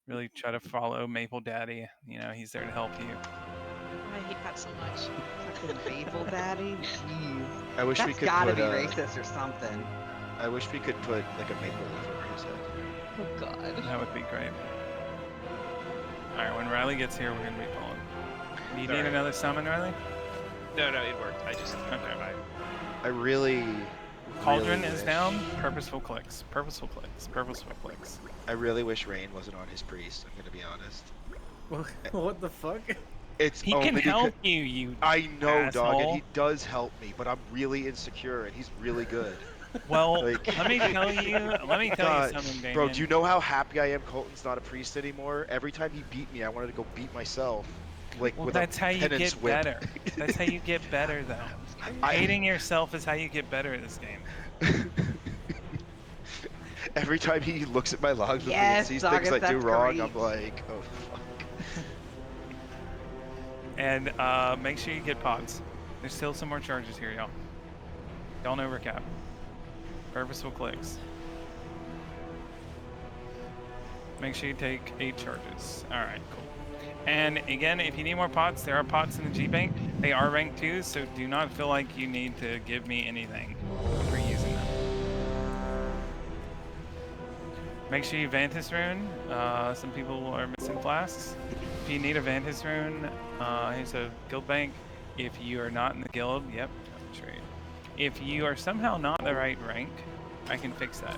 really try to follow Maple Daddy. You know, he's there to help you. I hate that so much. Fucking Maple Daddy? Jeez. I wish we That's could gotta put be racist or something. I wish we could put like a maple leaf over his head. Oh god. That would be great. Alright, when Riley gets here, we're gonna be pulling. Do you need another summon, Riley? No, it worked. I just Okay. I really. Cauldron really is wish- down. Purposeful clicks. Purposeful clicks. Purposeful clicks. I really wish Rain wasn't on his priest. I'm gonna be honest. What the fuck? It's He only can because help you. I know, dog, and asshole. he does help me, but I'm really insecure, and he's really good. Well, Like- let me tell you God, something, Damien. bro, do you know how happy I am Colton's not a priest anymore? Every time he beat me, I wanted to go beat myself. Like, Well, with that's a how you penance get whip. better. That's how you get better, though. Hating yourself is how you get better at this game. Every time he looks at my logs with me Yes, and sees Zargus, things I do that's wrong, great. I'm like, oh fuck. And make sure you get pods. There's still some more charges here, y'all. Don't overcap. Purposeful clicks. Make sure you take 8 charges. Alright, cool. And again, if you need more pots, there are pots in the G-Bank. They are ranked 2, so do not feel like you need to give me anything for using them. Make sure you Vantis Rune. Some people are missing flasks. If you need a Vantis Rune, here's a guild bank. If you are not in the guild, yep, trade. If you are somehow not the right rank, I can fix that.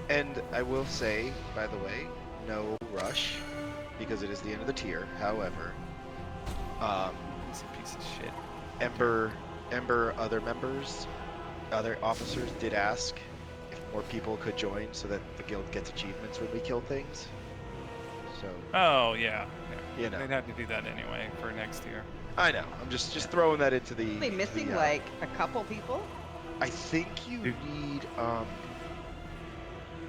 And I will say, by the way, no rush, because it is the end of the tier. However, It's a piece of shit. Ember other members, other officers did ask if more people could join so that the guild gets achievements when we kill things. So, Oh yeah, you know, they'd have to do that anyway for next year. I know. I'm just throwing that into the. Are they missing the, like a couple people? I think you need.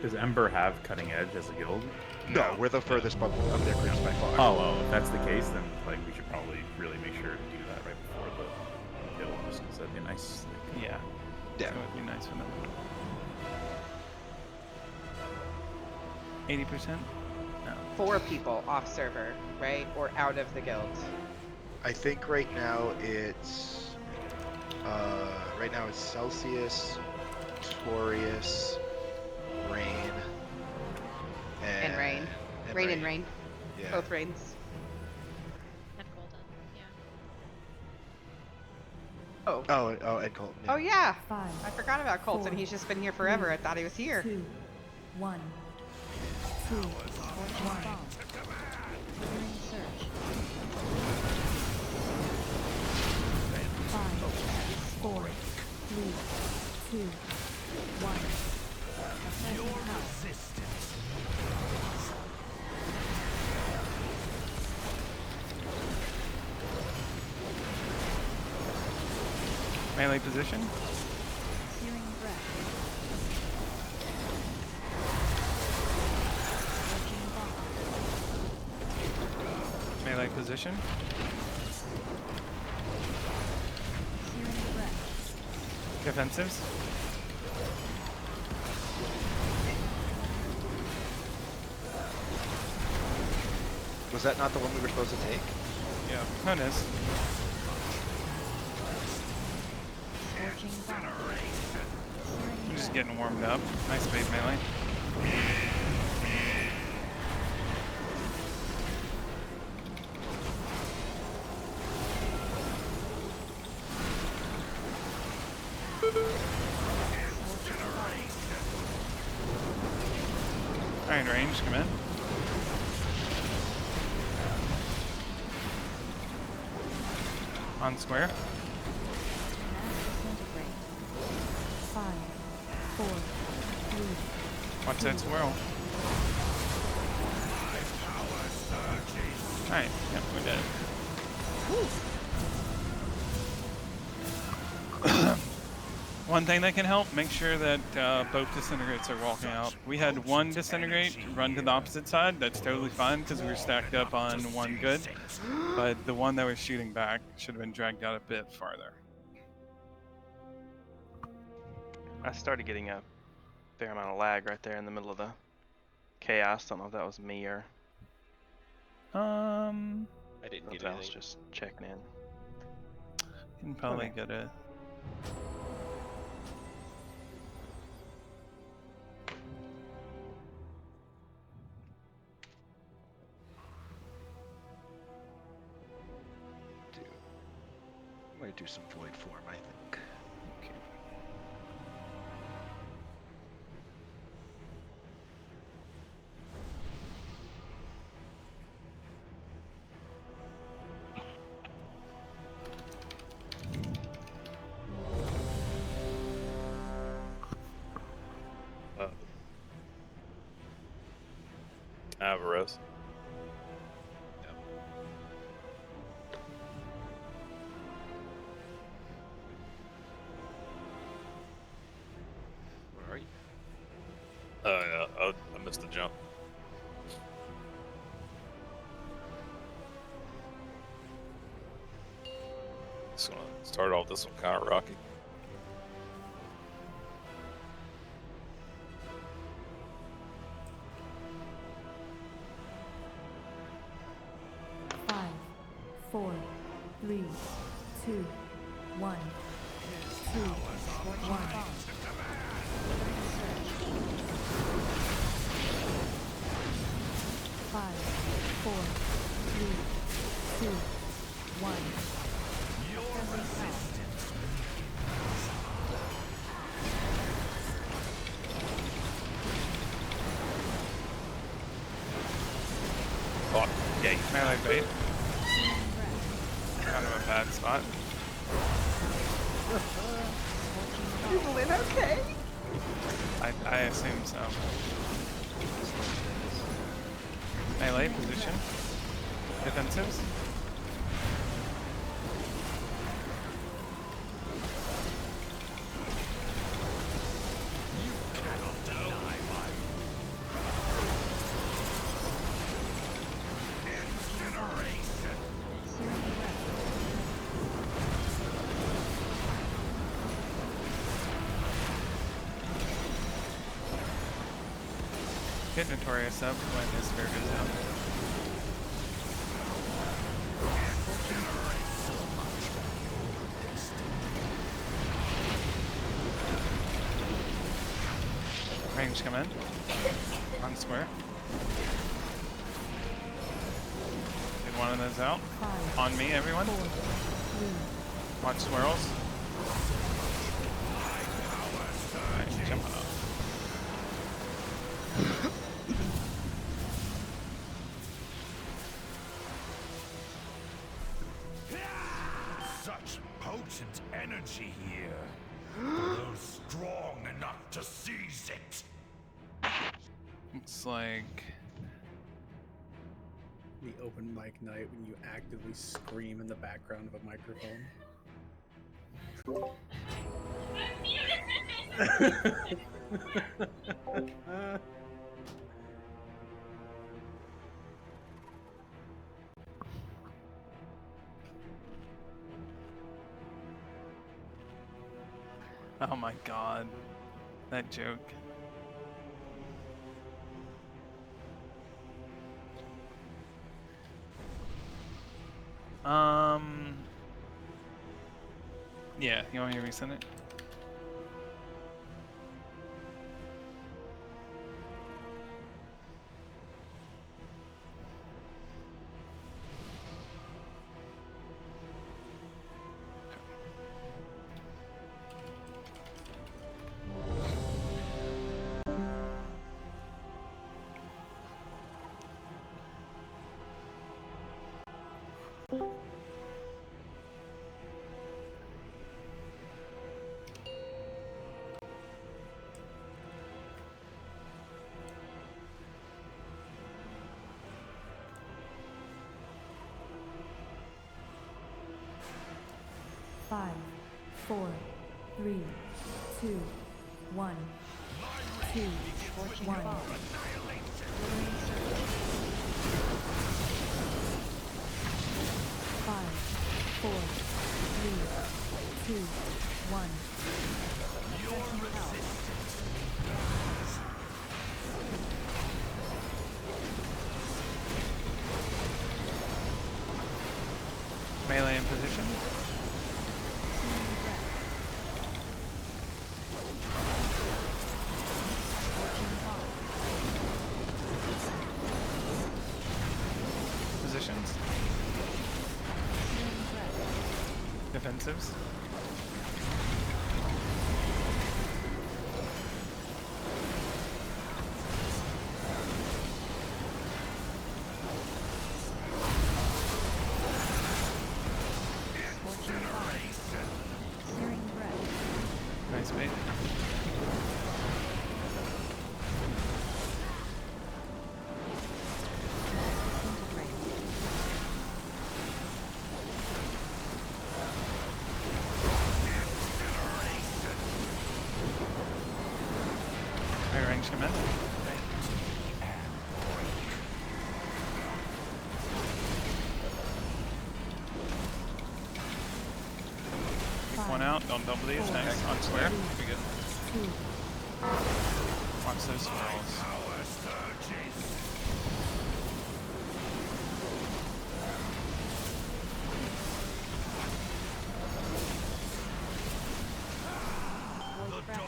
Does Ember have Cutting Edge as a guild? No, we're the furthest up their groups by far. Oh, if that's the case, then like we should probably really make sure to do that right before the guild, just because that'd be a nice. Like, Yeah, Yeah. that would be nice for them. 80%? No. 4 people off server, right? Or out of the guild. I think right now it's Celsius, Torius, Rain, And Rain. Rain and Rain. Yeah. Both Rains. And golden. Yeah. Oh. And Colton. Oh yeah. 5, I forgot about Colton. 4, He's just been here forever. I thought he was here. 2, 1, 2, 1. Clearing search. 5, 4, 3, 2, 1. Assessing health. Melee position? Searing breath. Scorching bomb. Melee position? Searing breath. Defensives? Was that not the one we were supposed to take? Yeah. No, it is. Scorching bomb. I'm just getting warmed up. Nice bait melee. Alright, range, come in. On square. Mass disintegrate. 5, 4, 3. Watch that swirl. Alright, yep, we're dead. One thing that can help, make sure that both disintegrates are walking out. We had one disintegrate run to the opposite side. That's totally fine because we were stacked up on one good. But the one that was shooting back should have been dragged out a bit farther. I started getting a fair amount of lag right there in the middle of the chaos. Don't know if that was me or I didn't get Nothing else, anything. just checking in. Can probably Okay. go to. I'm gonna do some void form, I think. Okay. Avaros. Where are you? Yeah, I missed the jump. Just gonna start off this one kind of rocky. Five, four, three, two, one, two, one. Five, four, three, two, one. Fuck. Yeah, Melee bait. Kind of a bad spot. People win okay. I assume so. Melee position. Defensives. Get Notorious up when his spirit goes down. Range come in. On square. Get one of those out. Five, On me, everyone. four, three, Watch swirls. Alright, jumping up. Such potent energy here. For those strong enough to seize it. Looks like The open mic night when you actively scream in the background of a microphone. oh my god. That joke. Yeah, you want me to resend it? five, four, three, two, one, two, one. Five, four, three, two, one. Melee in position. Searing breath. Scorching fire. Positions. Searing breath. Defensives. Scorching fire. Searing breath. Nice bait. Disintegrate. High range command. Pick one out. Don't double these. Nice. On square. Be good. 2. Watch those swirls. Power surges. Void fracture.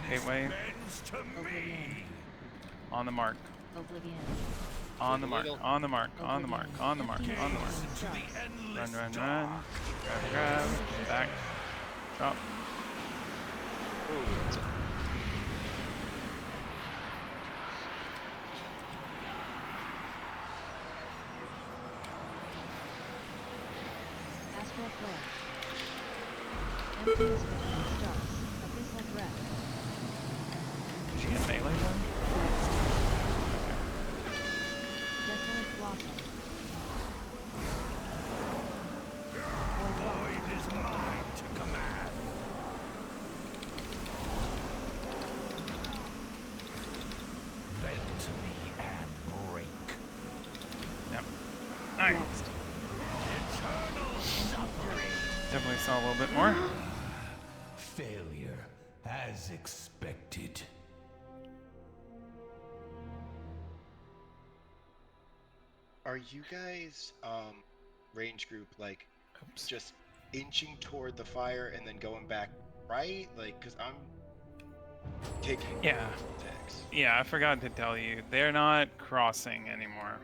Gateway. Bends to me. On the mark. Oblivion. On the mark. On the mark. On the mark. On the mark. On the mark. Run, run, run. Grab, grab. Back. Drop. Astral flare. Emptiness between stars. Abyssal breath. Did she get melee one? Desolate blossom. Void fire. Void is mine to command. Bend to me and break. Yep. Alright. Next. Eternal suffering. Definitely saw a little bit more. Failure, as expected. Are you guys, range group, like, Oops. just inching toward the fire and then going back right? Like, because I'm taking Yeah. attacks. Yeah, I forgot to tell you. They're not crossing anymore.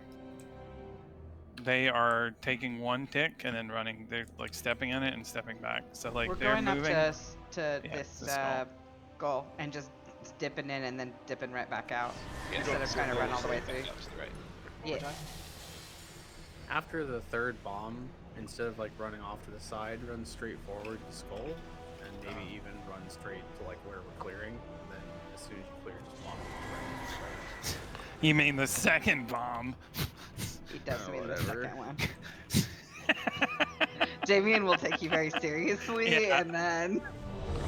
They are taking one tick and then running. They're like stepping in it and stepping back. So like We're they're going moving. up to Yeah, this the skull. goal and just dipping in and then dipping right back out Yeah, instead of trying to run all the way through. Up to the right. Yeah. After the third bomb, instead of like running off to the side, run straight forward to skull, and maybe even run straight to like where we're clearing. And then as soon as you clear, just bomb. Right. You mean the second bomb? He does Oh, mean the whatever. second one. Damien will take you very seriously, Yeah. and then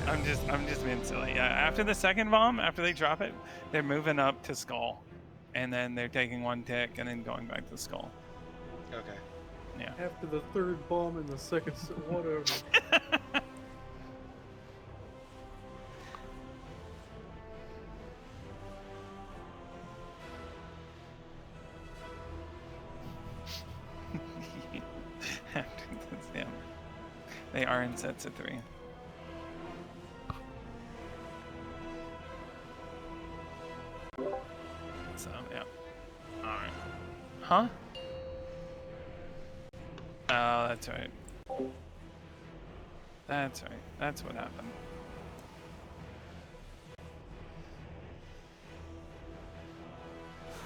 I'm just being silly. Yeah, after the second bomb, after they drop it, they're moving up to skull, and then they're taking one tick and then going back to skull. Okay. Yeah. After the third bomb and the second, whatever. After this, yeah. They are in sets of 3. So yeah. All right. Huh? Oh, that's right. That's right. That's what happened.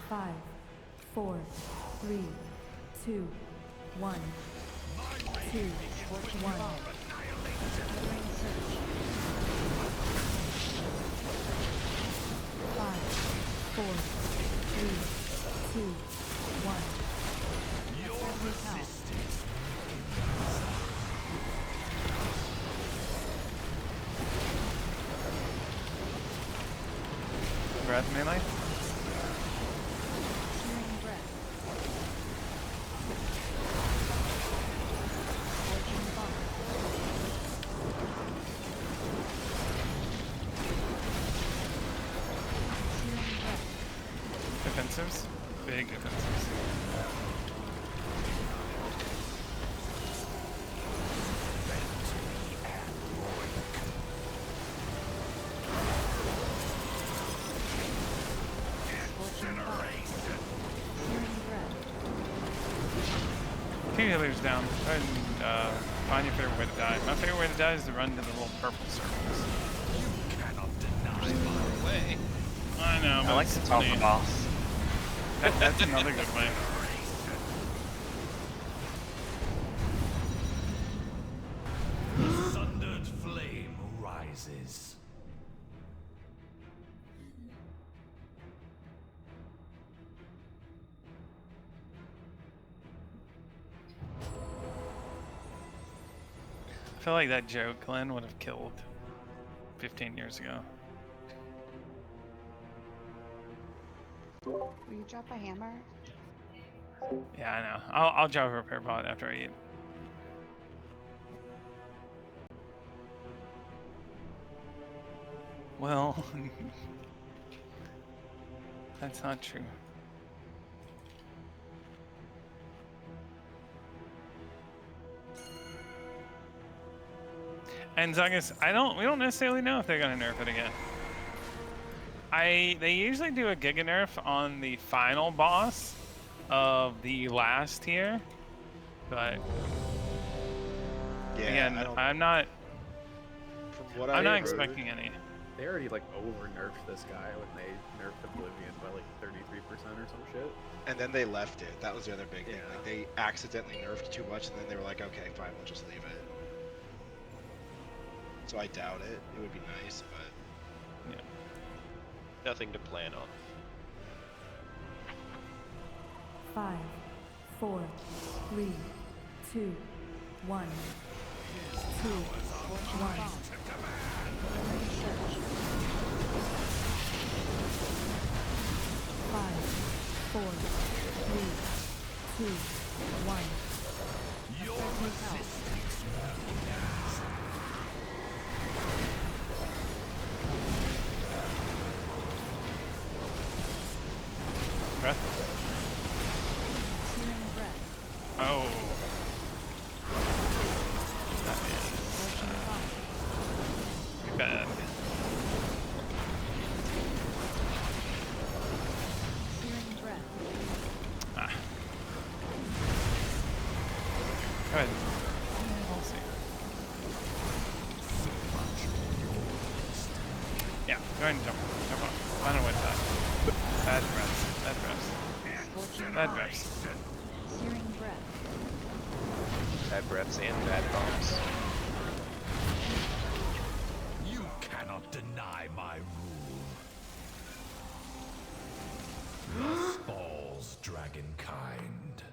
Five, 4, 3, 2, 1. 2, 1. Covering search. 5, 4, 3, 2, 1. Every health. Breath melee. Searing breath. Scorching fire. Searing breath. Defensives. Big defensives. Two healers down. Go ahead and find your favorite way to die. My favorite way to die is to run to the little purple circles. Far away. I know, but I like it's to taunt funny. the boss. That's another good way. Sundered flame rises. I feel like that joke Glenn would have killed 15 years ago. Will you drop a hammer? Yeah, I know. I'll drop a repair bot after I eat. Well, that's not true. And Zagus, we don't necessarily know if they're gonna nerf it again. They usually do a giga nerf on the final boss of the last tier, but Yeah, again, I don't, I'm not from what I'm not heard, expecting any. They already like over nerfed this guy when they nerfed Oblivion by like 33% or some shit. And then they left it. That was the other big thing. Yeah. Like they accidentally nerfed too much, and then they were like, "Okay, fine, we'll just leave it." So I doubt it. It would be nice, but Nothing to plan on. 5, 4, 3, 2, 1. 2, 1. Search. 5, 4, 3, 2, 1. Your Help. resistance Breath. Searing breath. Oh. Scorching fire. Too bad. Searing breath. Ah. Go ahead. We'll see. Yeah, go ahead and jump off. Find a way to die. Bad breaths. Bad breaths. Scorching Bad fire. breaths. Searing breath. Bad breaths and bad bombs. You cannot deny my rule. Thus falls dragonkind.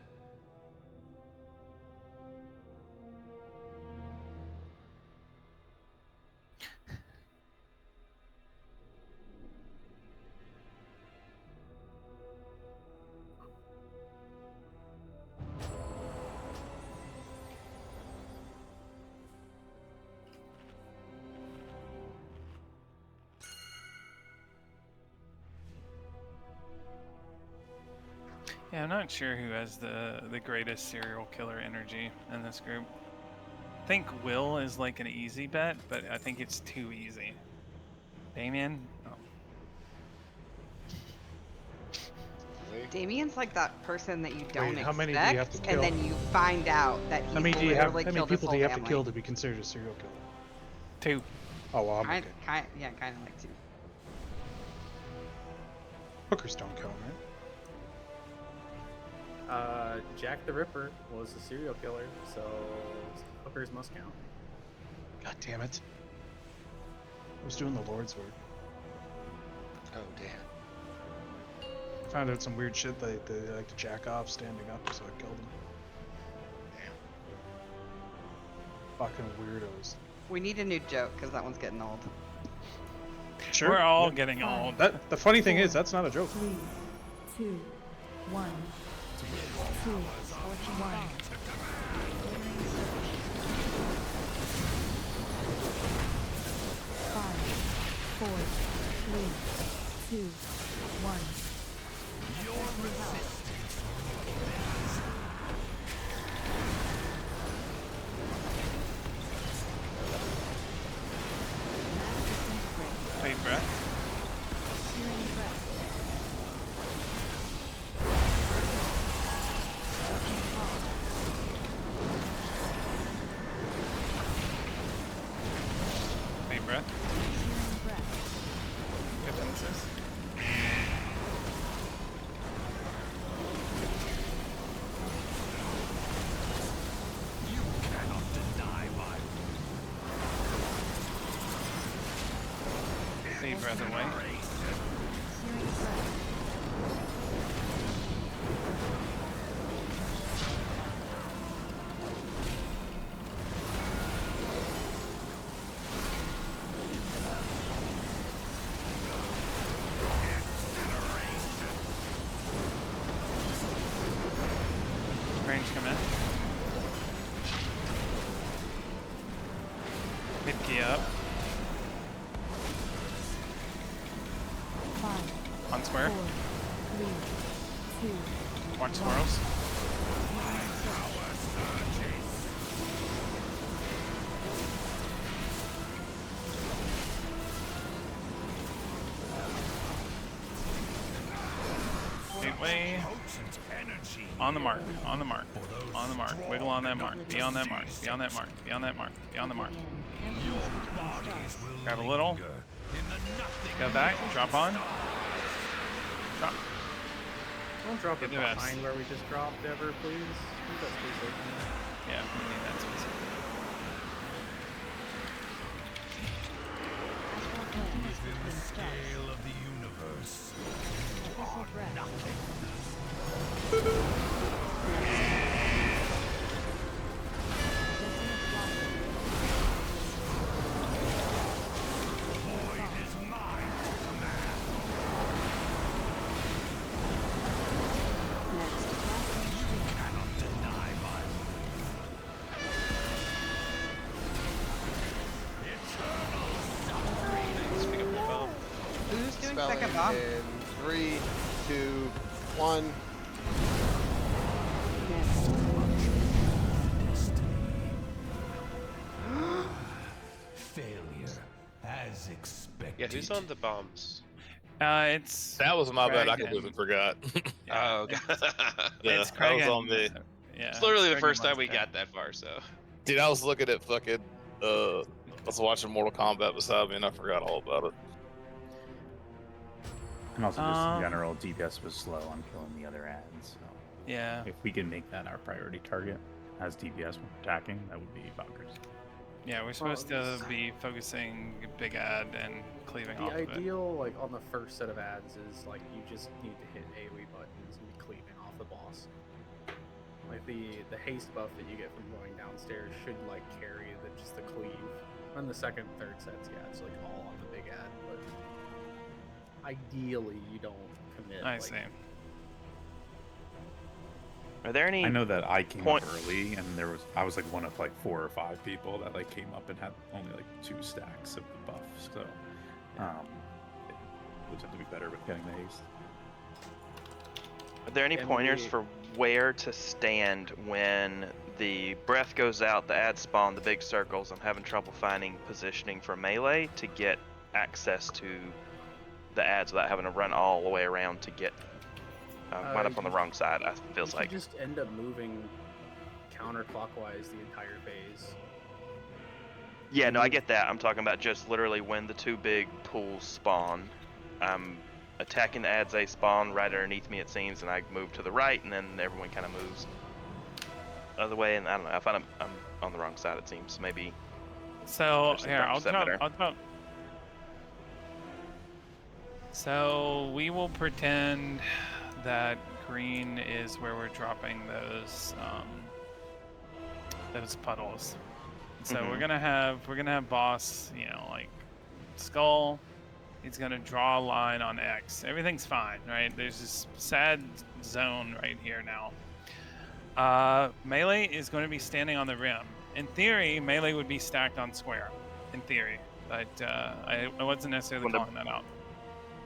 Yeah, I'm not sure who has the greatest serial killer energy in this group. I think Will is like an easy bet, but I think it's too easy. Damien? Oh. Damien's like that person that you don't how expect, many do you have to and kill? then you find out that he's How many do you have? literally How many killed his people whole do you have to family. kill to be considered a serial killer? 2. Oh well, I'm Kind, okay. yeah, kind of like to. Hookers don't count, right? Jack the Ripper was a serial killer, so hookers must count. God damn it! I was doing the Lord's work. oh damn. Found out some weird shit they like to jack off standing up, so I killed them. Damn. Fucking weirdos. We need a new joke because that one's getting old. Sure. We're all yeah. getting old. The funny thing is, that's not a joke. 3, 2, 1. 2, 1. Five, 4, 3, 2, 1. Your resistance Wait, breath. Searing breath. Scorching fire. breath away. Searing breath. Range come in. Hit key up. 5, On square. 4, 3, 2, Watch squirrels. Gateway. On the mark. On the mark. On the mark. Wiggle on that mark. Be on that mark. Be on that mark. Be on that mark. Be on the mark. Grab a little. Go back. Drop on. Drop. Don't drop it Get the rest. behind where we just dropped ever, please. Leave that space open. Yeah, we need that space. Scale of the universe. Abyssal breath. Void is mine to command. You cannot deny my eternal suffering. Speak up the phone. Who's doing Spelling second bomb? in 3, 2, 1. Failure, as expected. Yeah, who's on the bombs? It's That was my bad. I Craig completely and- forgot. yeah, Oh, God. Yeah, it's that Craig was on and- me. Yeah, It's literally the Craig first and time we Monster. got that far, so. Dude, I was looking at fucking. I was watching Mortal Kombat beside me, and I forgot all about it. And also, just in general, DPS was slow on killing the other ads. So Yeah. if we can make that our priority target as DPS when attacking, that would be bonkers. Yeah, we're supposed to be focusing big ad and cleaving The off of it. ideal, like, on the first set of ads is, like, you just need to hit AoE buttons and be cleaving off the boss. Like, the haste buff that you get from going downstairs should, like, carry just the cleave. And the second, third sets, yeah, it's, like, all on the big ad, but ideally, you don't commit. I like, see. Are there any? I know that I came up early, and I was like one of like 4 or 5 people that like came up and had only like 2 stacks of the buffs. So, we tend to be better with getting the haste. Are there any And pointers we- for where to stand when the breath goes out, the ads spawn, the big circles? I'm having trouble finding positioning for melee to get access to the ads without having to run all the way around to get. Wind up on the wrong side. I feels you like. just end up moving counterclockwise the entire phase. Yeah, no, I get that. I'm talking about just literally when the 2 big pools spawn. I'm attacking the ads, they spawn right underneath me, it seems, and I move to the right, and then everyone kind of moves the other way. And I don't know. I find I'm on the wrong side. It seems maybe. So There's some here, practice that better. I'll drop. So we will pretend that green is where we're dropping those puddles. So we're gonna have boss, like skull. He's gonna draw a line on X. Everything's fine, right? There's this sad zone right here now. Melee is going to be standing on the rim. In theory, melee would be stacked on square. In theory, but I wasn't necessarily calling that out.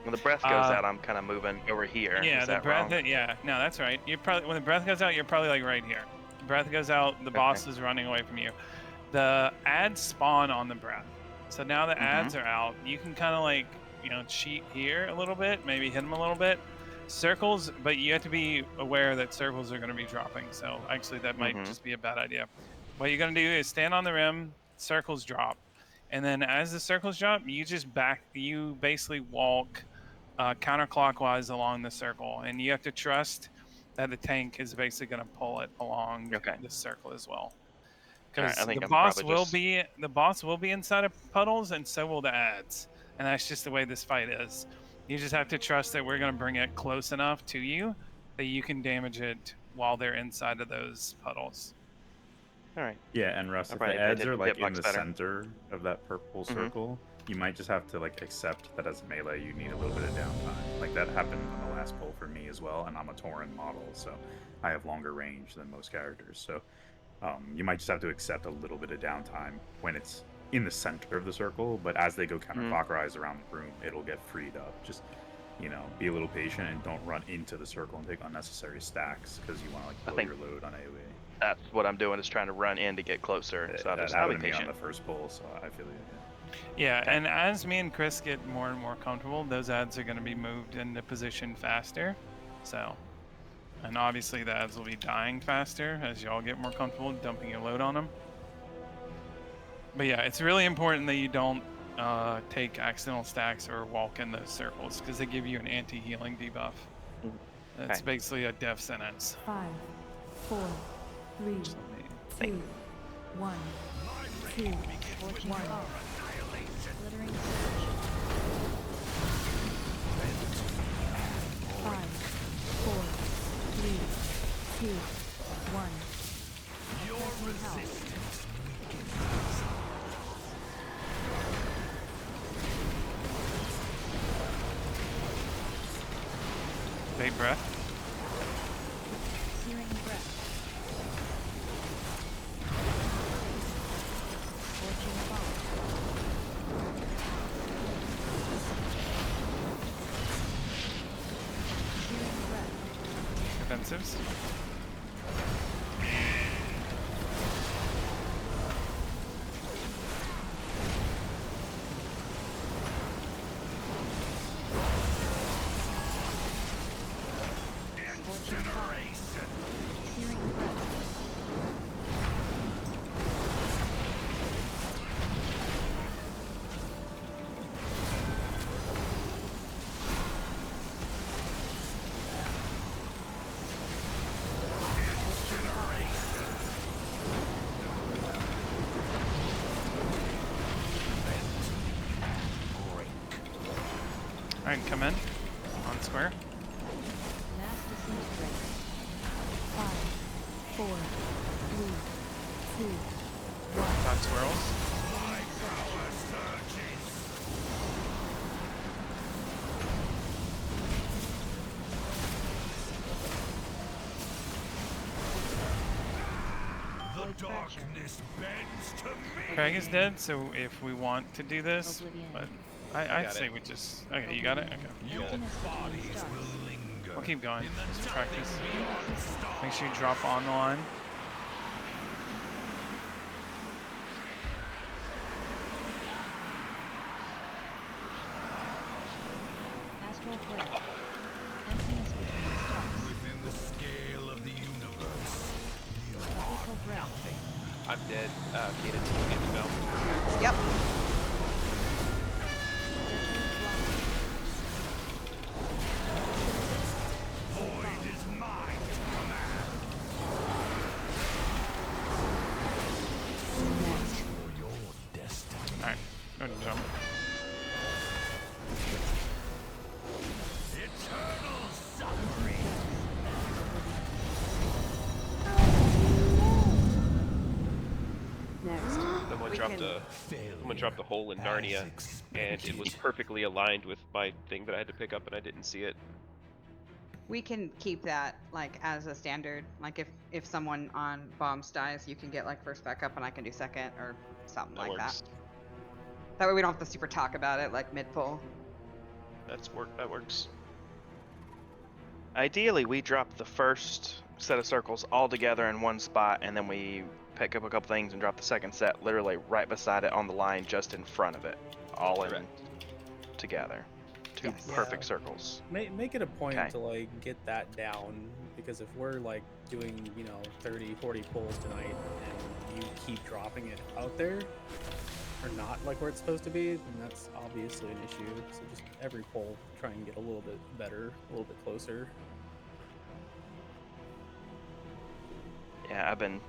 When the breath goes out, I'm kind of moving over here. Yeah, Is the that breath. wrong? Yeah, no, that's right. You probably when the breath goes out, you're probably like right here. The breath goes out, the boss is running away from you. The ads spawn on the breath. So now the ads are out. You can kind of like cheat here a little bit, maybe hit them a little bit. Circles, but you have to be aware that circles are going to be dropping. So actually, that might just be a bad idea. What you're going to do is stand on the rim, circles drop, and then as the circles drop, you basically walk counterclockwise along the circle, and you have to trust that the tank is basically going to pull it along the circle as well. Because I think the I'm boss probably will be inside of puddles, and so will the ads. and that's just the way this fight is. You just have to trust that we're going to bring it close enough to you that you can damage it while they're inside of those puddles. All right. Yeah, and Russ, I'll if the probably pay ads are like in hitbox the better. center of that purple Mhm. circle, you might just have to like accept that as a melee you need a little bit of downtime. Like that happened on the last pull for me as well, and I'm a Tauren model, so I have longer range than most characters. So you might just have to accept a little bit of downtime when it's in the center of the circle, but as they go counterclockwise around the room, it'll get freed up. Just be a little patient and don't run into the circle and take unnecessary stacks because you want to like blow your load on AoE. That's what I'm doing, is trying to run in to get closer. So I'll That be happened to me patient. on the first pull, so I feel you. Yeah, and as me and Chris get more and more comfortable, those ads are going to be moved into position faster. So, and obviously the ads will be dying faster as y'all get more comfortable dumping your load on them. But yeah, it's really important that you don't take accidental stacks or walk in those circles because they give you an anti-healing debuff. It's basically a death sentence. 5, 4, 3, 2, 1, 2, 1. Glittering surge. 5, 4, 3, 2, 1. Your resistance weakens. Big breath. Searing breath. Scorching bomb. Searing breath. Defensives. Scorching bomb. Searing breath. Alright, come in. On square. Mass disintegrate. 5, 4, 3, 2, 1. Dot swirls. The darkness bends to me. Craig is dead, so if we want to do this, Oblivion. but I'd say we just... Okay, you got it? Okay. Your Emptiness bodies between stars. will linger. We'll keep going. in the Just practice. nothing beyond stars. Make sure you drop on the line. Astral flare. Emptiness between stars. Within the scale of the universe, you Mythical are breath. nothing. I'm dead. Kaden, get me down. Yep. Void is mine to command. For your destiny. Alright, go to jump. Eternal suffering. Someone dropped a hole in Narnia, and it was perfectly aligned with my thing that I had to pick up, and I didn't see it. We can keep that like as a standard. Like if someone on bombs dies, you can get like first backup and I can do second or something That like works. that. That way we don't have to super talk about it like mid pull. That works. Ideally, we drop the first set of circles all together in one spot, and then we pick up a couple things and drop the second set literally right beside it on the line, just in front of it, all in together. Two Yes. perfect circles. Make it a point Okay. to like get that down, because if we're like doing 30, 40 pulls tonight and you keep dropping it out there or not like where it's supposed to be, then that's obviously an issue. So just every pull try and get a little bit better, a little bit closer. Yeah, I've been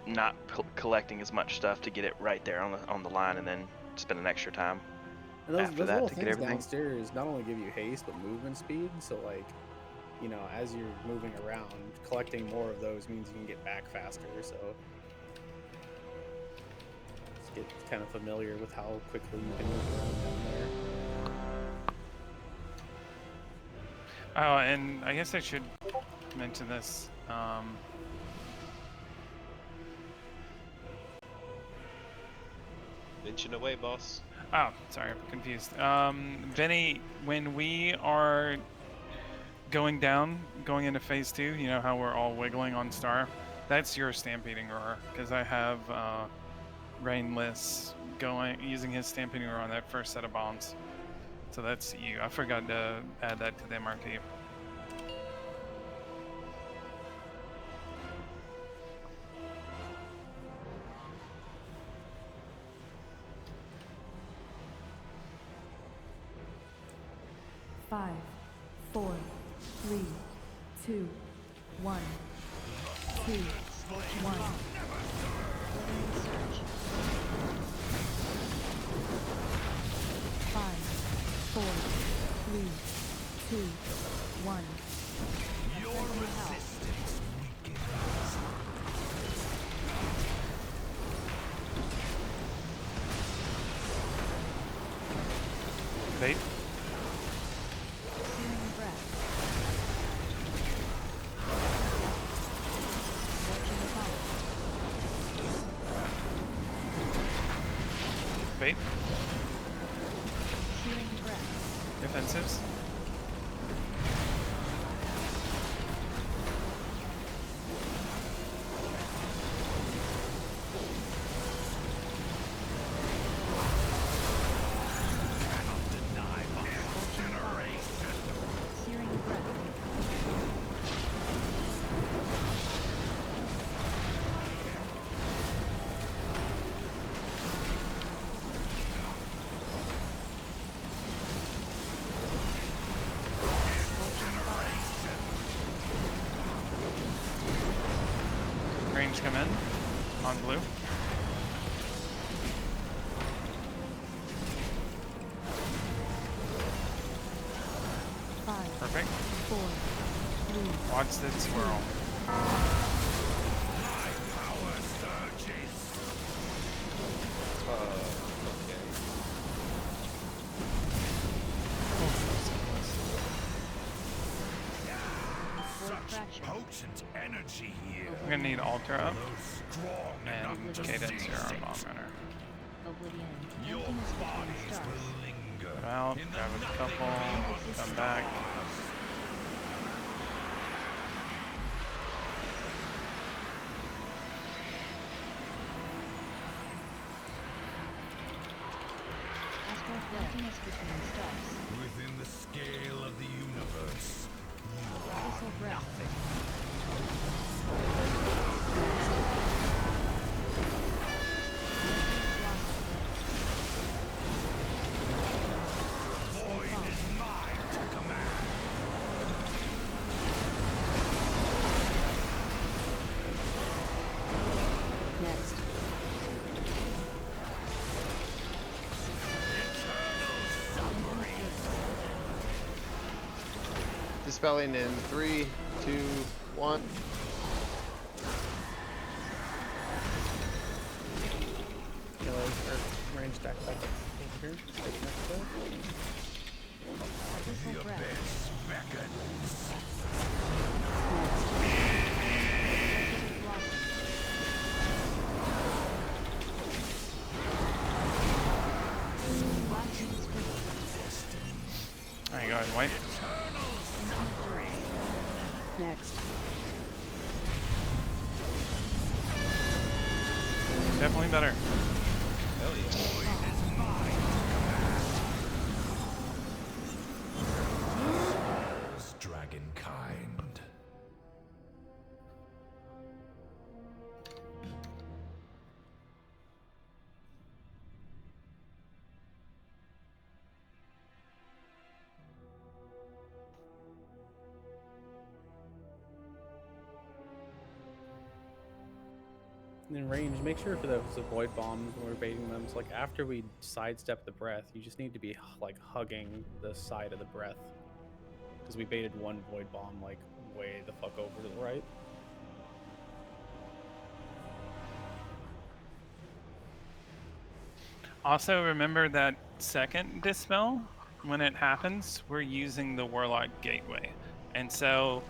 not collecting as much stuff to get it right there on the line, and then spending extra time And those, after those that little to get things everything. downstairs not only give you haste but movement speed. So like, you know, as you're moving around, collecting more of those means you can get back faster. So just get kind of familiar with how quickly you can move around down there. Oh, and I guess I should mention this. Mention away, boss. Oh, sorry, I'm confused. Benny, when we are going down, going into phase 2, you know how we're all wiggling on star? That's your stampeding roar, because I have Rainless using his stampeding roar on that first set of bombs. So that's you. I forgot to add that to the MRT. Five, 4, 3, 2, 1, 2, 1. Living surge. 5, 4, 3, 2, 1. Your Ascending hell. resistance weakens. Bait. Searing breath. Scorching fire. Bait. Searing breath. Defensives. Searing breath. Range come in on blue. Five, Perfect. 4, 3, Watch that swirl. Power surges. Okay. Void fracture. Potent energy here. We're gonna need Ultra up Those strong enough and to Cadence here on seize Bomb it. Runner. Oblivion. Your Emptiness between bodies stars. will linger. Put out, in the grab a nothing couple, beyond come back. stars. Astral flare. Emptiness between stars. Within the scale of the universe, Abyssal breath. void is mine to command. Next. Dispelling in 3, 2, 1. Range stack back up over here. Take next step. Abyssal breath. Abyss beckons. There you go, white. Next. Definitely better. Hell yeah. Dragonkind. in range, make sure for those void bombs when we're baiting them, so like after we sidestep the breath, you just need to be like hugging the side of the breath. Because we baited one void bomb like way the fuck over to the right. Also, remember that second dispel, when it happens, we're using the Warlock Gateway. And so,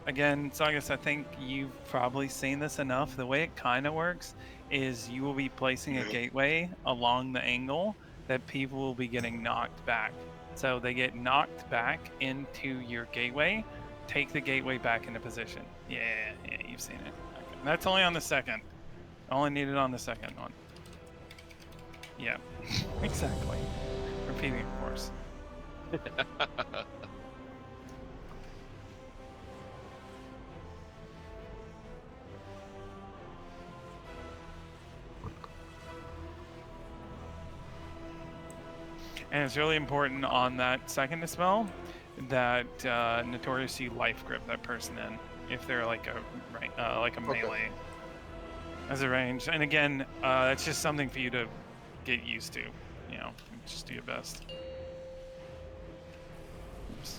again, Saugus, I think you've probably seen this enough. The way it kind of works is you will be placing a gateway along the angle that people will be getting knocked back. So they get knocked back into your gateway, take the gateway back into position. Yeah, you've seen it. Okay. That's only on the second. Only needed on the second one. Yeah, exactly. Repeating, of course. And it's really important on that second dispel that Notorious you life grip that person in if they're like a melee as a range. And again, it's just something for you to get used to. You know, just do your best. Oops.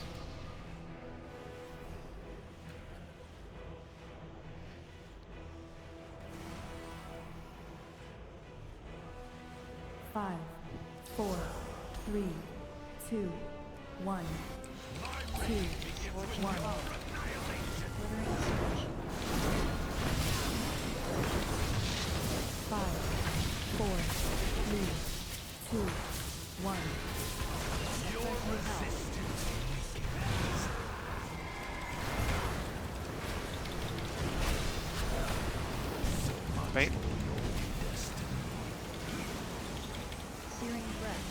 Five, 4, 3, 2, 1. 2, 1. Glittering surge. 5, 4, 3, 2, 1. Wait. Searing breath.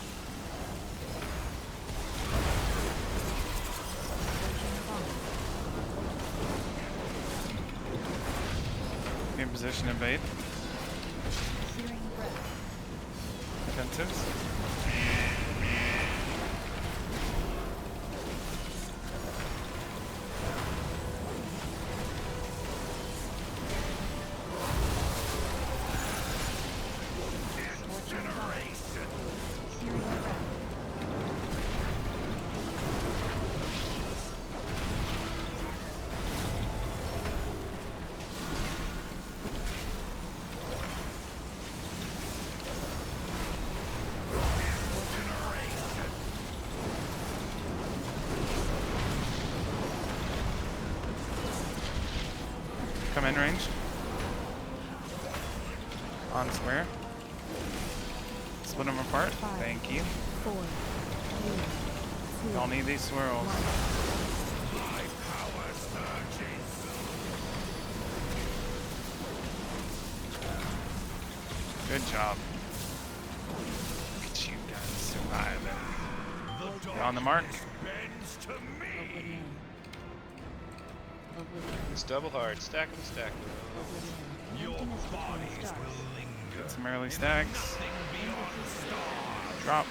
In position and bait. Searing breath. Defensives. Searing breath. Come in range. On square. Split them apart. Thank you. 4, 3, 2, Y'all need these swirls. My power surges. Good job. Look at you guys surviving. You're on the mark. Bends to me. It's double hard. Stack them, stack them. Your bodies will linger. Get some early stacks. Nothing beyond stars. Drop.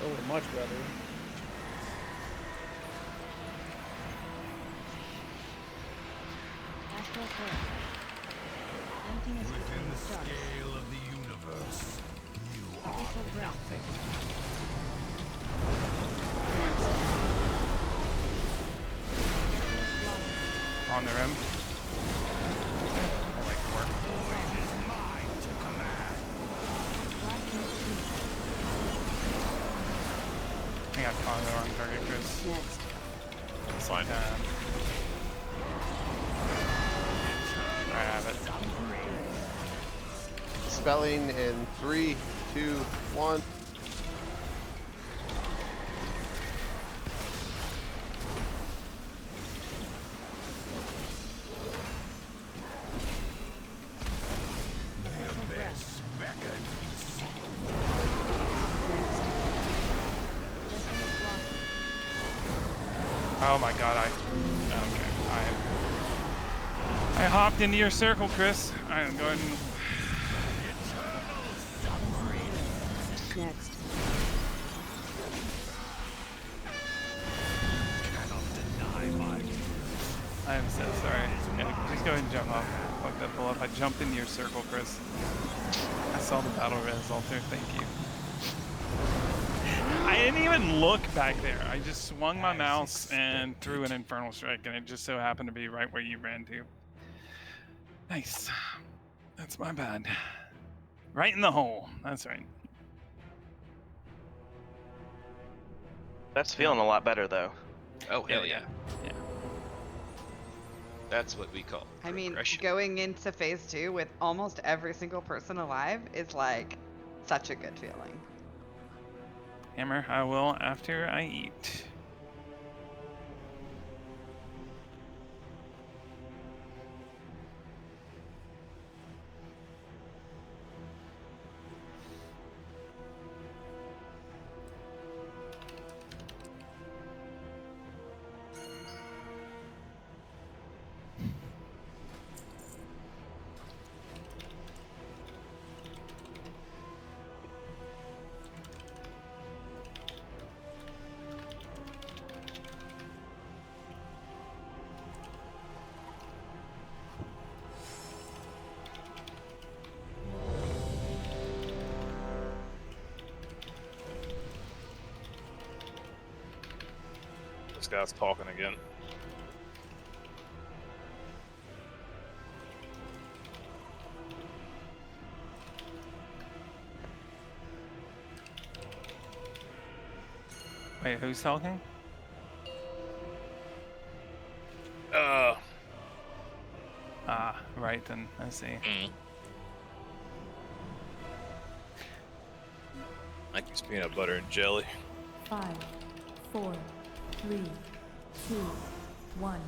Oh, much better. Astral flare. Emptiness Within between the the stars. scale of the universe, you are Abyssal breath. nothing. On the rim. I like the work. Void is mine to command. Black ink speed. I got Congo on target, Chris. Next. It's fine. I have it. Spelling in 3, 2, 1. The abyss beckons. Desolate blossom. Oh my god, okay. I hopped into your circle, Chris. I am going. Next. Cannot deny my I I'm so sorry. Yeah, please go ahead and jump off. Fuck that pull up. I jumped into your circle, Chris. I saw the battle res alter. Thank you. I didn't even look back there. I just swung my mouse and threw an infernal strike, and it just so happened to be right where you ran to. Nice. That's my bad. Right in the hole. That's right. That's feeling a lot better though. Oh hell yeah. Yeah. That's what we call I mean, progression. going into phase 2 with almost every single person alive is like such a good feeling. Hammer, I will after I eat. This guy's talking again. Wait, who's talking? Ah, right then. I see. Like it's peanut butter and jelly. 5, 4, 3, 2, 1.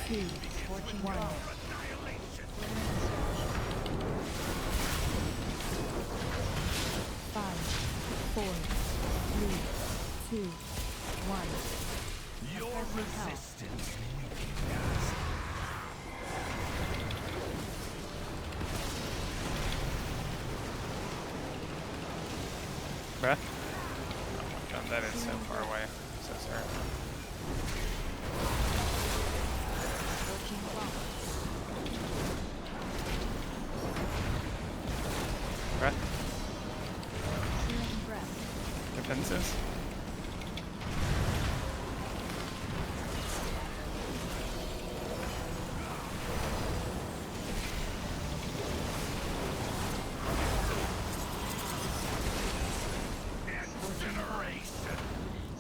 2, 1. Five, 4, 3, 2, 1. Your resistance weakens. Breath? Oh my god, that is so far away. I'm so sorry. Breath? Searing breath. Defenses?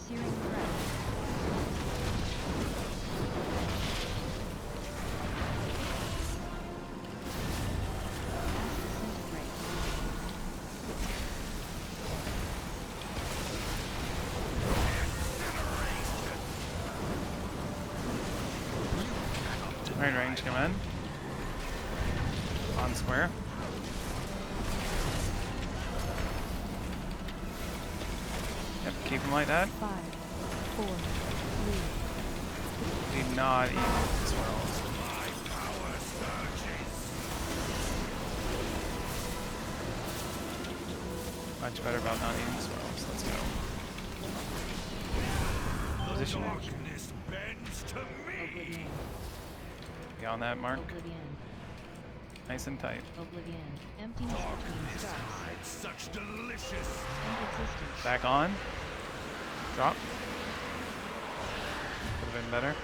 Searing breath. Right range, come in. On square. Yep, keep him like that. 5, 4, 3. Do not eat swirls. Much better about not eating swirls. Let's go. Position. Darkness bends to me. Get on that mark. Oblivion. Nice and tight. Oblivion. Emptiness between stars. It's such delicious. And existence. Back on. Drop. Could have been better.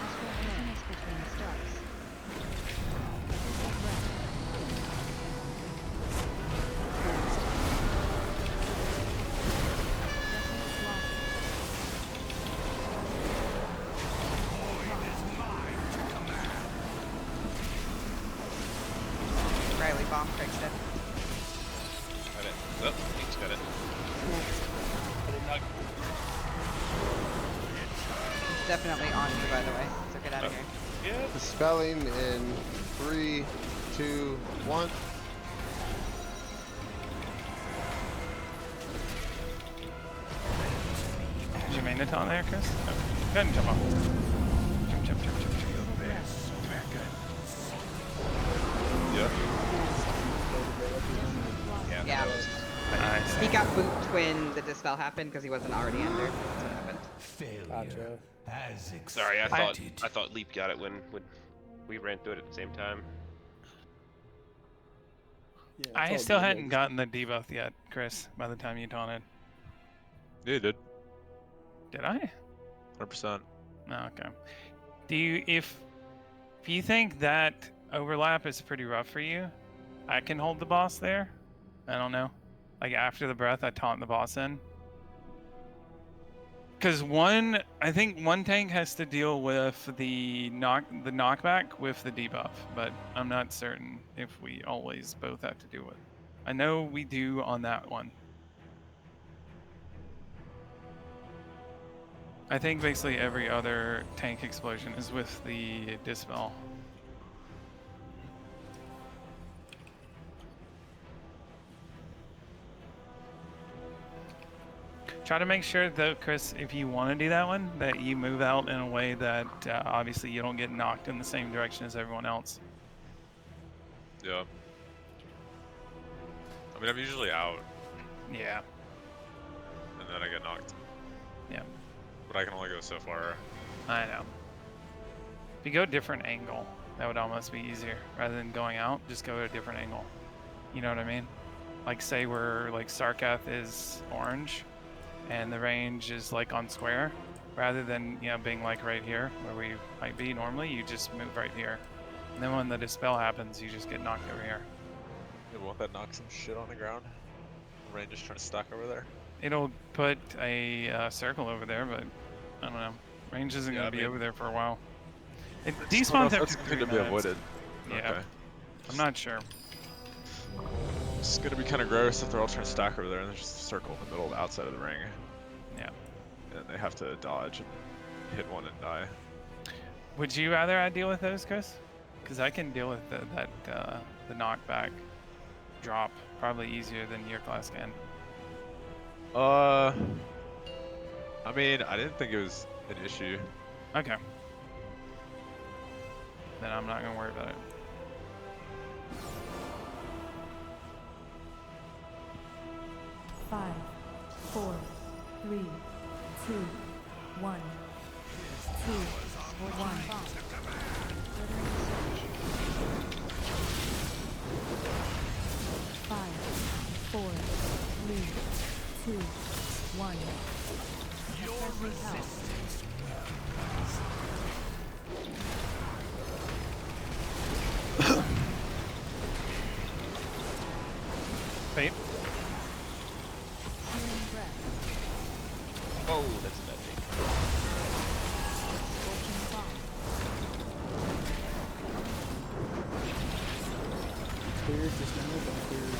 Astral emptiness between stars. Physical breath. Desolate blossom. Riley bomb Craig's dead. Got it. Oh, he's got it. Definitely on you, by the way. So get out of here. Yeah. Dispelling in 3, 2, 1. Did you main it on there, Chris? No. Go ahead and jump off. Jump, jump, jump, jump, jump. Very good. Yeah. Desolate blossom. Yeah. Yeah. That was He got booped when the dispel happened because he wasn't already under. That's what happened. Gotcha. As Sorry, I expected. thought Leap got it when we ran through it at the same time. Yeah, I still hadn't gotten the debuff yet, Chris, by the time you taunted. Yeah, you did. Did I? 100%. No, okay. Do you, if you think that overlap is pretty rough for you, I can hold the boss there. I don't know. Like after the breath, I taunt the boss in. Because I think one tank has to deal with the knockback with the debuff, but I'm not certain if we always both have to do it. I know we do on that one. I think basically every other tank explosion is with the dispel. Try to make sure though, Chris, if you want to do that one, that you move out in a way that obviously you don't get knocked in the same direction as everyone else. Yeah. I mean, I'm usually out, Yeah. and then I get knocked. Yeah. But I can only go so far. I know. If you go a different angle, that would almost be easier. Rather than going out, just go to a different angle. You know what I mean? Like say we're like Sarkareth is orange, and the range is like on square. Rather than being like right here where we might be normally, you just move right here. And then when the dispel happens, you just get knocked over here. Yeah, won't that knock some shit on the ground? Rain just trying to stack over there. It'll put a circle over there, but I don't know. Range isn't going to be over there for a while. It despawns after 3 going to be minutes. avoided. Yeah. Okay. I'm not sure. It's going to be kind of gross if they're all trying to stack over there and there's just a circle in the middle outside of the ring. Yeah. And they have to dodge and hit one and die. Would you rather I deal with those, Chris? Because I can deal with the knockback drop probably easier than your class can. I mean, I didn't think it was an issue. Okay. Then I'm not gonna worry about it. Five, 4, 3, 2, 1, 2, 1. Five, 4, 3, 2, 1. Your resistance. Fate. Oh, that's a bad thing. Cleared just now, but cleared.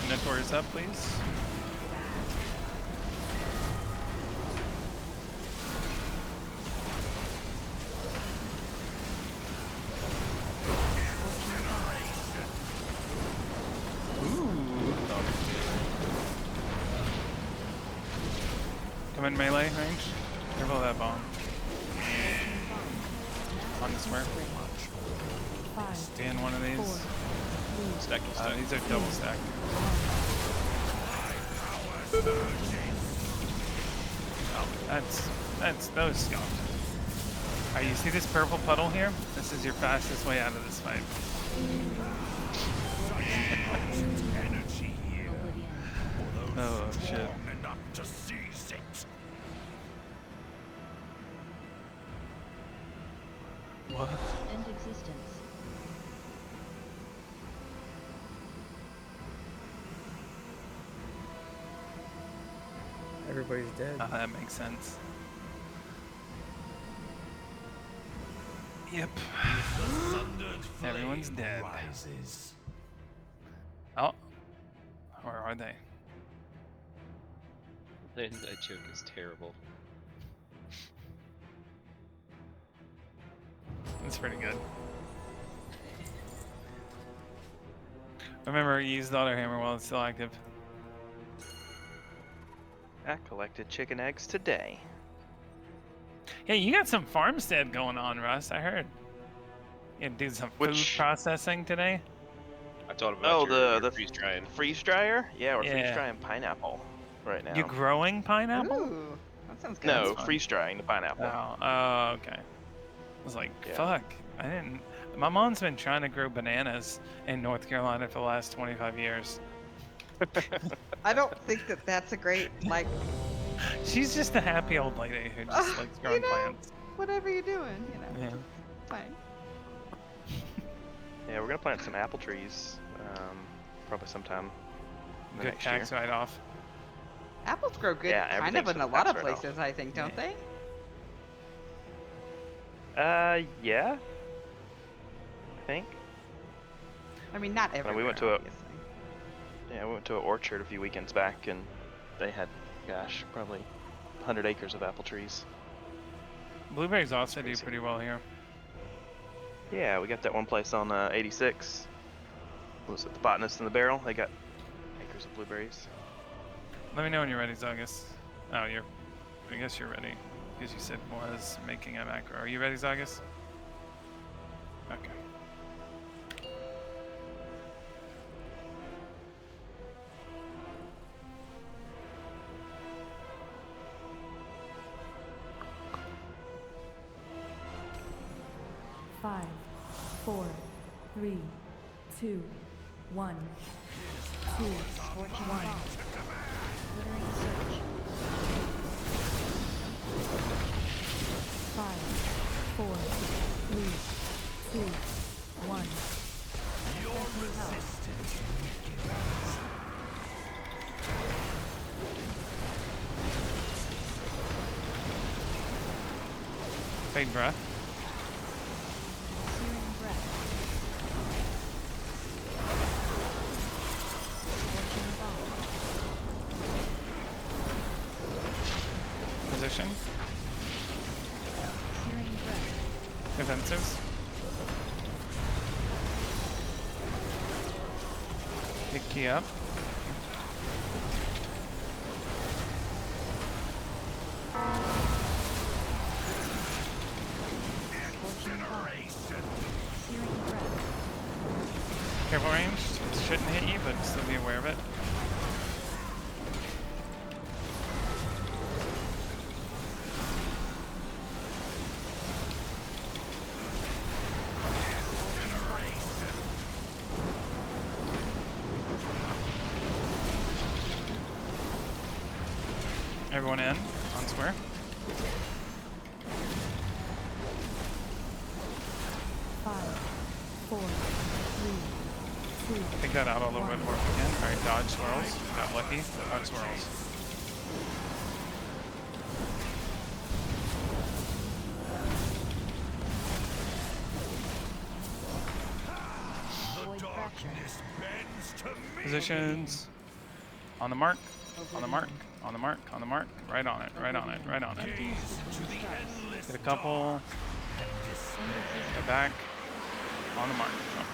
Minotaur's up, please. Come in melee range. Careful of that bomb. On the square. Stay in one of these. Stack. These are double stacked. Oh, those scuffed. Alright, you see this purple puddle here? This is your fastest way out of this fight. Energy here. Oh shit. Enough to seize it. What? End existence. Everybody's dead. Oh, that makes sense. Yep. Everyone's dead. Rises. Oh. Or are they? That joke is terrible. That's pretty good. Remember, use the auto hammer while it's still active. I collected chicken eggs today. Hey, you got some farmstead going on, Russ. I heard. You did some food processing today. I thought about the freeze drying. Freeze dryer? Yeah, we're freeze Yeah. drying pineapple right now. You growing pineapple? Ooh, that sounds good. No, That's fun. freeze drying the pineapple. Oh, okay. I was like, Yeah. fuck. I didn't. My mom's been trying to grow bananas in North Carolina for the last 25 years. I don't think that that's a great, like, She's just a happy old lady who just likes growing plants. whatever you're doing, you know. Yeah. It's fine. Yeah, we're gonna plant some apple trees, probably sometime Good next tax year. write-off. Apples grow good Yeah, kind of everything's in a a lot tax of write-off. places, I think, don't they? Yeah. I think. I mean, not everywhere, We went to obviously. we went to an orchard a few weekends back, and they had, gosh, probably 100 acres of apple trees. Blueberries also do pretty well here. Yeah, we got that one place on 86. What was it, the Botanist in the Barrel? They got acres of blueberries. Let me know when you're ready, Zagus. Oh, I guess you're ready. Because you said was making a macro. Are you ready, Zagus? Okay. Five, 4, 3, 2, 1, 2, 1. Glittering search. 5, 4, 3, 2, 1. Take breath. Searing breath. Scorching bomb. Position. Searing breath. Defensives. Pick key up. Scorching bomb. Searing breath. Careful range. It shouldn't hit you, but still be aware of it. Everyone in, on square. Five, 4, 3, 2. Take that out all over the board again. Alright, dodge swirls. Got lucky. Dodge swirls. Void fracture. Positions. On the mark. On the mark. On the mark. On the mark. Right on it. Right on it. Right on it. Get a couple. Get back. On the mark. Jump.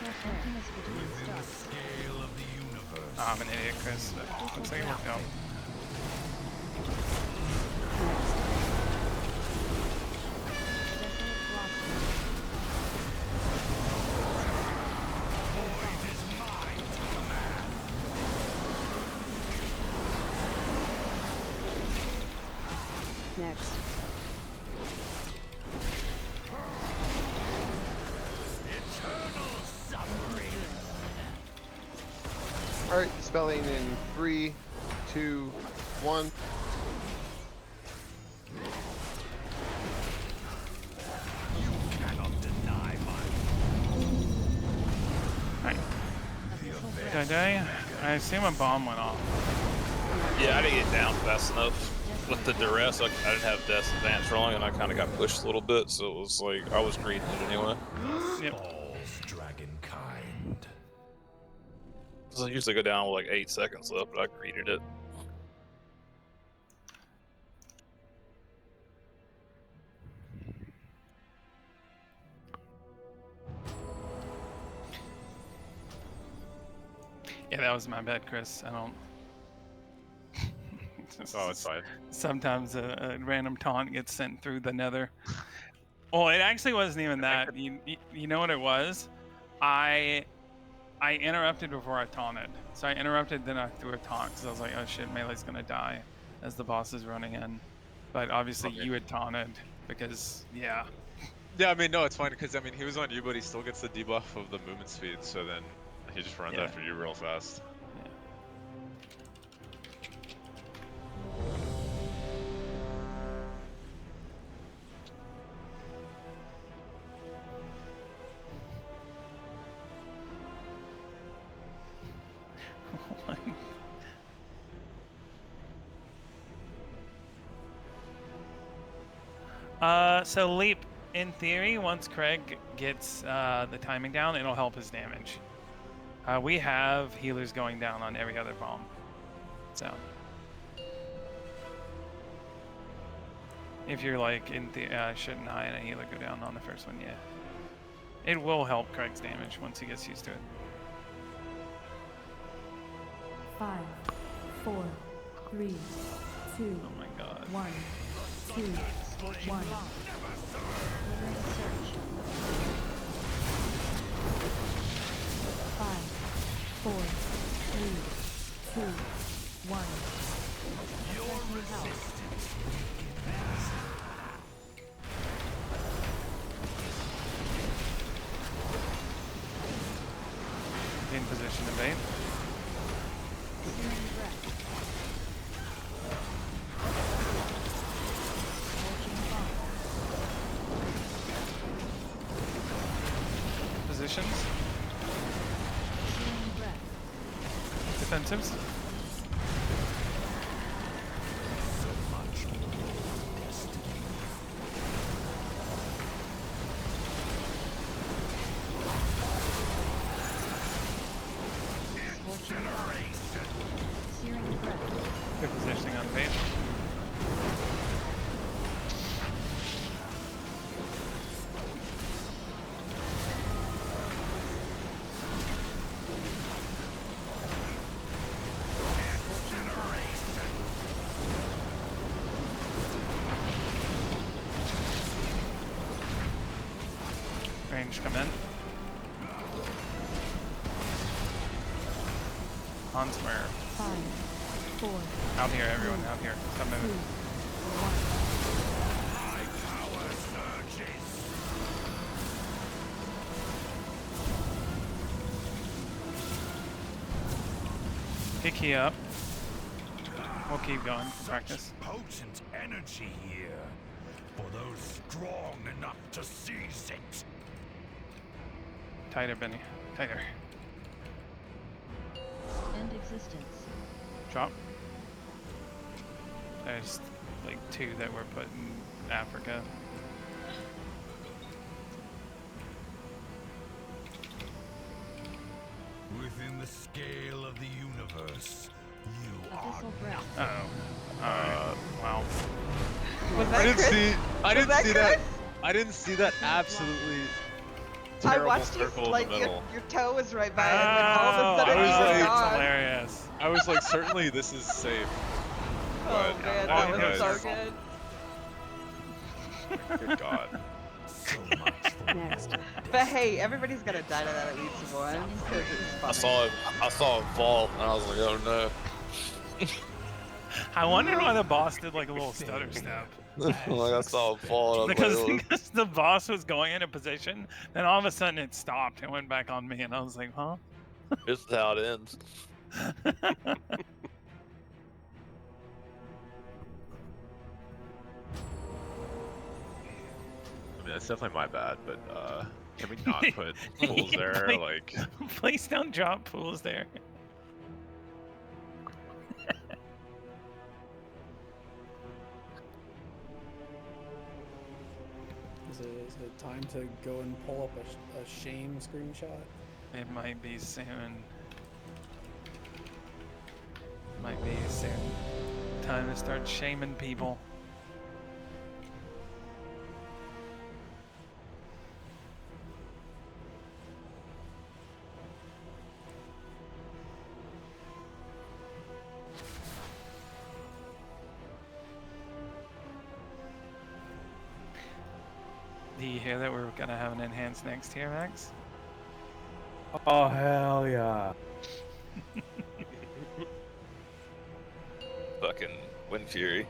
Astral emptiness between stars. Oh, I'm an idiot, Chris. But looks like it worked out. Desolate blossom. Next. Alright, spelling in 3, 2, 1. Alright. Did I die? I assume a bomb went off. Yeah, I didn't get down fast enough with the duress. I didn't have death advance rolling, and I kind of got pushed a little bit, so it was like I was greeting it anyway. Yep. Dragonkind. So I usually go down with like 8 seconds left, but I greeted it. was my bad, Chris. I don't. Oh, it's fine. Sometimes a random taunt gets sent through the nether. Well, it actually wasn't even that. You know what it was? I interrupted before I taunted. So I interrupted, then I threw a taunt because I was like, oh shit, Melee's gonna die as the boss is running in. But obviously Okay. you had taunted because, yeah. Yeah, I mean, no, it's fine because I mean he was on you, but he still gets the debuff of the movement speed. So then he just runs Yeah. after you real fast. Yeah. So Leap, in theory, once Craig gets the timing down, it'll help his damage. We have healers going down on every other bomb. So if you're like in the shouldn't I and a healer go down on the first one, yeah. It will help Craig's damage once he gets used to it. 5, 4, 3, 2, Oh my god. 1, 2, 1. Delivering surge. 5, 4, 3, 2, 1. Assessing health. In position to bait. Searing breath. Scorching bomb. Positions. Searing breath. Defensives. Scorching bomb. Searing breath. Good positioning on bait. Range come in. On square. 5, 4, Out here, everyone. Out here. Come 2, in. 1. My power surges. Pick key up. We'll keep going for practice. Potent energy here for those strong enough to seize it. Tighter, Benny. Tighter. End existence. Drop. There's like 2 that were put in Africa. Within the scale of the universe, you are Abyssal breath. Uh-oh. Alright. Wow. Was that I didn't Chris? see. I didn't that see that. Chris? I didn't see that absolutely I terrible watched you, circle in like, the middle. your toe was right by it, and then all of a sudden I was it like- was gone. hilarious. I was like, certainly this is safe. Oh But man, all that you was do so is good. good God. so much for Next. But hey, everybody's gotta die to that at least once, because it's funny. I saw it fall, and I was like, oh no. I wonder why the boss did like a little stutter step. Like I saw it fall, and I was like, Because the boss was going into position, then all of a sudden it stopped and went back on me, and I was like, huh? this is how it ends. I mean, that's definitely my bad, but can we not put pools there? Like, Please don't drop pools there. Is it time to go and pull up a shame screenshot? It might be soon. Might be soon. Time to start shaming people. Do you hear that we're gonna have an enhanced next tier, Max? Oh hell yeah! Fucking Wind Fury.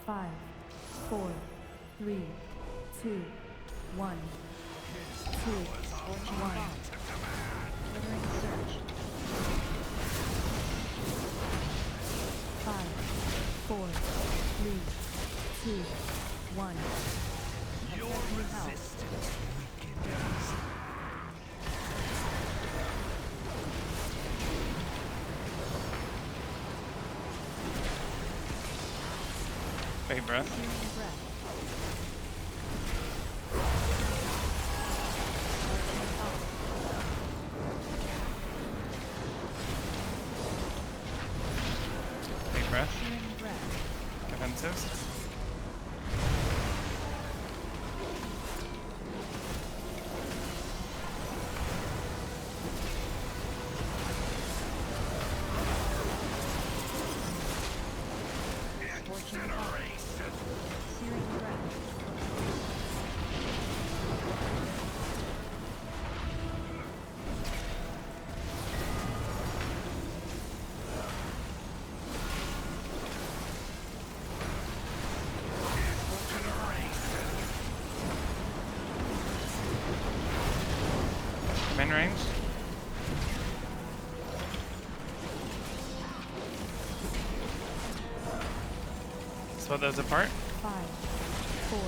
Five, 4, 3, 2, 1, 2, 1. Ordering search. 5, 4, 3, 2, 1. Assessing health. Wait, breath. Searing breath. Take breath. Searing breath. Defensives. Scorching health. Searing breath. Main range. Split those apart. 5, 4,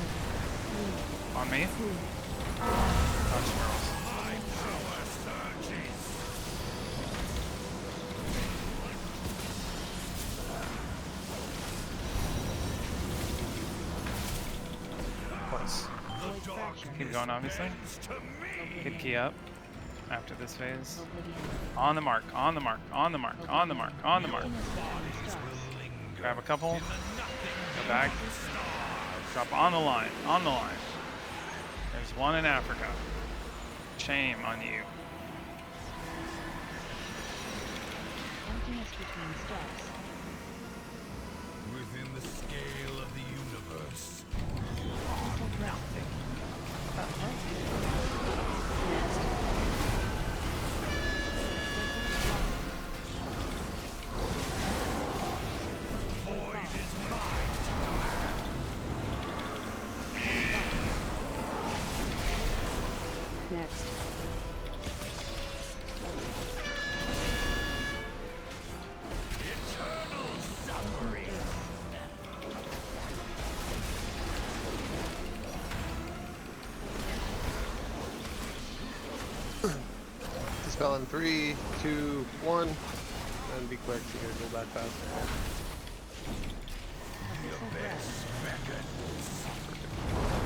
3, On me. 2, Dodge swirls. Close. Void fracture. Keep going, obviously. Good key up after this phase. Oblivion. On the mark, on the mark, on the mark, on the mark, on the mark. Inner stars. Grab a couple. Go back. Drop on the line, on the line. There's one in Africa. Shame on you. Emptiness between steps. Within the scale of the universe. Mental breath. Next. Dispel in 3, 2, 1. And be quick, you gotta go back fast.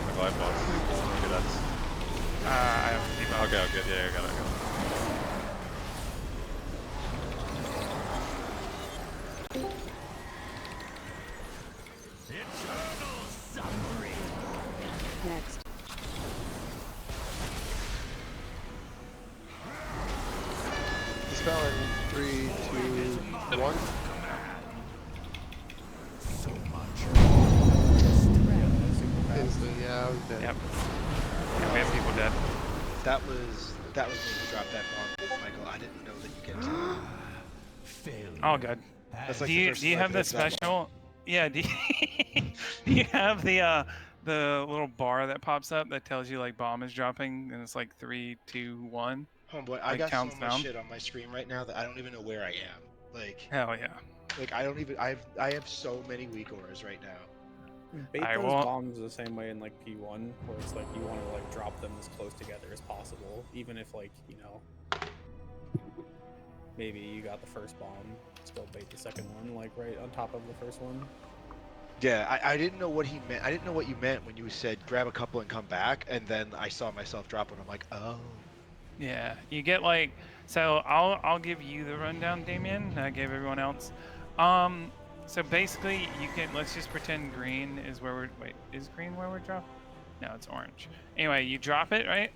My life boss. Okay, that's. I have to keep up. Okay, okay, yeah, I got it. Next. Dispel in 3, 2, 1. Instant, yeah, I was dead. Yep. Yeah, we have people dead. That was when you dropped that bomb, Michael. I didn't know that you get to. All good. That's like do the you first do you time have the I've done that. special? Yeah. Do you, do you have the little bar that pops up that tells you like bomb is dropping and it's like 3, 2, 1? Homeboy, I Like got so counts much down? shit on my screen right now that I don't even know where I am. Like, Hell yeah. like I don't even. I have so many weak auras right now. Bait I those won't- bombs the same way in like P1, where it's like you want to like drop them as close together as possible, even if like, you know, maybe you got the first bomb, still bait the second one like right on top of the first one. Yeah, I didn't know what he meant. I didn't know what you meant when you said grab a couple and come back, and then I saw myself drop one. I'm like, oh. Yeah, you get like, so I'll give you the rundown, Damien. I gave everyone else. So basically, you can, let's just pretend green is where we're, wait, is green where we're dropping? No, it's orange. Anyway, you drop it, right?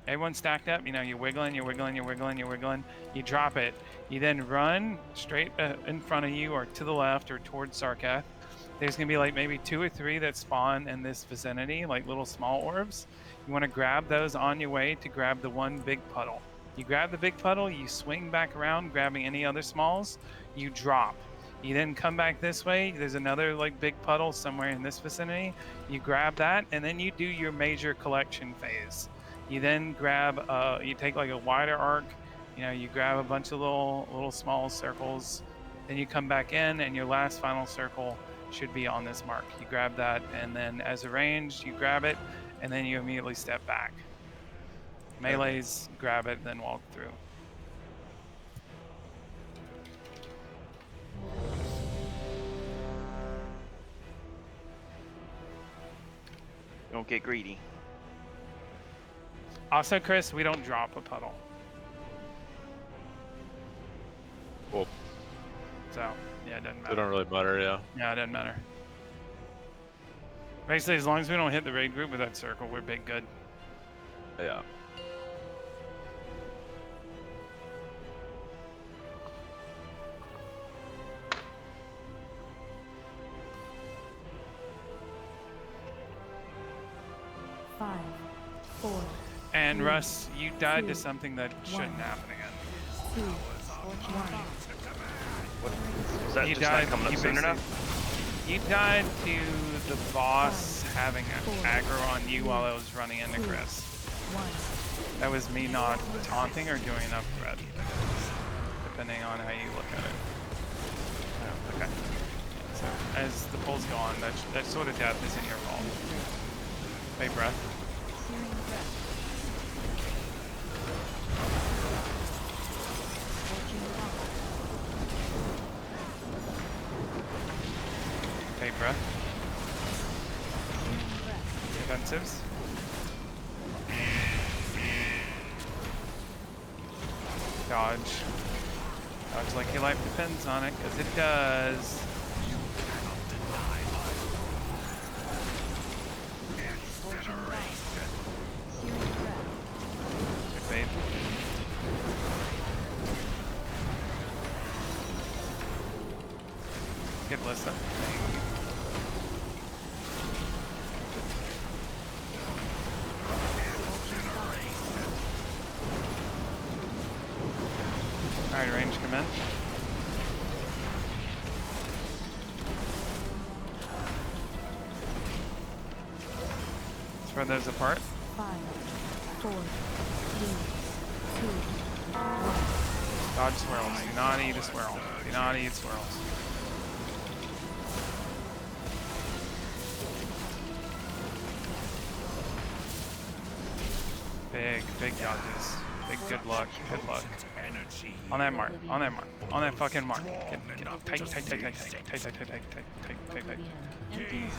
Everyone's stacked up. You know, you're wiggling, you're wiggling, you're wiggling, you're wiggling. You drop it. You then run straight in front of you or to the left or towards Sarkareth. There's going to be like maybe 2 or 3 that spawn in this vicinity, like little small orbs. You want to grab those on your way to grab the one big puddle. You grab the big puddle, you swing back around, grabbing any other smalls, you drop. You then come back this way. There's another like big puddle somewhere in this vicinity. You grab that, and then you do your major collection phase. You then grab, you take like a wider arc. You know, you grab a bunch of little small circles. Then you come back in, and your last final circle should be on this mark. You grab that, and then as arranged, you grab it, and then you immediately step back. Melees, grab it, then walk through. Don't get greedy. Also, Chris, we don't drop a puddle. Cool. So, yeah, it doesn't matter. It don't really matter, yeah. Yeah, it doesn't matter. Basically, as long as we don't hit the raid group with that circle, we're big good. Yeah. Five, 4, And 3, Russ, you died to 2, something that shouldn't 1. happen again. 2, 1. Was that You just died, not coming up you soon basically- enough? You died to the boss having aggro on you while I was running into Chris. That was me not taunting or doing enough threat, depending on how you look at it. Oh, okay. So as the pulls go on, that sort of death isn't your fault. Take breath. Take breath. Defensives. Dodge. Dodge like your life depends on it, because it does. Good bait. Get Lissa. Alright, range come in. Spread those apart. 5, 4, 3, 2, 1. Dodge swirls. Do not eat a swirl. Do not eat swirls. Big dodges. Big good luck. Good luck. On that mark. On that mark. On that fucking mark. Get off. Tight.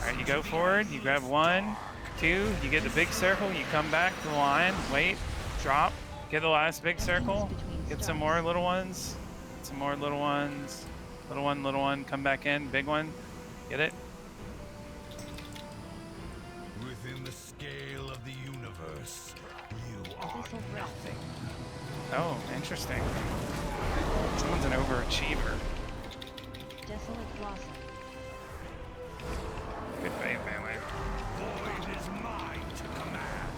Alright, you go forward. You grab 1, 2. You get the big circle. You come back to the line. Wait. Drop. Get the last big circle. Get some more little ones. Some more little ones. Little one. Come back in. Big one. Get it? Within the scale of the universe, you are nothing. Oh, interesting. Someone's an overachiever. Desolate Blossom. Good bait, melee. Void is mine to command.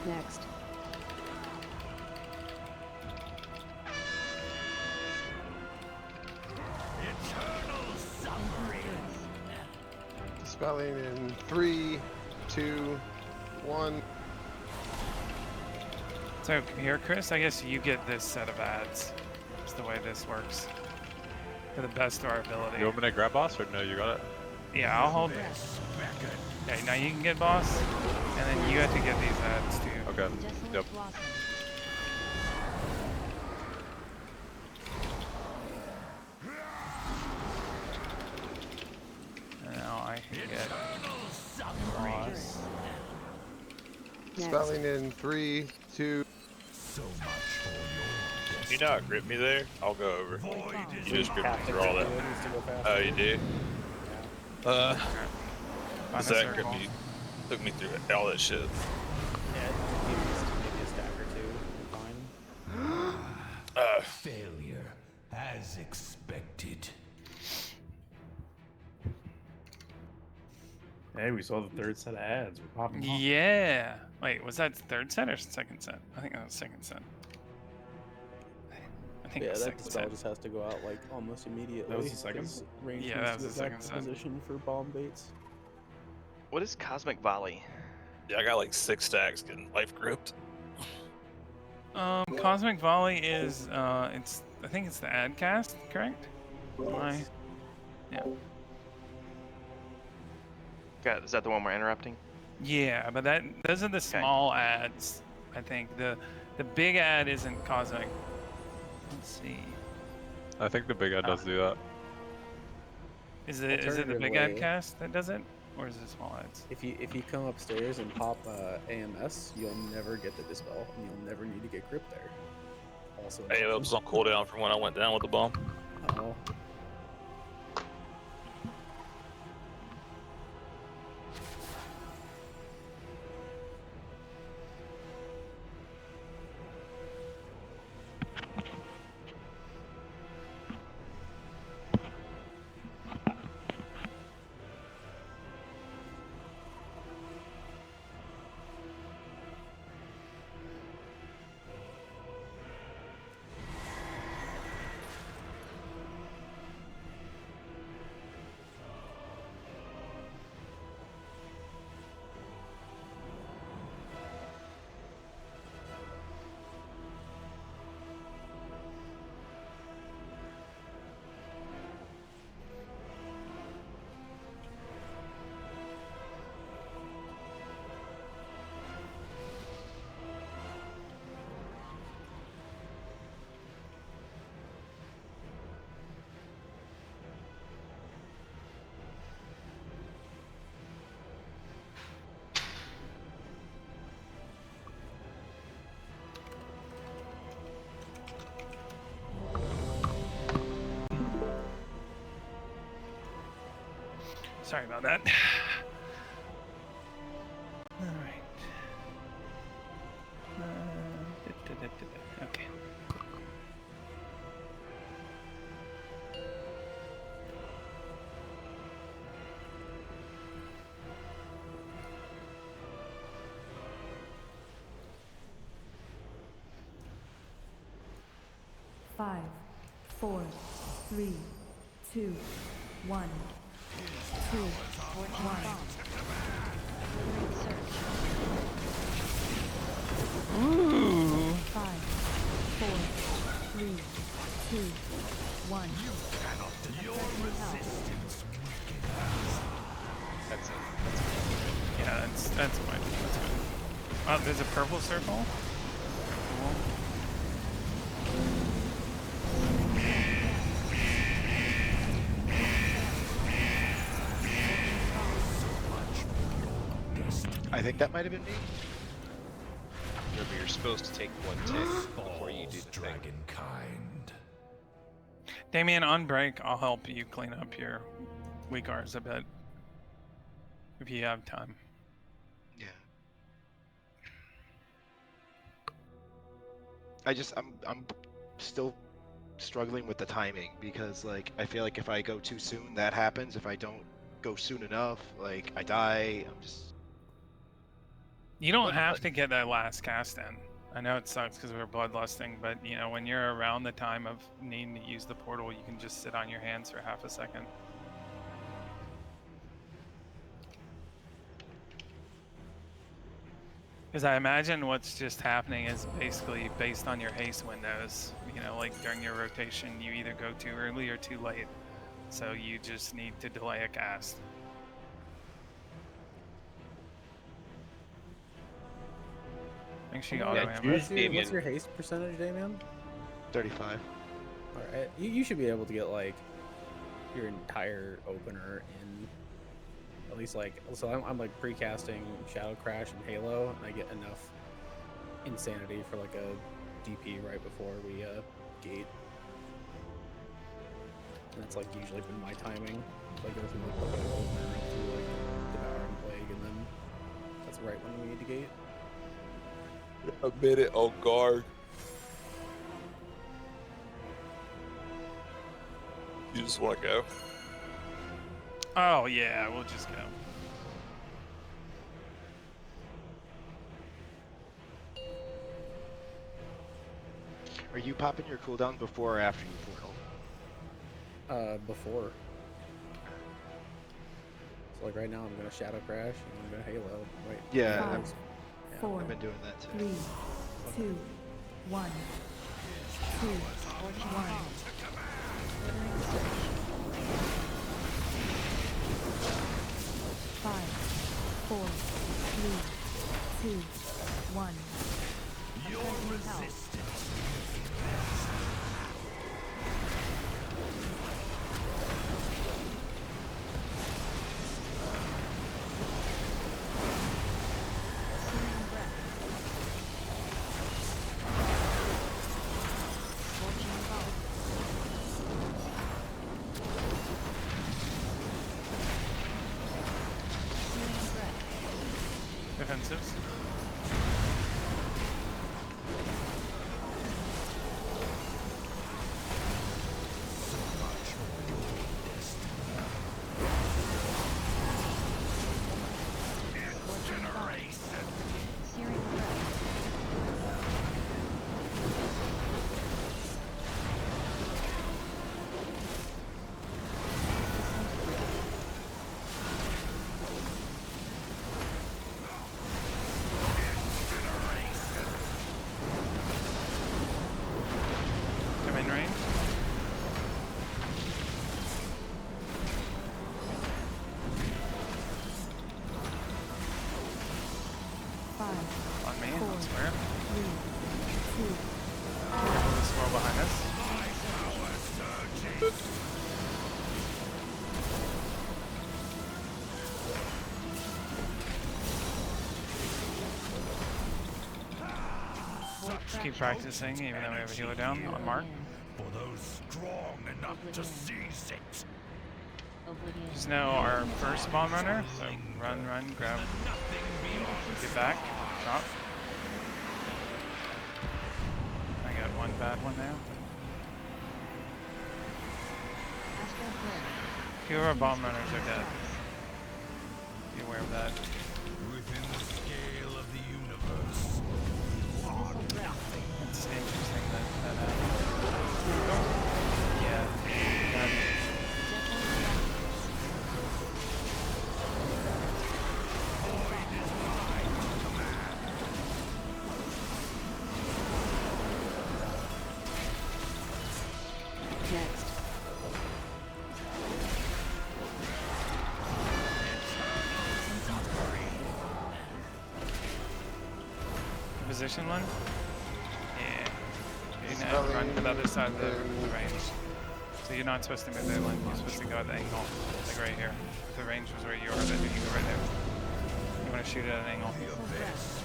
Next. Eternal suffering. Spelling in 3, 2, 1. So here, Chris, I guess you get this set of ads. That's the way this works. To the best of our ability. You want me to grab boss or no? You got it? Yeah, I'll hold. Okay, now you can get boss, and then you have to get these ads too. Okay. Desolate Yep. Blossom. Now I can get boss. Spelling in 3, 2. So much for your Can you not grip me there? I'll go over. You just grip me through all that. Oh, you do? Find Does a that grip circle. me? Took me through all that shit. Yeah, maybe a stack or two. Fine. Failure, as expected. Hey, we saw the third set of ads. We're popping off. Yeah. Wait, was that third set or second set? I think that was second set. I think it Yeah, was that second dispel set. just has to go out like almost immediately. That was the second? 'cause range Yeah, needs that to was get the back second to set. position for bomb baits. What is Cosmic Volley? Yeah, I got like 6 stacks getting life grouped. Cosmic Volley is it's I think it's the ad cast, correct? Yeah. God, is that the one we're interrupting? Yeah, but those are the small ads. I think the big ad isn't Cosmic. Let's see. I think the big guy does do that. Is it the big ad cast that does it, or is it small ads? If you come upstairs and pop AMS, you'll never get the dispel, and you'll never need to get grip there. Also, Hey, it was on cooldown from when I went down with the bomb. Oh. Sorry about that. All right. Okay. Five, 4, 3, 2, 1. 2, 1. 5, 4, 3, 2, 1. Your resistance That's it. Yeah, that's fine. That's good. Oh, there's a purple circle. Cool. I think that might have been me. Remember, you're supposed to take one tick before you do the thing. Dragonkind. Damien, on break, I'll help you clean up your weakars a bit. If you have time. Yeah. I'm still struggling with the timing because like I feel like if I go too soon that happens. If I don't go soon enough, like I die. I'm just You don't have to get that last cast in. I know it sucks because we're bloodlusting, but you know, when you're around the time of needing to use the portal, you can just sit on your hands for half a second. Because I imagine what's just happening is basically based on your haste windows. You know, like during your rotation, you either go too early or too late. So you just need to delay a cast. Make sure you auto ammo. What's your haste percentage, Damien? 35. Alright, you should be able to get like your entire opener in at least like, so I'm like pre-casting Shadow Crash and Halo, and I get enough insanity for like a DP right before we gate. And that's like usually been my timing. So I go through like the whole opener up through like Devouring Plague and then That's the right one we need to gate. A minute on guard. You just want to go? Oh yeah, we'll just go. Are you popping your cooldown before or after you portal? Before. So like right now, I'm gonna Shadow Crash and I'm gonna Halo. Wait. Yeah, Five, yeah, 4, I've been doing that too. 3, 2, 1, 2, 1. Ordering search. 5, 4, 3, 2, 1. Your resistance. Searing breath. Scorching bolt. Searing breath. Defensives. Scorching bolt. Searing breath. Come in range. Five, On me, Four. on square. 3, 2, The swirl behind us. Just keep practicing, even though we have a healer down on Mark. For those strong enough to seize it. Oblivion. Just know our first bomb runner, so run, grab, get back, drop. I got one bad one now. Astral flare. Two of our bomb runners are dead. Be aware of that. Within the scale of the universe. Abyssal breath. It's interesting that happened. Yeah. Done. Deafening blackness. Next. Position one? Yeah. Okay, now run to the other side of the range. So you're not supposed to move that line, you're supposed to go at the angle. Like right here. If the range was where you are, then you can go right there. You want to shoot it at an angle. Abyssal breath.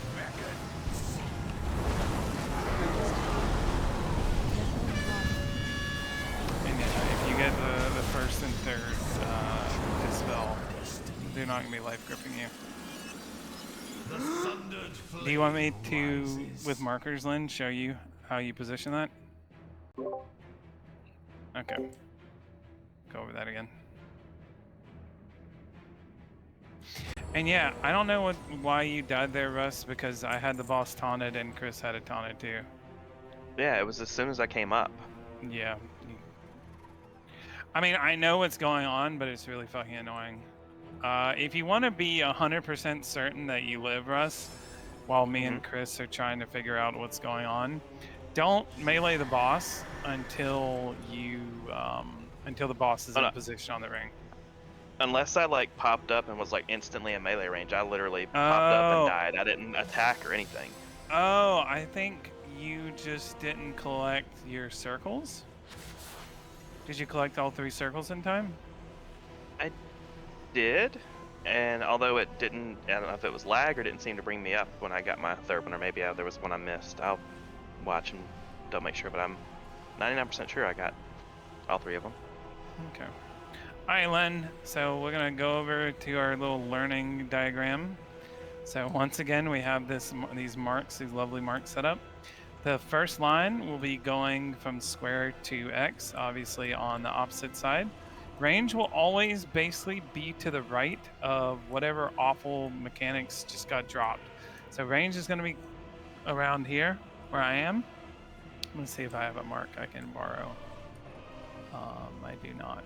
Deafening blossom. And yeah, if you get the first and third dispel, they're not going to be life gripping you. Do you want me to, with markers, Lynn, show you how you position that? Okay. Go over that again. And yeah, I don't know why you died there, Russ, because I had the boss taunted and Chris had it taunted too. Yeah, it was as soon as I came up. Yeah. I mean, I know what's going on, but it's really fucking annoying. If you want to be 100% certain that you live, Russ, while me and Chris are trying to figure out what's going on, don't melee the boss until you until the boss is in position on the ring. Unless I like popped up and was like instantly in melee range, I literally popped up and died. I didn't attack or anything. Oh, I think you just didn't collect your circles. Did you collect all 3 circles in time? I did, and although it didn't, I don't know if it was lag or didn't seem to bring me up when I got my third one, or maybe there was one I missed. I'll watch and don't make sure, but I'm 99% sure I got all 3 of them. Okay. Alright, Len, so we're gonna go over to our little learning diagram. So once again, we have these marks, these lovely marks set up. The first line will be going from square to X, obviously on the opposite side. Range will always basically be to the right of whatever awful mechanics just got dropped. So range is going to be around here where I am. I'm going to see if I have a mark I can borrow. I do not.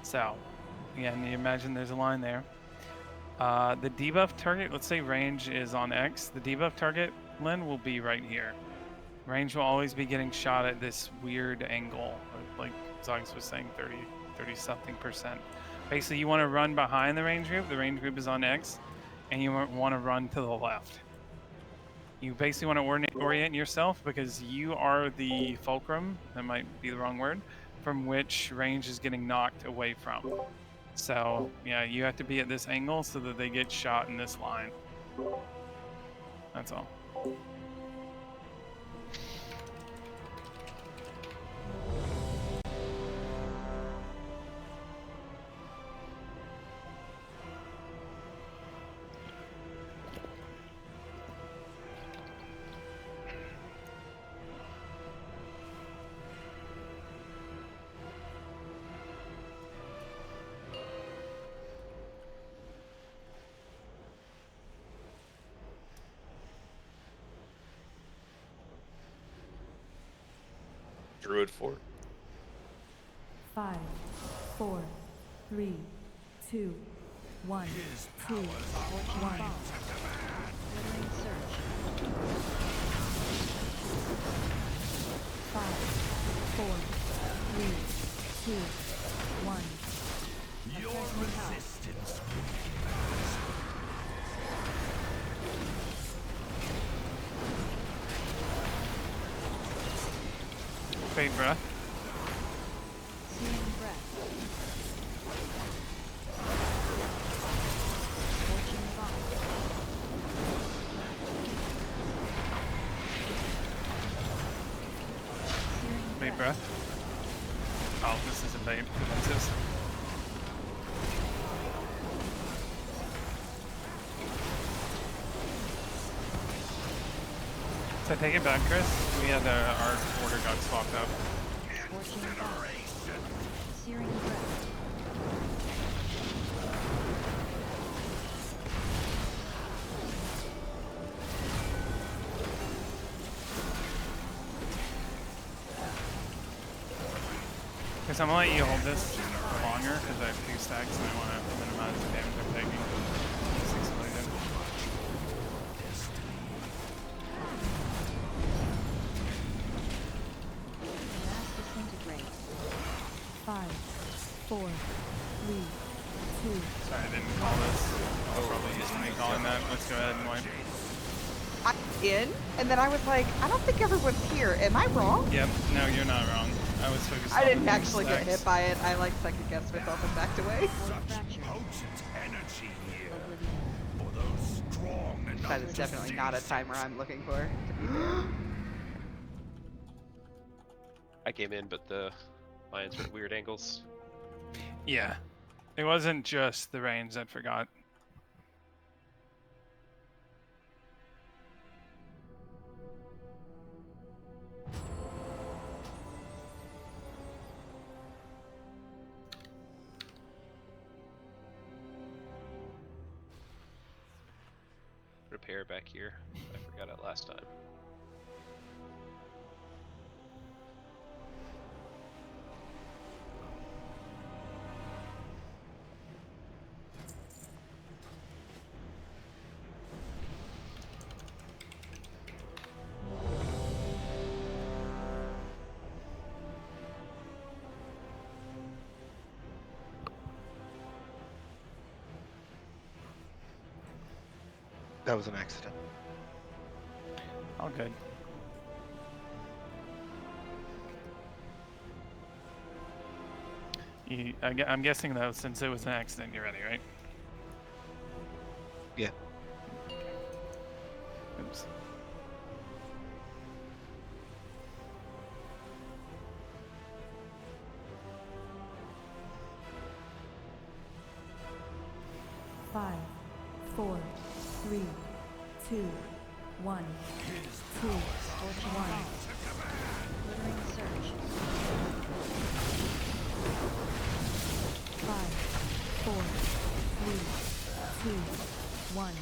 So, again, you imagine there's a line there. The debuff target, let's say range is on X. The debuff target, Lynn, will be right here. Range will always be getting shot at this weird angle, like Zogs was saying, 30-something%. Basically, you want to run behind the range group. The range group is on X, and you want to run to the left. You basically want to orient yourself because you are the fulcrum, that might be the wrong word, from which range is getting knocked away from. So, yeah, you have to be at this angle so that they get shot in this line. That's all. Druid fort. 5, 4, 3, 2, 1, 2, 1. Glittering surge. 5, 4, 3, 2, 1. Your resistance. Fade breath. Searing breath. Scorching bomb. Searing Fade breath. Oh, this isn't fade. What's this? So take it back, Chris. We had our order got swapped out. Scorching bomb. Searing breath. Chris, I'm gonna let you hold this for longer because I have 2 stacks and I want to minimize the damage I'm taking. 6 million. Mass disintegrate. 5, 4, 3, 2. Sorry, I didn't call this. I'll probably just me calling that. Let's go ahead and wipe. I'm in, and then I was like, I don't think everyone's here. Am I wrong? Yep, no, you're not wrong. I was focused on I didn't the actually get stacks. hit by it. I like second guessed myself and backed away. Such potent energy here. For those strong enough That is to definitely see not a timer I'm looking for. To be fair. I came in, but the lions were at weird angles. Yeah. It wasn't just the range that forgot. Repair back here. I forgot it last time. That was an accident. All good. I'm guessing though, since it was an accident, you're ready, right? Yeah. Oops. 4, 3, 2, 1, 2, 1. Glittering surge. 5, 4, 3, 2, 1.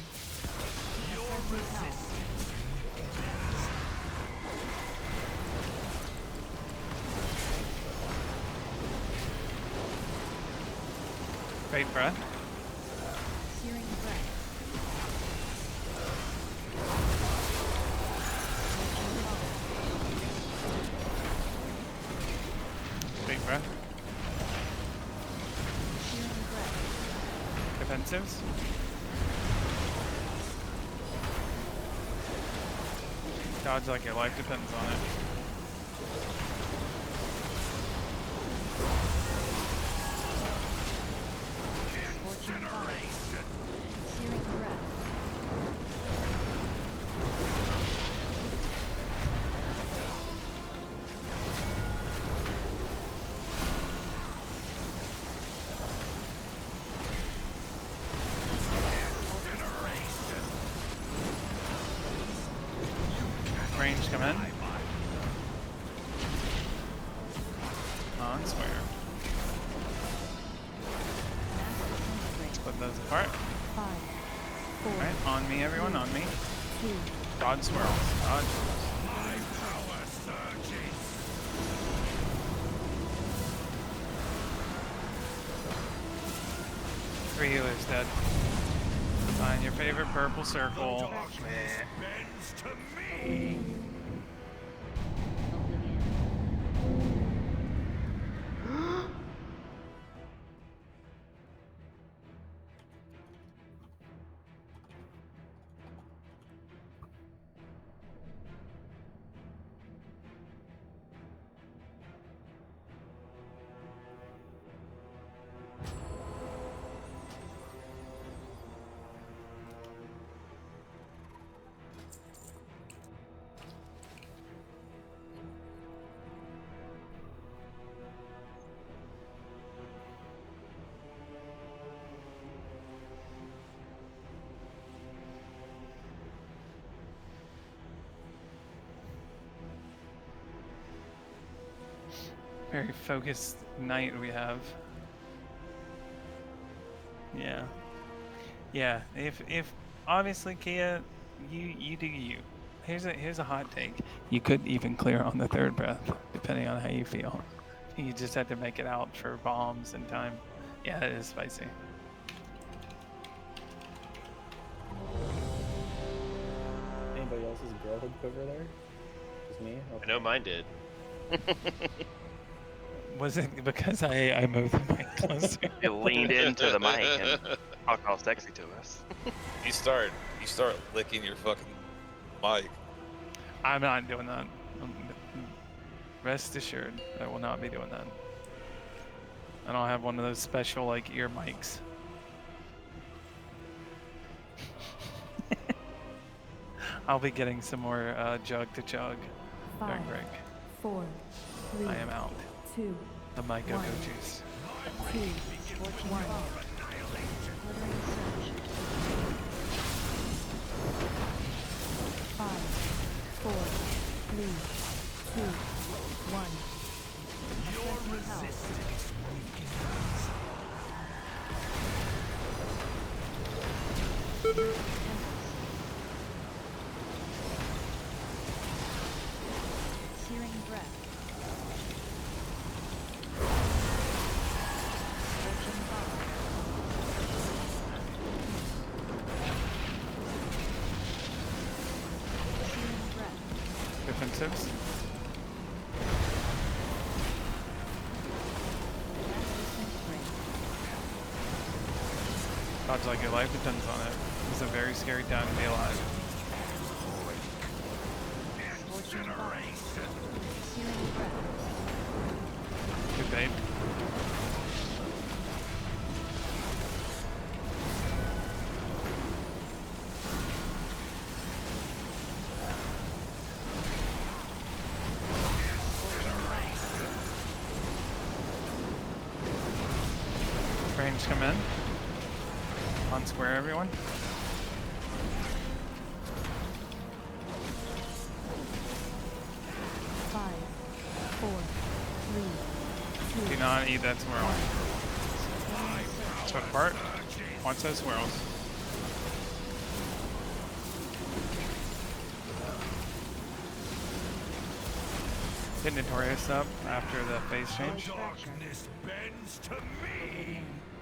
Great breath. Searing breath. Big breath. Searing breath. Defensives. Dodge like your life depends on it. Scorching vine. Searing breath. Range come in. On swear. Split those apart. 5, 4, Alright, on me everyone, on me. 2, Dodge swirls. Dodge. Three healers dead. Find your favorite purple circle. Very focused knight we have. Yeah. Yeah, if obviously Kia, you do you. Here's a hot take. You could even clear on the third breath, depending on how you feel. You just had to make it out for bombs and time. Yeah, it is spicy. Anybody else's girlhood quiver there? Just me? Okay. I know mine did. Was it because I moved the mic closer? It leaned into the mic and talked all sexy to us. You start licking your fucking mic. I'm not doing that. Rest assured, I will not be doing that. I don't have one of those special like ear mics. I'll be getting some more jug to chug during 5, break. 4, 3, I am out. 2, The my go-go 1. juice. 2, 1. Glittering surge. 5, 4, 3, 2, 1. Your resistance Searing breath. Scorching vine. Searing breath. Defensives. Dodge like your life depends on it. It's a very scary time to be alive. Scorching vine. Searing breath. Good bait. Range come in. On square, everyone. 4, 3, 2, Do not eat that swirl. Sweat apart. Watch those swirls. Hit Notorious up after the phase change.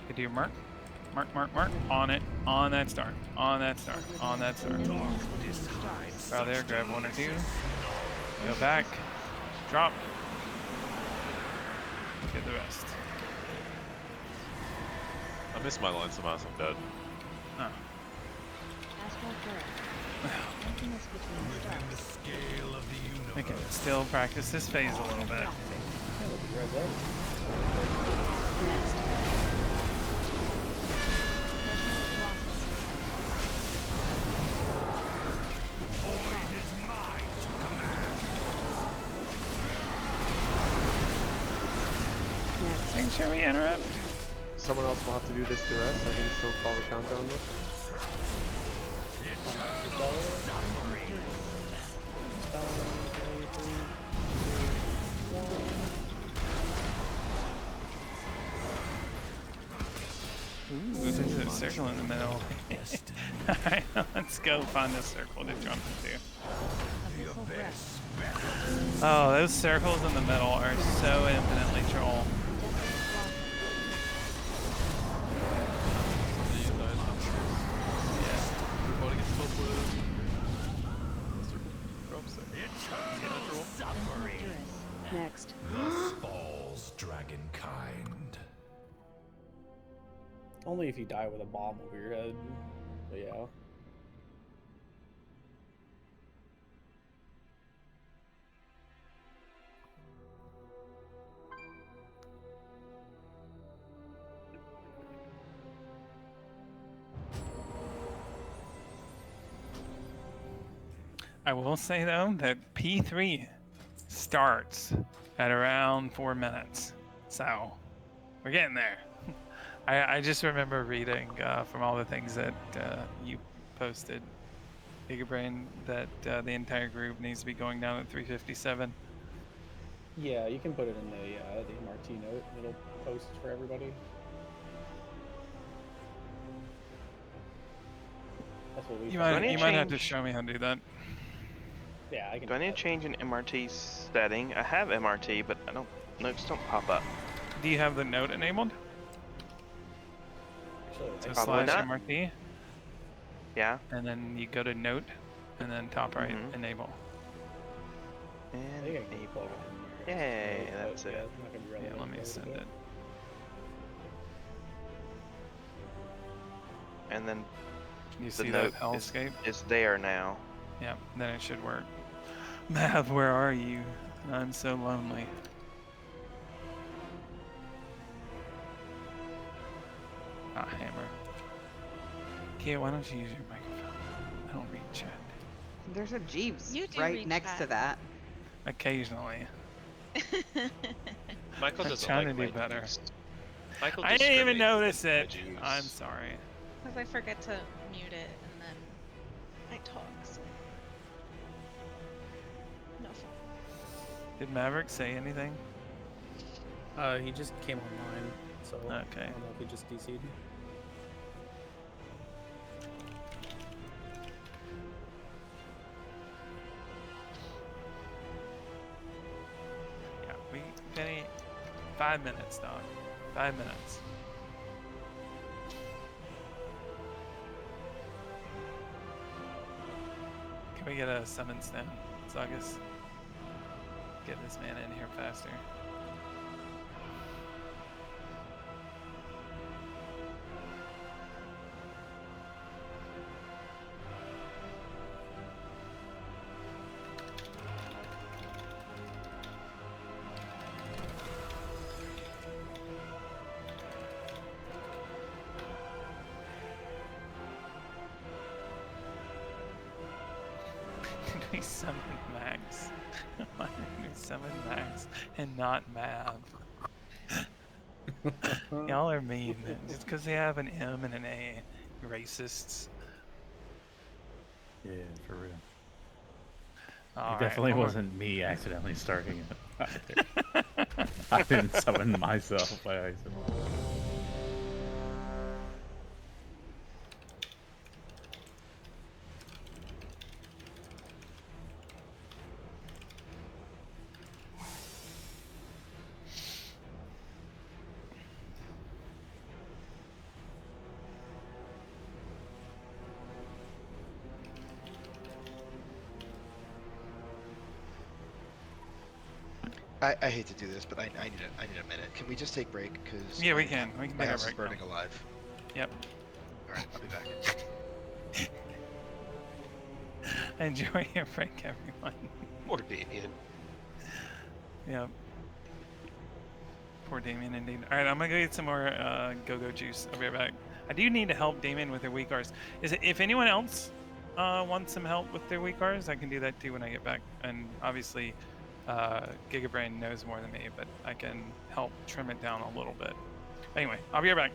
Hit your mark. Mark, mark, mark. On it. On that star. On that star. On that star. Out there, grab 1 or 2. Go back. Drop. Get the rest. I missed my line somehow, so I'm dead. Oh. Astral Girth. Emptiness between stars. We can still practice this phase a little bit. Make sure we interrupt. Someone else will have to do this duress. I can still call the countdown though. Ooh, there's a circle in the middle. Alright, let's go find a circle to jump into. Oh, those circles in the middle are so infinitely troll. Next. Thus falls dragonkind. Only if you die with a bomb over your head. But yeah. I will say though that P3 starts at around 4 minutes, so we're getting there. I just remember reading from all the things that you posted, Gigabrain, that the entire group needs to be going down at 357. Yeah, you can put it in the MRT note. It'll post for everybody. That's what we. You might have to show me how to do that. Yeah, I can. Do I need to change an MRT setting? I have MRT, but I don't. Notes don't pop up. Do you have the note enabled? So slash MRT. Yeah. And then you go to note, and then top right, enable. And enable. Yay, that's it. Yeah, let me send it. And then You the see note that hellscape? is there now. Yep, then it should work. Mav, where are you? I'm so lonely. Ah, hammer. Kia, why don't you use your microphone? I don't read chat. There's a Jeeves You do right read next chat. to that. Occasionally. Michael I'm doesn't trying like to do my better. Jeeves. Michael I didn't even discriminates notice against it. my Jeeves. I'm sorry. Because I forget to mute it and then I talk. So. No fun. Did Maverick say anything? He just came online, so I Okay. don't know if he just DC'd. Yeah, Penny, 5 minutes, dog. 5 minutes. Can we get a summon stone, Saugus? Get this man in here faster. Did we summon Max? Why did we summon Max and not Mav? Y'all are mean. Just because they have an M and an A. Racists. Yeah, for real. It definitely wasn't me accidentally starting it either. I didn't summon myself by accident. I hate to do this, but I need a minute. Can we just take break? Because Yeah, we can. We can my take our house is break now. burning alive. Yep. All right, I'll be back. Enjoy your break, everyone. Poor Damien. Yep. Poor Damien, indeed. All right, I'm gonna go get some more go-go juice. I'll be right back. I do need to help Damien with their weak Rs. If anyone else wants some help with their weak Rs, I can do that too when I get back. And obviously, Gigabrain knows more than me, but I can help trim it down a little bit. Anyway, I'll be right back.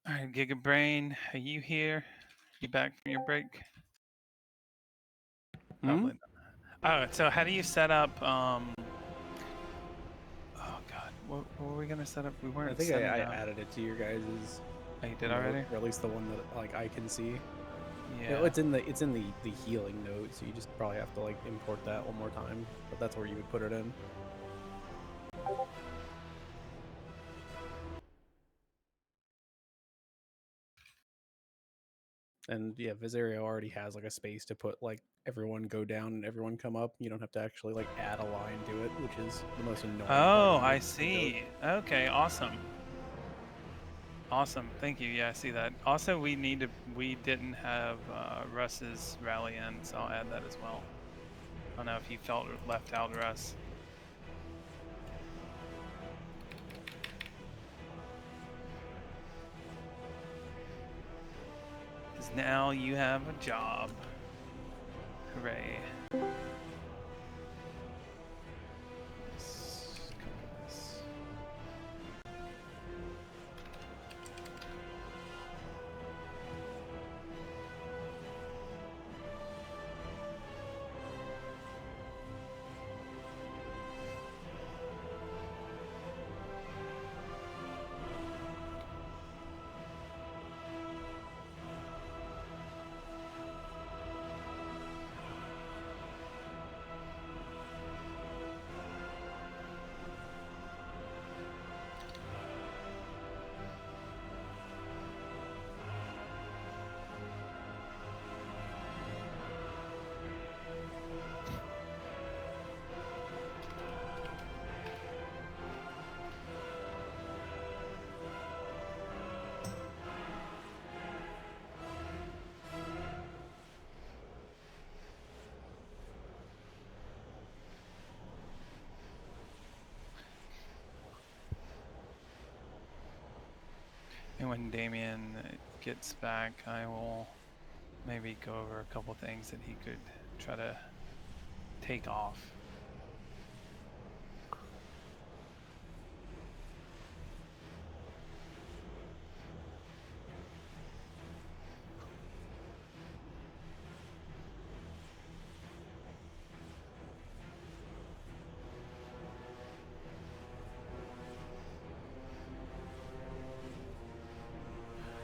All right, Gigabrain, are you here? You back from your break? Probably not. Oh, so how do you set up? Oh God, what were we gonna set up? We weren't. I think setting I up. added it to your guys's. Oh, you did note, already? or at least the one that like I can see. Yeah. It's in the healing note, so you just probably have to like import that one more time. But that's where you would put it in. And yeah, Visario already has like a space to put like everyone go down and everyone come up. You don't have to actually like add a line to it, which is the most annoying part Oh, of I the see. note. Okay, awesome. Awesome, thank you. Yeah, I see that. Also, we didn't have Russ's rally in, so I'll add that as well. I don't know if you felt left out, Russ. Because now you have a job. Hooray. Let's cover this. And when Damien gets back, I will maybe go over a couple things that he could try to take off.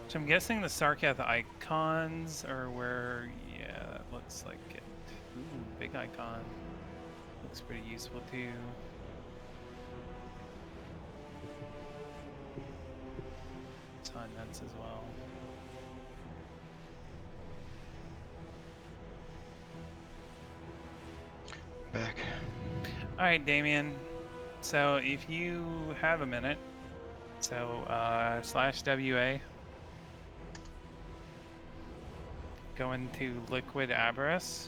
So I'm guessing the Sarkareth icons are where, yeah, that looks like it. Ooh, big icon. Looks pretty useful too. Assignments as well. Back. Alright, Damien. So if you have a minute, so /WA. Go into Liquid Aberrus,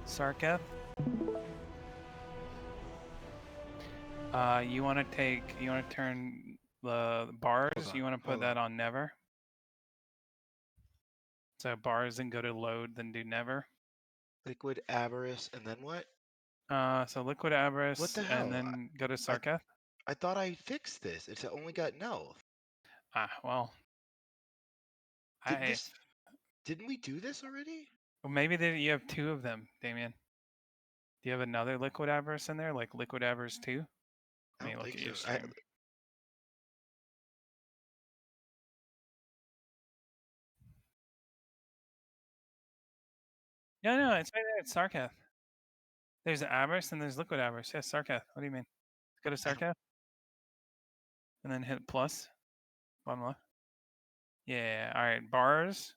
Sarkareth. You want to turn the bars, you want to put that on never. So bars and go to load, then do never. Liquid Aberrus, and then what? So Liquid Aberrus, What the hell? and then go to Sarkareth. I thought I fixed this. It's only got no. Well. Didn't we do this already? Well, maybe you have two of them, Damien. Do you have another Liquid Aberrus in there, like Liquid Aberrus 2? Let me look at your stream. No, it's right there. It's Sarkareth. There's Aberrus and there's Liquid Aberrus. Yes, Sarkareth. What do you mean? Go to Sarkareth. And then hit plus. Bottom left. Yeah, alright. Bars.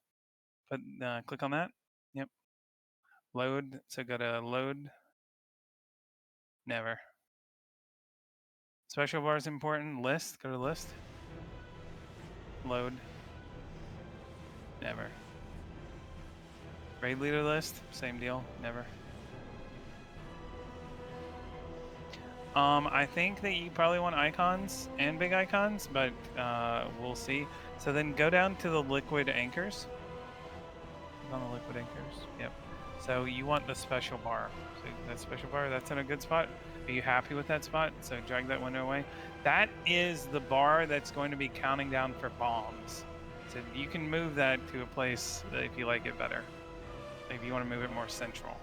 Click on that. Yep. Load. So go to load. Never. Special bar is important. List. Go to list. Load. Never. Raid leader list. Same deal. Never. I think that you probably want icons and big icons, but we'll see. So then go down to the liquid anchors. On the liquid anchors. Yep. So you want the special bar. So that special bar, that's in a good spot. Are you happy with that spot? So drag that window away. That is the bar that's going to be counting down for bombs. So you can move that to a place if you like it better. If you want to move it more central.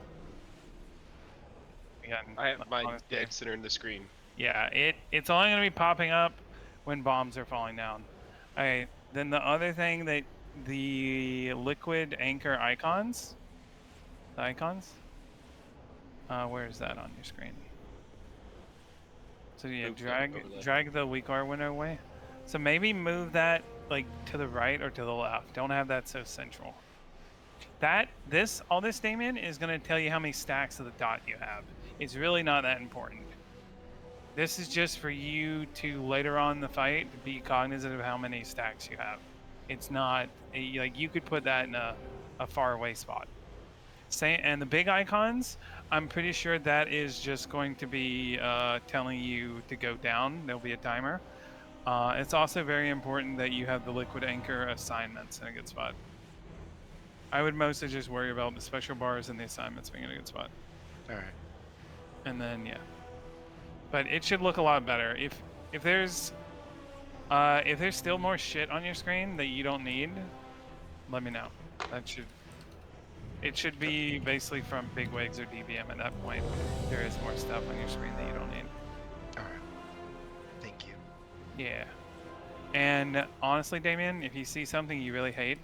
Again, I have mine dead center in the screen. Yeah, it's only going to be popping up when bombs are falling down. Alright, then the other thing that the liquid anchor icons, where is that on your screen? So yeah, drag the weakaura window away. So maybe move that like to the right or to the left. Don't have that so central. All this, Damien, is going to tell you how many stacks of the dot you have. It's really not that important. This is just for you to later on in the fight be cognizant of how many stacks you have. It's not like you could put that in a far away spot. And the big icons, I'm pretty sure that is just going to be telling you to go down. There'll be a timer. It's also very important that you have the liquid anchor assignments in a good spot. I would mostly just worry about the special bars and the assignments being in a good spot. All right. And then yeah. But it should look a lot better. If there's still more shit on your screen that you don't need, let me know. It should be basically from bigwigs or DBM at that point. There is more stuff on your screen that you don't need. All right. Thank you. Yeah. And honestly, Damien, if you see something you really hate,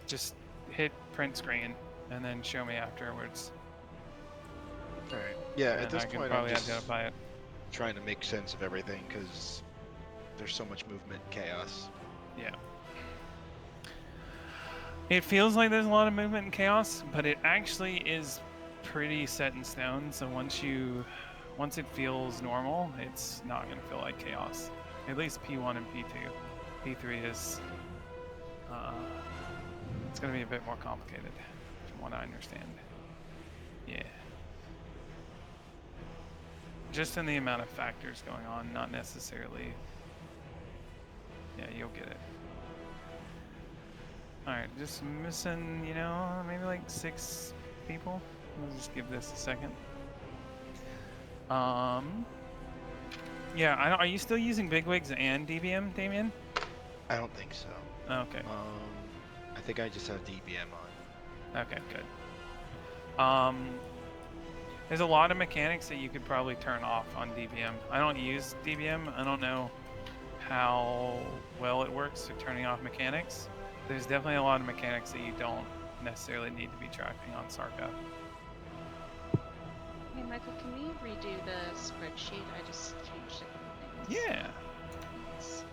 just hit print screen and then show me afterwards. All right. Yeah. And At this I can point, I'm probably just identify it. trying to make sense of everything because there's so much movement, and chaos. Yeah. It feels like there's a lot of movement and chaos, but it actually is pretty set in stone. So once it feels normal, it's not going to feel like chaos. At least P1 and P2. P3 is it's going to be a bit more complicated from what I understand. Yeah. Just in the amount of factors going on, not necessarily. Yeah, you'll get it. Alright, just missing, maybe like 6 people. We'll just give this a second. Yeah, are you still using bigwigs and DBM, Damien? I don't think so. Okay. I think I just have DBM on. Okay, good. There's a lot of mechanics that you could probably turn off on DBM. I don't use DBM. I don't know how well it works for turning off mechanics. There's definitely a lot of mechanics that you don't necessarily need to be tracking on Sarkareth. Hey Michael, can we redo the spreadsheet? I just changed a couple things. Yeah. Thanks.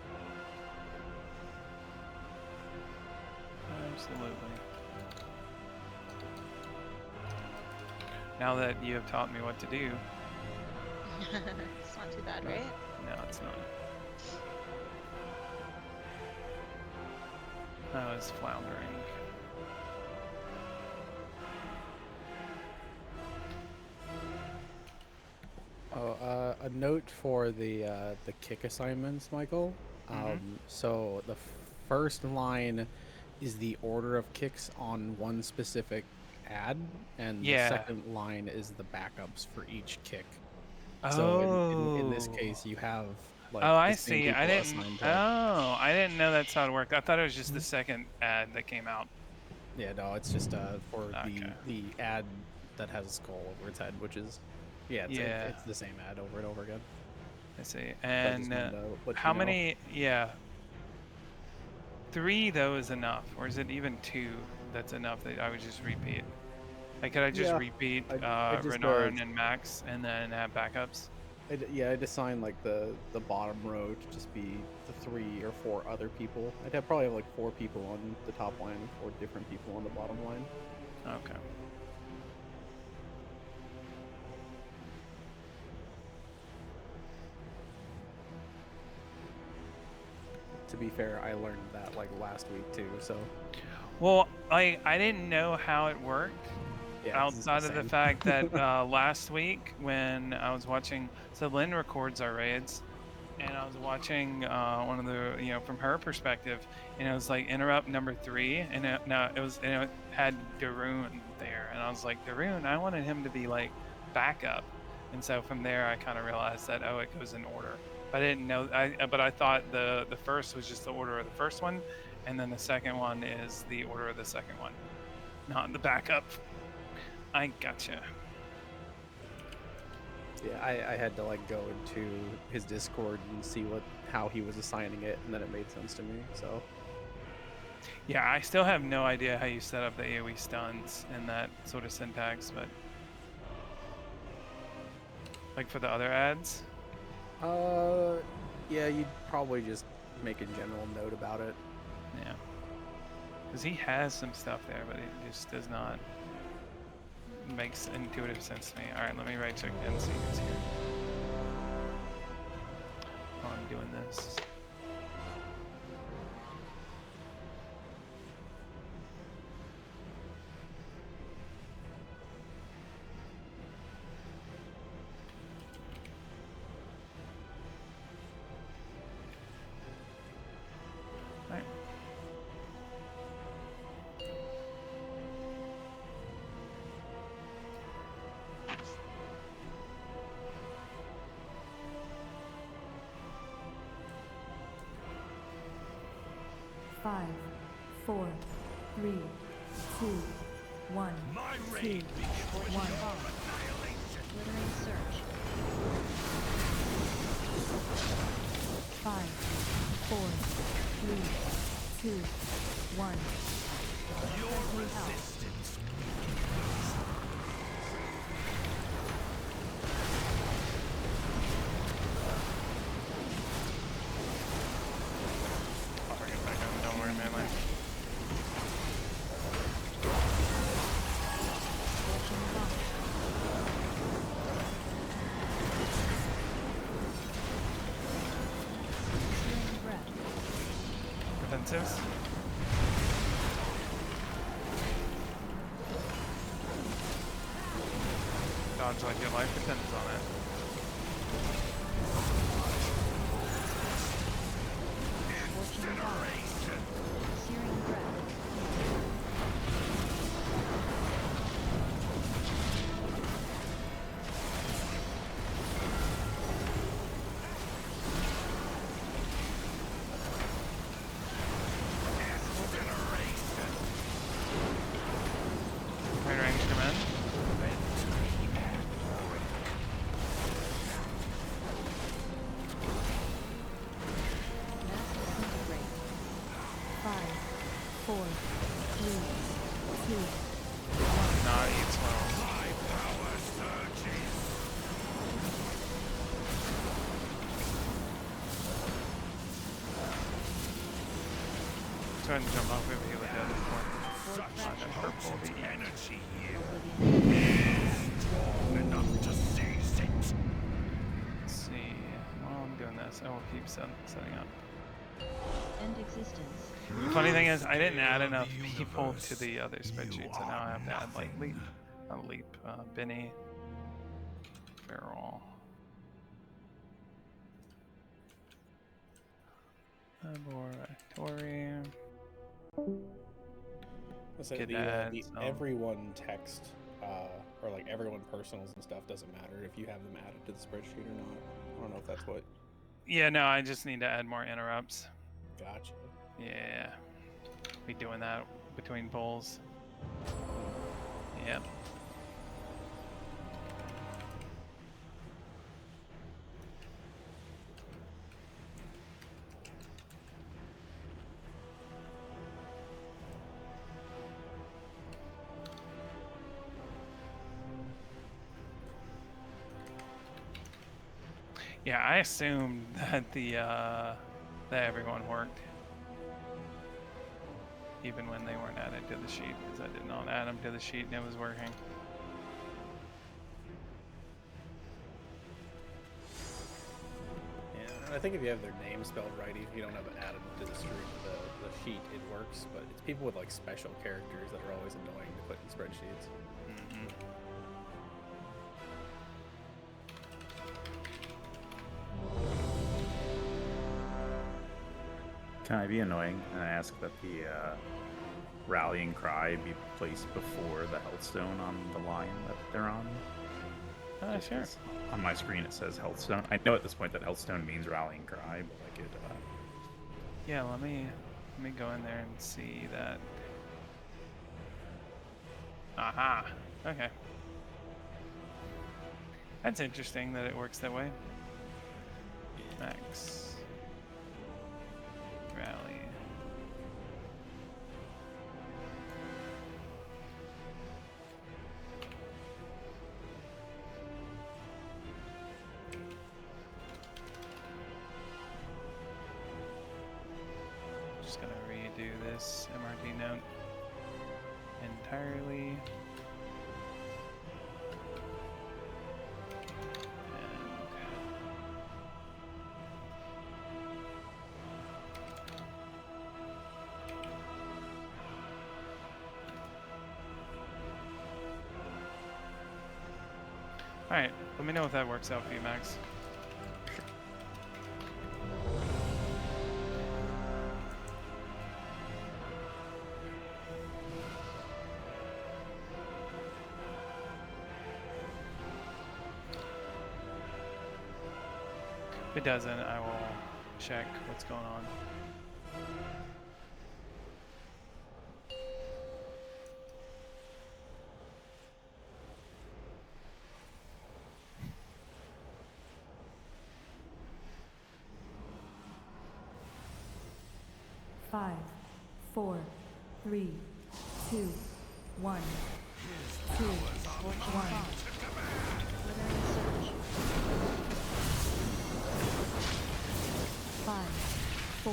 Absolutely. Now that you have taught me what to do. It's not too bad, right? No, it's not. I was floundering. Oh, a note for the kick assignments, Michael. So the first line is the order of kicks on one specific ad, and the second line is the backups for each kick. So in this case, you have like. Oh, I see. I didn't know that's how it worked. I thought it was just the second ad that came out. Yeah, no, it's just for the ad that has a skull over its head, which is it's the same ad over and over again. I see. And how many? Yeah. 3 though is enough, or is it even 2 that's enough that I would just repeat? Like, could I just repeat Renarin and Max and then have backups? I'd assign like the bottom row to just be the 3 or 4 other people. I'd probably have like 4 people on the top line and 4 different people on the bottom line. Okay. To be fair, I learned that like last week too, so. Well, I didn't know how it worked. Yeah, outside of the fact that last week when I was watching, so Lynn records our raids, and I was watching one of the, from her perspective, and it was like interrupt number 3, and it had Darun there, and I was like, Darun, I wanted him to be like backup, and so from there I kind of realized that it goes in order. But I didn't know. But I thought the first was just the order of the first one, and then the second one is the order of the second one, not the backup. I gotcha. Yeah, I had to like go into his Discord and see how he was assigning it, and then it made sense to me. So. Yeah, I still have no idea how you set up the AoE stuns and that sort of syntax, but like for the other ads. Yeah, you'd probably just make a general note about it. Yeah. Because he has some stuff there, but it just does not make intuitive sense to me. Alright, let me right check and see who's here. While I'm doing this. 5, 4, 3, 2, 1. My 2, raid be 1. Glittering Surge. 5, 4, 3, 2, 1. Your Earthly Hell. resistance I'll bring it back up. Don't worry, man. Scorching Vomit. Searing Breath. Defensives. Dodge like your life depends on it. Scorching Vomit. Searing Breath. Right range come in. Mass Disintegrate. 5, 4, 3, 2, Not eat slow. my power surges. Go ahead and jump off over here with the other one. Such Purple to potent eat. energy Oblivion. here. Strong enough to seize it. Let's see. While I'm doing this, I will keep setting up. End existence. The funny thing is, I didn't add enough people to the other spreadsheet, so now I have to add like Leap, Benny, Feral, Tori. So Get the that, so- everyone text, or like everyone personals and stuff doesn't matter if you have them added to the spreadsheet or not. I don't know if that's what. Yeah, no, I just need to add more interrupts. Gotcha. Yeah, be doing that between polls. Yep. Yeah, I assumed that that everyone worked, even when they weren't added to the sheet, because I did not add them to the sheet and it was working. Yeah, I think if you have their name spelled right, even if you don't have it added to the sheet, it works. But it's people with like special characters that are always annoying to put in spreadsheets. Mm-hmm. Can I be annoying and ask that the rallying cry be placed before the healthstone on the line that they're on? Just Sure. 'cause on my screen it says healthstone. I know at this point that healthstone means rallying cry, but like it. Yeah, let me go in there and see that. Aha. Okay. That's interesting that it works that way. Max. Rally. Just gonna redo this MRT note entirely. Alright, let me know if that works out for you, Max. If it doesn't, I will check what's going on. 5, 4, 3, 2, 1. 2, 1. Glittering surge. 5, 4,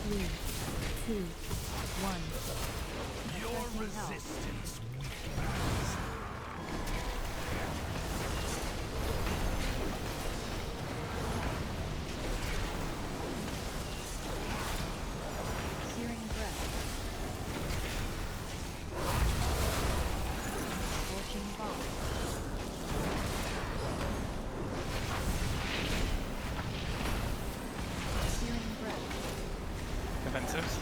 3, 2, 1. Your Pressing hell. resistance Searing breath. Scorching bomb. Searing breath. Defensives.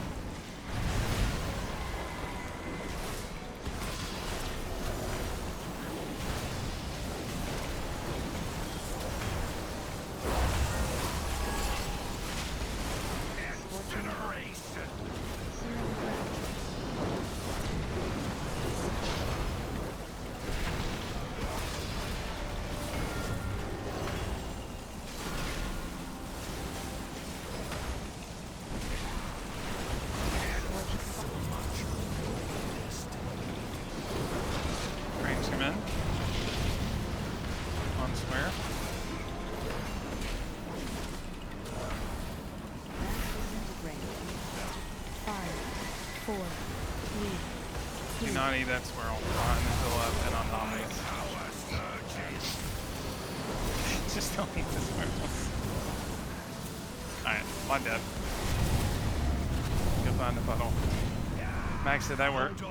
Scorching bomb. Searing breath. Range him in. On square. Mass disintegrate. 5, 4, 3, Do not eat that squirrel on until and on dominates. Just don't eat the squirrels. Alright, one dead. Go find the puddle. Max, did that work? So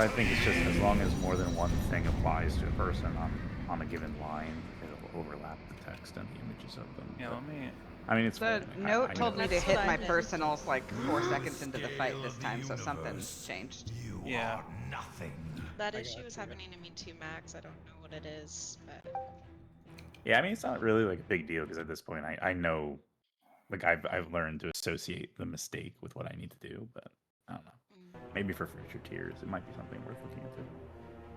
I think it's just as long as more than one thing applies to a person on a given line, it'll overlap the text and the images of them. Yeah, But, let me. I mean, it's The fine. note I told know. me to That's hit what I my did. personals like 4 seconds into the fight this time, so something's changed. You Yeah. are nothing. That I issue got was you. happening to me too, Max. I don't know what it is, but Yeah, I mean, it's not really like a big deal because at this point, I know, like I've learned to associate the mistake with what I need to do, but I don't know. Maybe for future tiers, it might be something worth looking into.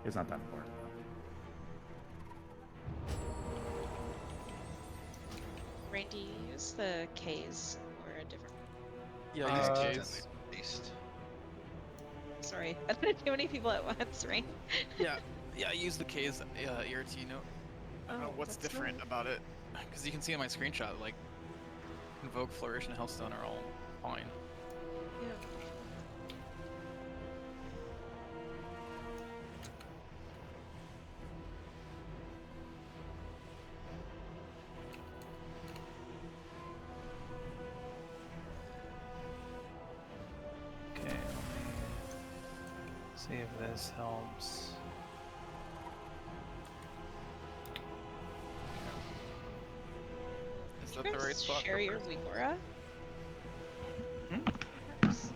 It's not that important. Rain, do you use the K's or a different? Yeah, I use Uh, K's. Beast. Sorry, I did too many people at once, Rain. Yeah, I use the K's ERT note. I don't know Oh, what's that's different not- about it, because you can see in my screenshot, like, Invoke, Flourish, and Hellstone are all fine. Yeah. Okay, let me see if this helps. Is Did that you the right guys spot? share for your person? weakaura? Hmm? Perhaps?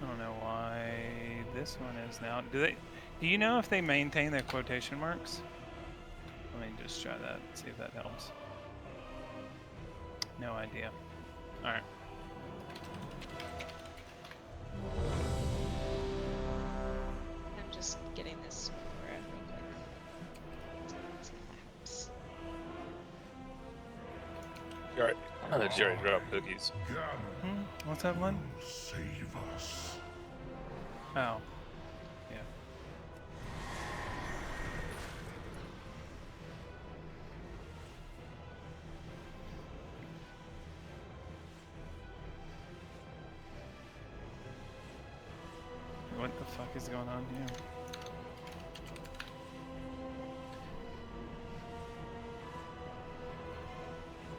I don't know why this one is now. Do you know if they maintain their quotation marks? Let me just try that, see if that helps. No idea. Alright. I'm just getting this weakaura real quick. See if that helps. Alright. Jerry dropped cookies. What's that one? Save us. Oh. Yeah. What the fuck is going on here?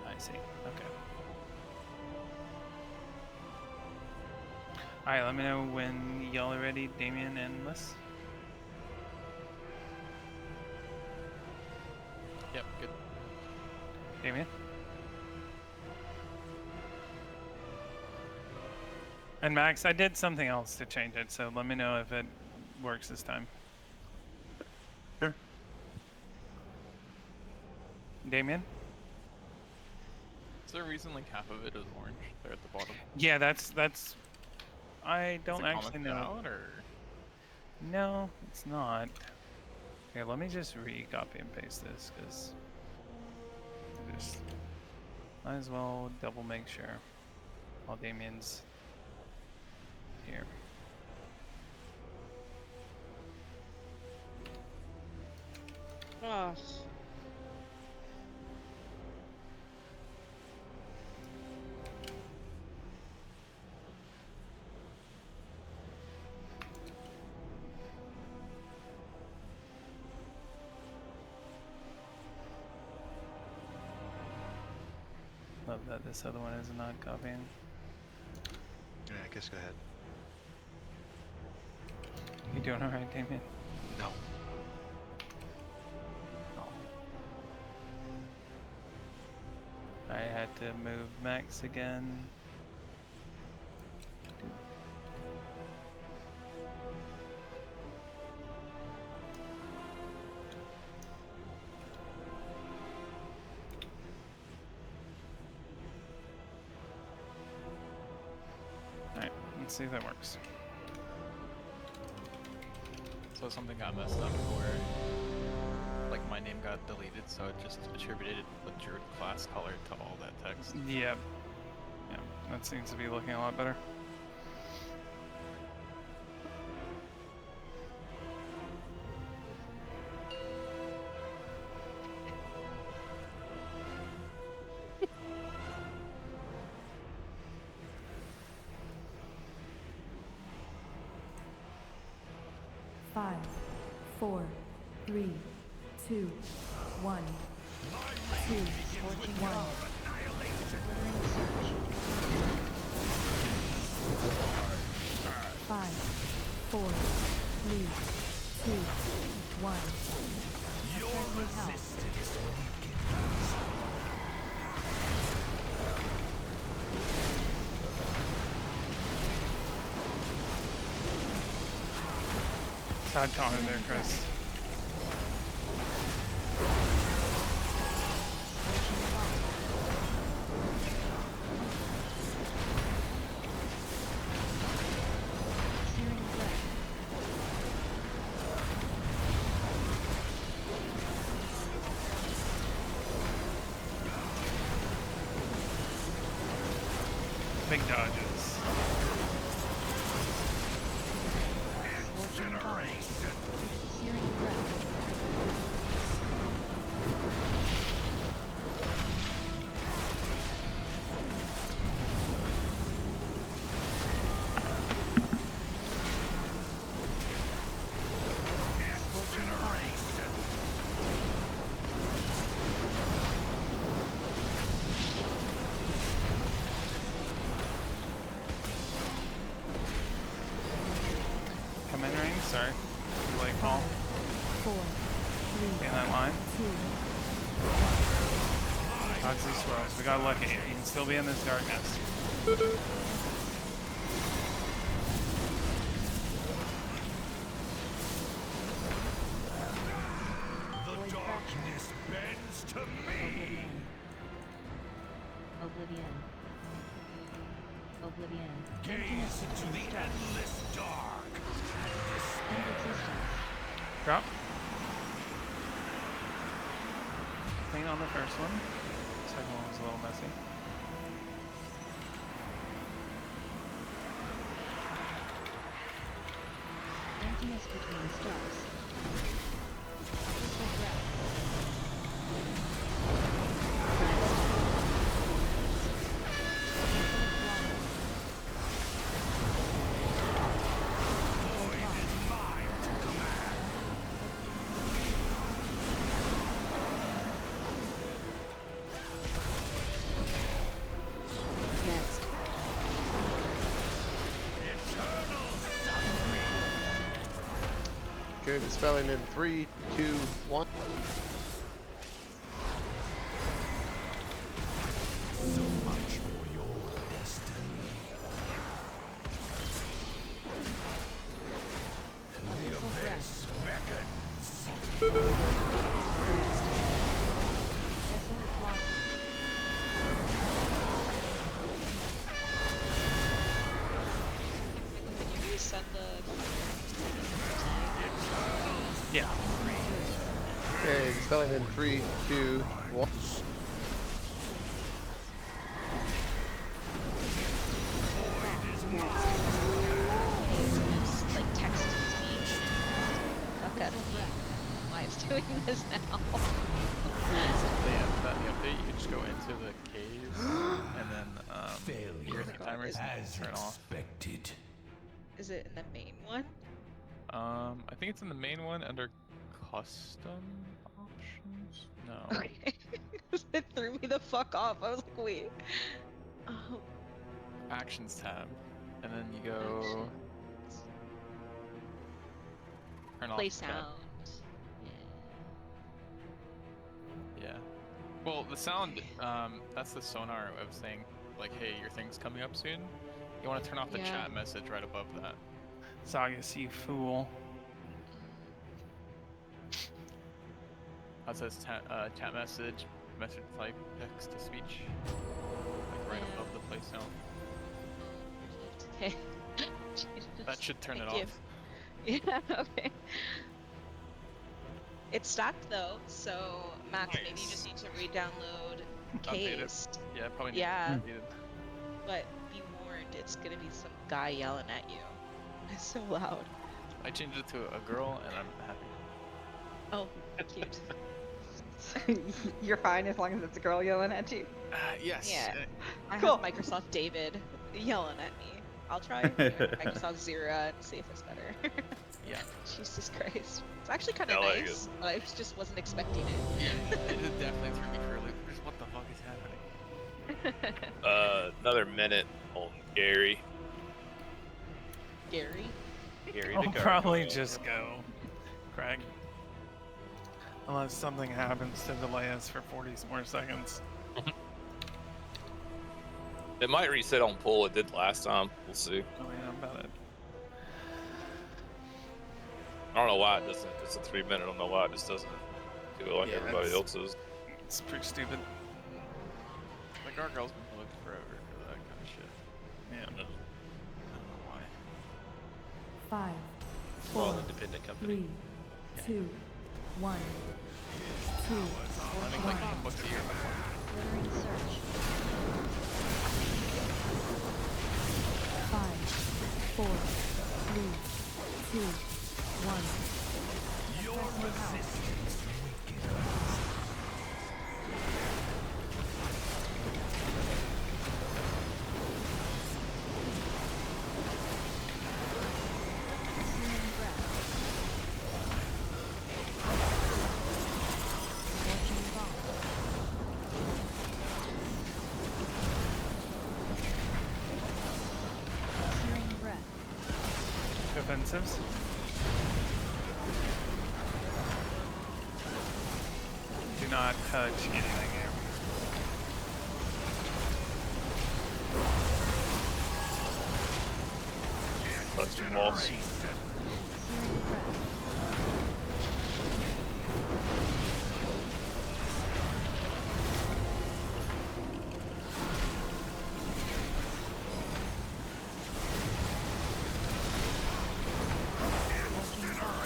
I see. Okay. Alright, let me know when y'all are ready, Damien and Liz. Yep, good. Damien? And Max, I did something else to change it, so let me know if it works this time. Sure. Damien? Is there a reason like half of it is orange there at the bottom? Yeah, that's I Is don't it actually commented know. out, or No, it's not. Okay, let me just re-copy and paste this, because just might as well double make sure. While Damien's here. Oh. Love that this other one is not copying. Yeah, I guess go ahead. You doing alright, Damien? No. I had to move Max again. Alright, let's see if that works. So something got messed up where, like, my name got deleted, so it just attributed the druid class color to all that text. Yep. Yeah, that seems to be looking a lot better. Five, 4, 3, 2, 1, 2, 1. Five, 4, 3, 2, 1. Friendly help. Sad comment there, Chris. Big dodges. Come in range, sorry. Too late call. 4, 3, Stay in that line. 2, Dodge these swirls. We got lucky. You can still be in this darkness. The darkness bends to me. Oblivion. Oblivion. Gaze into the endless dark and despair. Drop. Clean on the first one. Second one was a little messy. Emptiness between stars. Crystal breath. Next. Okay, dispelling in 3, 2, 1. So much for your destiny. The abyss beckons. Can you resend the Spelling in 3, 2, 1. Like text to speech. Fuck out of me. Why it's doing this now? That the update, you can just go into the caves and then your timers and turn off. Is it in the main one? I think it's in the main one under custom options. No. Okay. It threw me the fuck off. I was like, wait. Oh. Actions tab, and then you go turn off Play chat. sound. Yeah. Well, the sound, that's the sonar of saying, like, hey, your thing's coming up soon. You want to turn off the Yeah. chat message right above that. Sagas, you fool. That says chat message type, text to speech. Like right above the play sound. Okay. That should turn it Thank off. you. Yeah, okay. It's stopped though, so Max, maybe you just need to re-download Update it. Case. Yeah, probably need Yeah. to be updated. But be warned, it's gonna be some guy yelling at you. It's so loud. I changed it to a girl, and I'm happy. Oh, cute. You're fine as long as it's a girl yelling at you. Yes. Yeah. I Cool. have Microsoft David yelling at me. I'll try Microsoft Zira and see if it's better. Yeah. Jesus Christ. It's actually kind of I like nice, but I just wasn't expecting it. Yeah, it definitely threw me for a loop. Just what the fuck is happening? Another minute on Gary. Gary? Gary I'll the probably gargoyle. just go, Craig. Unless something happens to delay us for 40 more seconds. It might reset on pull. It did last time. We'll see. Oh yeah, about it. I don't know why it doesn't. It's a 3 minute. I don't know why it just doesn't do it like Yeah, everybody it's- else's. It's pretty stupid. The gargoyle's been booked forever for that kind of shit. Yeah. I don't know why. 5, We're all 4, independent company. 3, 2, 1, 2, I think like the booked a year before. Glittering search. 5, 4, 3, 2, 1. Your resistance weakens. Searing breath. Scorching bomb. Searing breath. Offensives. Do not touch anything here. That's your loss. Searing breath. Scorching bomb.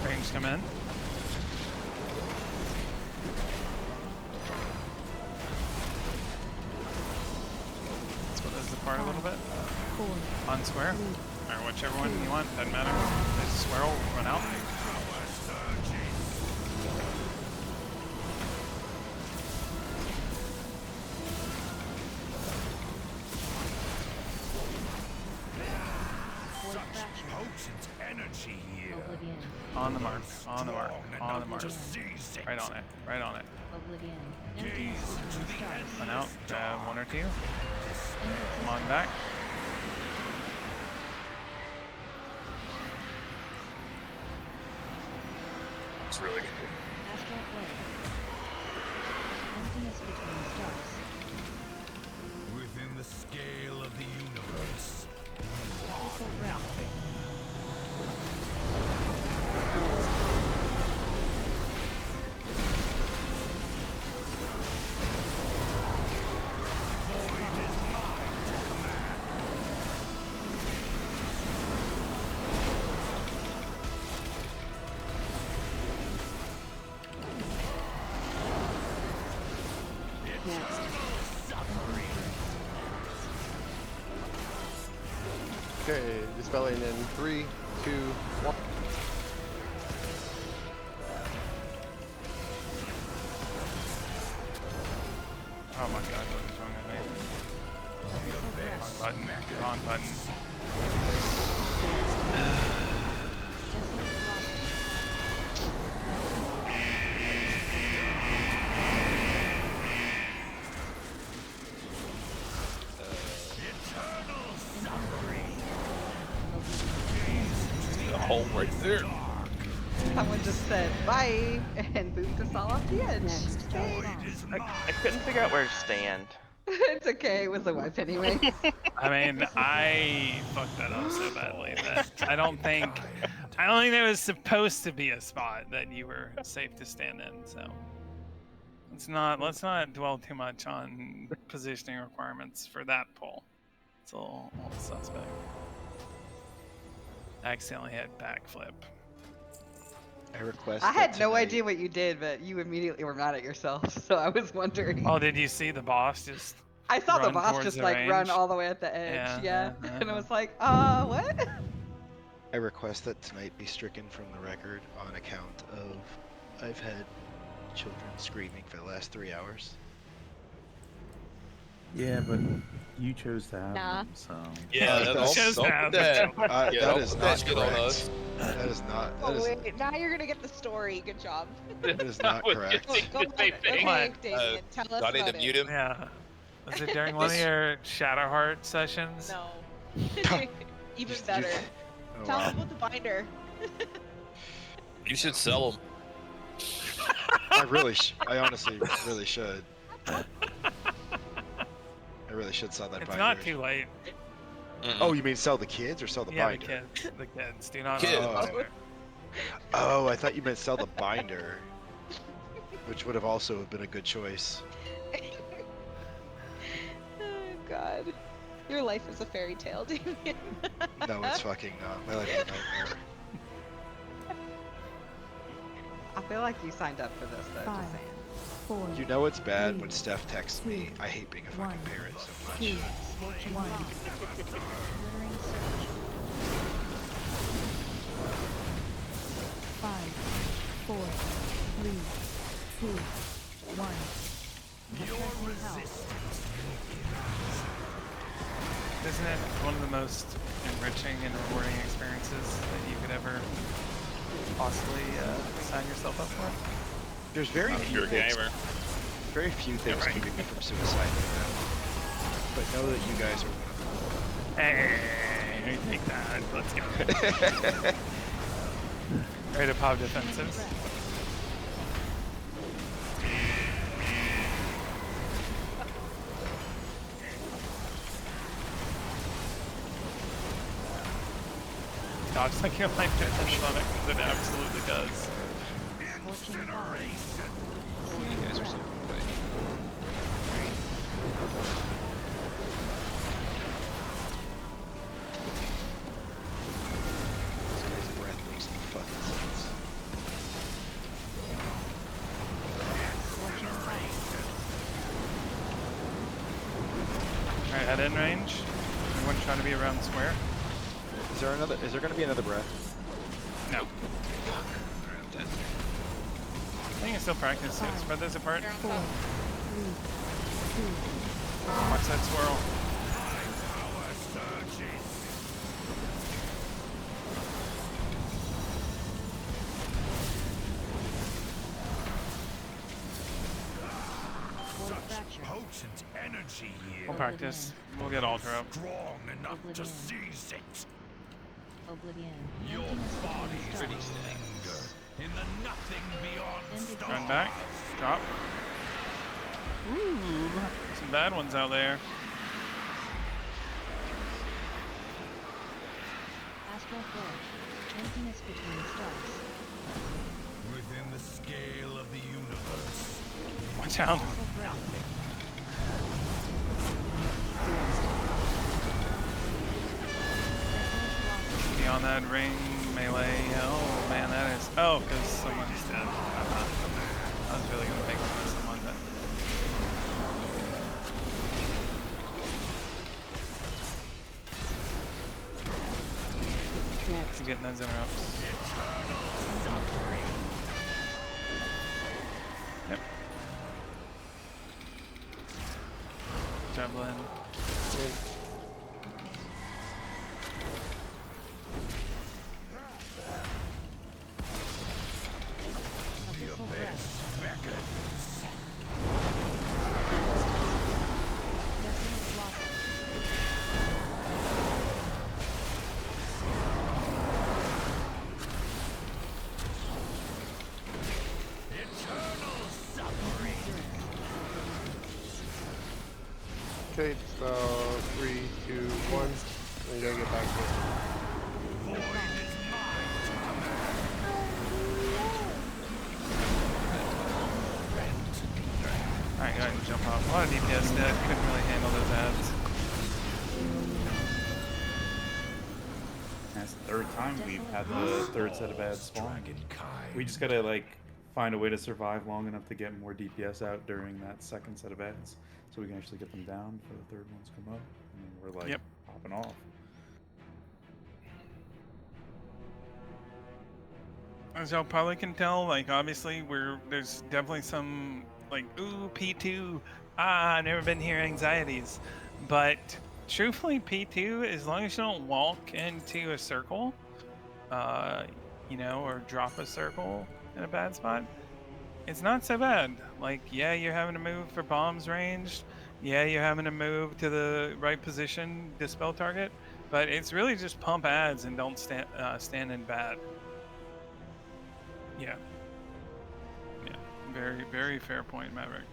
Range come in. Split this apart a little bit. 4, On square. Or whichever one you want. Doesn't matter. This square will run out. Void fraction. Potent energy here. Oblivion. On the mark. On the mark. Strong On the enough mark. to seize it. Right on it. Right on it. Oblivion. Gaze Emptiness into between the stars. Run out. Grab one or two. End of Come on system. back. It's really good. Astral flare. Emptiness between stars. Within the scale of the universe. Abyssal breath. Next. Okay, dispelling in 3, 2, 1. Oh my god, what is wrong with me? Wrong button. Wrong button. A hole right there. Someone just said bye and booped us all off the edge. Thanks. I couldn't figure out where to stand. It's okay, it was a wipe anyway. I mean, I fucked that up so badly that I don't think there was supposed to be a spot that you were safe to stand in. So let's not dwell too much on positioning requirements for that pull. It's a little suspect. I accidentally hit backflip. I request. I that had no tonight- idea what you did, but you immediately were mad at yourself, so I was wondering. Oh, did you see the boss just? I saw the run boss towards just the like run range? all the way at the edge, Yeah, and I was like, what? I request that tonight be stricken from the record on account of I've had children screaming for the last 3 hours. Yeah, but you chose to have Nah. them, so. Yeah, that that's Just don't now, put that. That don't is put not that shit on correct. us. That is not. That Oh is, wait, now you're gonna get the story. Good job. that is not correct. Go on. Okay, What? Damien, tell us Do I need about to mute it. him? Yeah. Was it during one of your Shadowheart sessions? No. Even better. Oh, Tell wow. us about the binder. You should sell them. I honestly really should. I really should sell that It's binder. not too late. Oh, you mean sell the kids or sell the Yeah, binder? the kids. Do not Kids. sell the binder. Oh, I thought you meant sell the binder, which would have also been a good choice. Oh God. Your life is a fairy tale, Damien. No, it's fucking not. My life is a nightmare. I feel like you signed up for this though, 5, just saying. 4, You know it's bad when 3, Steph texts me, I hate being a fucking 1, parent so much. 2, 1. Glittering surge. 5, 4, 3, 2, 1. Isn't it one of the most enriching and rewarding experiences that you could ever possibly sign yourself up for? There's very I'm few your things. gamer. Very few things keeping me from suicide right now. But know that you guys are one of Hey, take that. Let's go. them. Ready to pop defensives? Dodge like your life depends on it, because it absolutely does. Scorching fire. You guys are so quick. This guy's breath makes no fucking sense. Alright, head in range. Everyone trying to be around the square. Is there gonna be another breath? No. I think it's still practice. Yeah, spread those apart. 4, 3, 2, Watch that swirl. Potent energy here. We'll practice. We'll get Ultra up. Strong enough to seize it. Oblivion. Your Emptiness between body stars. linger in the nothing beyond stars. Run back. Drop. Ooh, some bad ones out there. Astral Forge. Emptiness between stars. Within the scale of the universe. Watch out. Beyond that ring melee. Oh man, that is. Oh, because someone's dead. I was really gonna make fun of someone, but getting those interrupts. Yep. Javelin. Okay, so 3, 2, 1. We gotta get back to it. Alright, go ahead and jump off. A lot of DPS dead. Couldn't really handle those ads. That's the third time we've had the third set of ads spawn. We just gotta like find a way to survive long enough to get more DPS out during that second set of ads, so we can actually get them down before the third ones come up. And we're like popping off. As y'all probably can tell, like obviously there's definitely some like ooh P2, never been here anxieties, but truthfully P2, as long as you don't walk into a circle, you know, or drop a circle in a bad spot, it's not so bad. Like yeah, you're having to move for bombs ranged, yeah, you're having to move to the right position, dispel target, but it's really just pump ads and don't stand in bad. Yeah. Yeah. Very, very fair point, Maverick.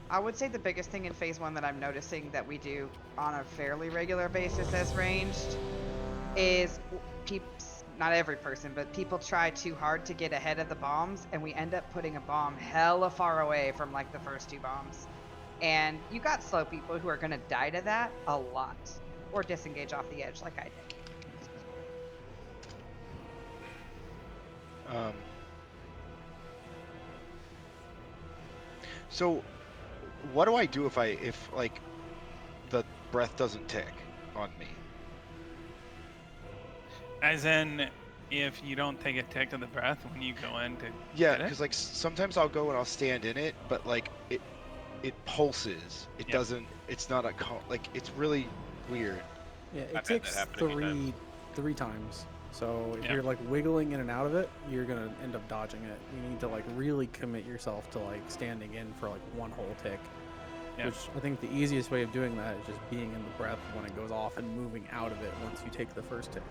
I would say the biggest thing in phase 1 that I'm noticing that we do on a fairly regular basis as ranged is not every person, but people try too hard to get ahead of the bombs, and we end up putting a bomb hella far away from like the first 2 bombs. And you got slow people who are gonna die to that a lot, or disengage off the edge like I did. So, what do I do if like the breath doesn't tick on me? As in, if you don't take a tick of the breath when you go in to Yeah, get it? because like sometimes I'll go and I'll stand in it, but like it pulses. It doesn't. It's not a like. It's really weird. Yeah, it takes three times. So if Yeah. you're like wiggling in and out of it, you're gonna end up dodging it. You need to like really commit yourself to like standing in for like one whole tick. Yeah. Which I think the easiest way of doing that is just being in the breath when it goes off and moving out of it once you take the first tick.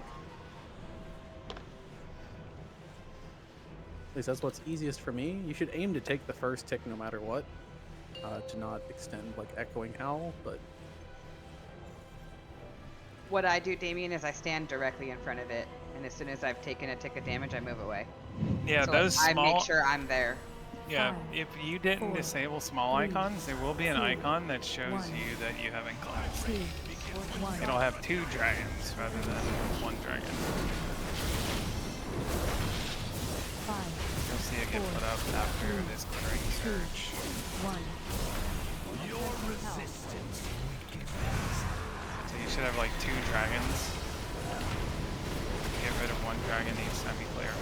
At least that's what's easiest for me. You should aim to take the first tick no matter what, to not extend like echoing howl, but What I do, Damien, is I stand directly in front of it, and as soon as I've taken a tick of damage, I move away. Yeah, so those I small. make sure I'm there. Yeah, if you didn't disable small icons, there will be an icon that shows you that you have inclined. It'll have 2 dragons rather than 1 dragon. You'll see it get put up after this glittering surge. Your resistance So you should have like 2 dragons. Get rid of 1 dragon each time you clear.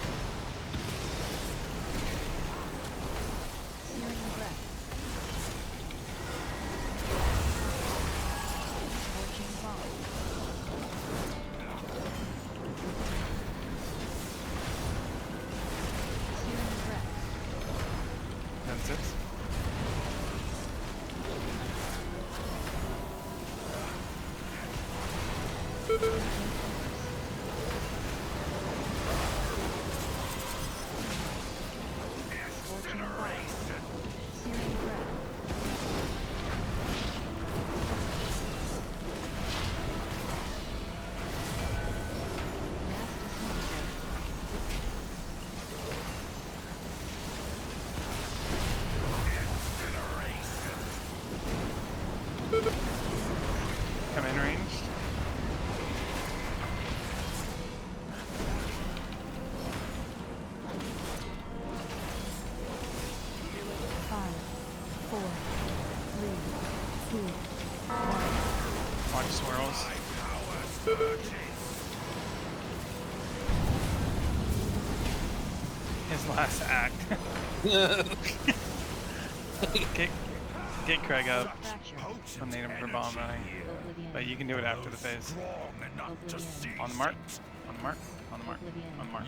That's it. Come in ranged. Watch swirls. his last act. Get Craig up. I'll need him for bomb running. But you can do it after the phase. On the mark. On the mark. On the mark. On the mark.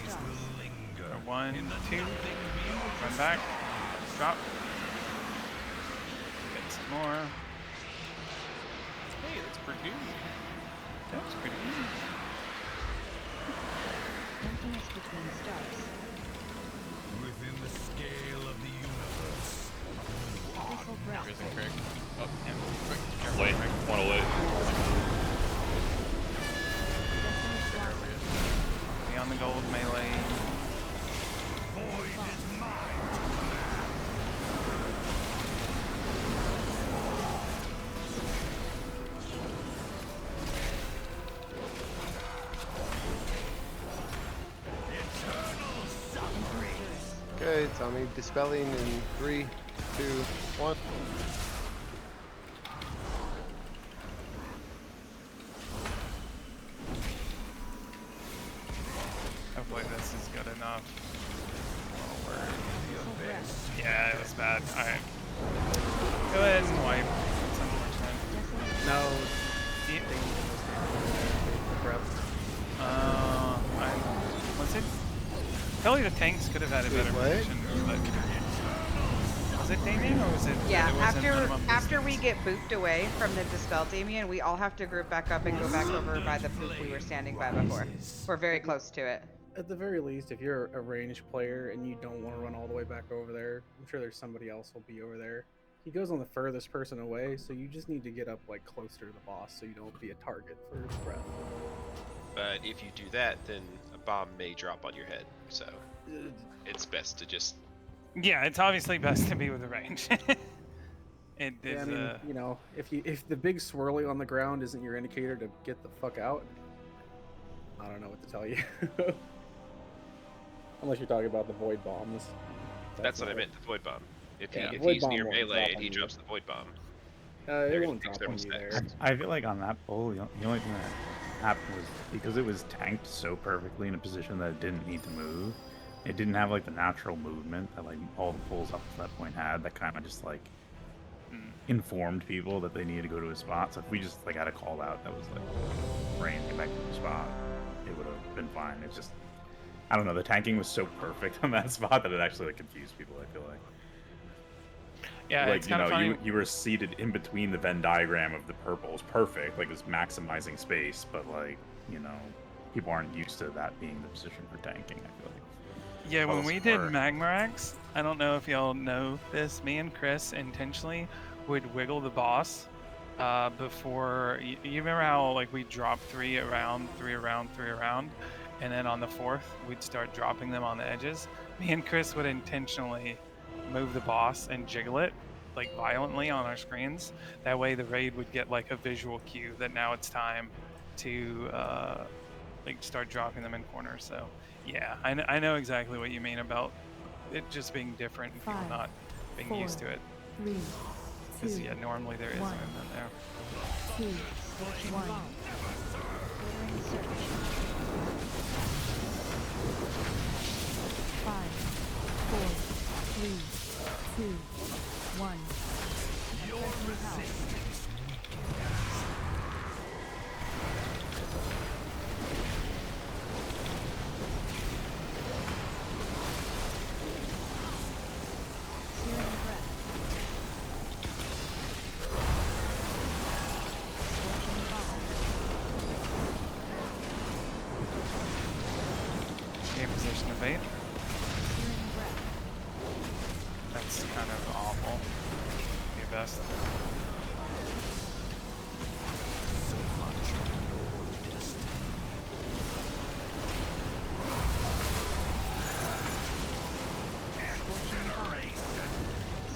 So 1, 2. Run back. Drop. Get some more. Hey, that's pretty good. That's pretty good. Emptiness between stars. Within the scale of the universe. Abyssal breath. Risen Craig. Oh, yeah. Quick. Wait, wanna wait. Be on the gold melee. Void is mine. Okay, Tommy, dispelling in 3, 2, 1. Hopefully this is good enough. Oh, word. Yeah, it was bad. Alright. Go ahead and wipe. It's unfortunate. No. Was it? Probably the tanks could have had a better position, but was it Damien or was it? Yeah, it wasn't minimum after we distance? get booped away from the Dispel Damien, we all have to group back up and go back over by the poop we were standing by before. We're very close to it. At the very least, if you're a ranged player and you don't want to run all the way back over there, I'm sure there's somebody else who'll be over there. He goes on the furthest person away, so you just need to get up like closer to the boss so you don't be a target for his breath. But if you do that, then a bomb may drop on your head. So it's best to just. Yeah, it's obviously best to be with the range. It is. Yeah, I mean, you know, if the big swirly on the ground isn't your indicator to get the fuck out, I don't know what to tell you. Unless you're talking about the void bombs. That's what I meant. The void bomb. If Void he's bomb near won't melee drop and on he you. drops the void bomb, It won't drop on you there. I feel like on that pull, the only thing that happened was because it was tanked so perfectly in a position that it didn't need to move. It didn't have like the natural movement that like all the pulls up to that point had. That kind of just like informed people that they needed to go to a spot. So if we just like had a call out that was like rain, get back to the spot, it would have been fine. It's just I don't know. The tanking was so perfect on that spot that it actually like confused people. I feel like. Yeah, like it's kind of funny. you were seated in between the Venn diagram of the purples, perfect. Like it was maximizing space, but like people aren't used to that being the position for tanking. I feel like. Yeah, when we did Magmarax, I don't know if y'all know this. Me and Chris intentionally would wiggle the boss before. You remember how like we drop 3 around, 3 around, 3 around, and then on the 4th we'd start dropping them on the edges. Me and Chris would intentionally move the boss and jiggle it like violently on our screens. That way the raid would get like a visual cue that now it's time to like start dropping them in corners. So yeah, I know exactly what you mean about it just being different and people not being used to it. 3, Because 2, yeah, normally there is 1. movement there. 2, 1. Ordering search. 5, 4, 3, 2, 1. Your resistance. Searing breath. Scorching bomb. Okay, position of 8. Searing breath. That's kind of awful. Your best. Scorching bomb. Searing breath.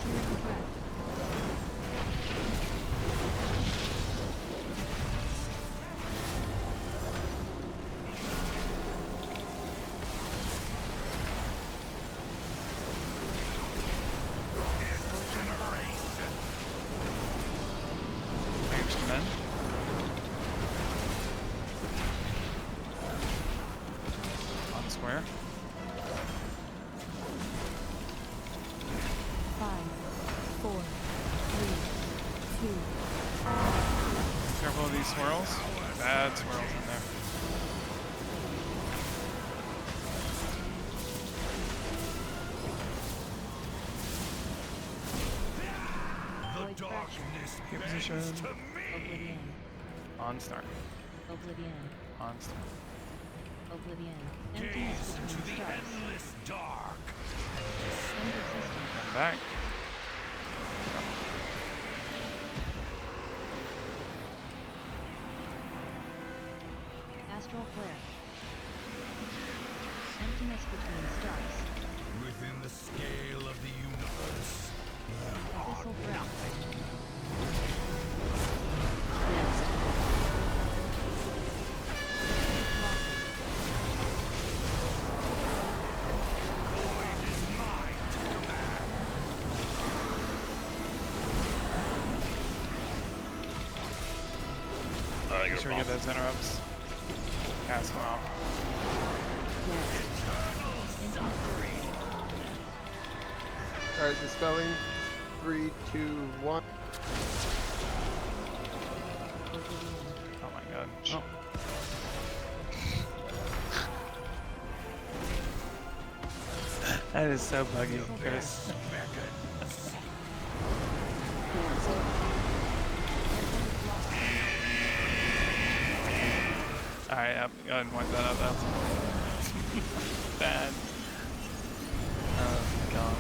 Scorching bomb. swirls. Bad swirls in there. Void fracture. Get position. Oblivion. On start. Oblivion. On start. Oblivion. Emptiness between stars. Dark. End of system. Come back. Astral flare. Emptiness between stars. Within the scale of the universe. Abyssal breath. Make sure we get those interrupts. Cast them off. Alright, dispelling. 3, 2, 1. Oh my god. Oh. That is so buggy, Chris. Alright, yep, go ahead and wipe that out. That's bad. Oh god.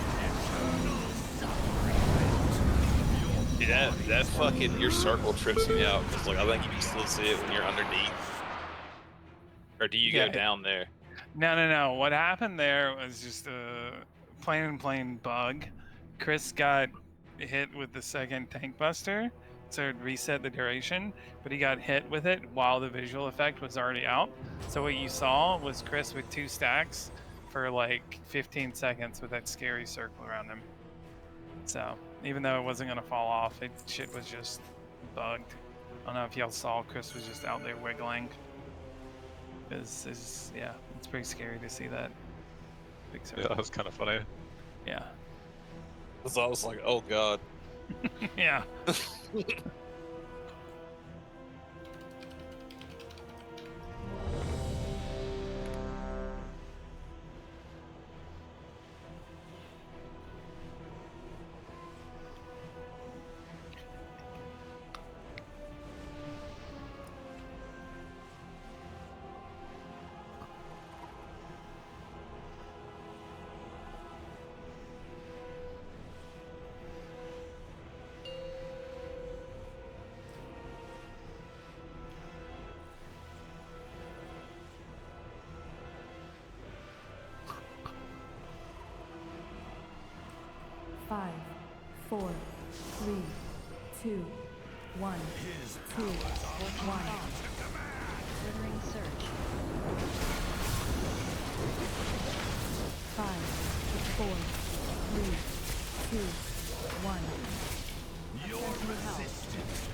Dude, that fucking, your circle trips me out. Cause like, I think you can still see it when you're underneath. Or do you Yeah. go down there? No. What happened there was just a plain bug. Chris got hit with the second tank buster, so it reset the duration, but he got hit with it while the visual effect was already out. So what you saw was Chris with 2 stacks for like 15 seconds with that scary circle around him. So even though it wasn't gonna fall off, shit was just bugged. I don't know if y'all saw, Chris was just out there wiggling. Yeah, it's pretty scary to see that big circle. Yeah, that was kind of funny. Yeah. So I was like, oh god. Yeah. Five, 4, 3, 2, 1, 2, 1. Glittering surge. 5, 4, 3, 2, 1. Your resistance.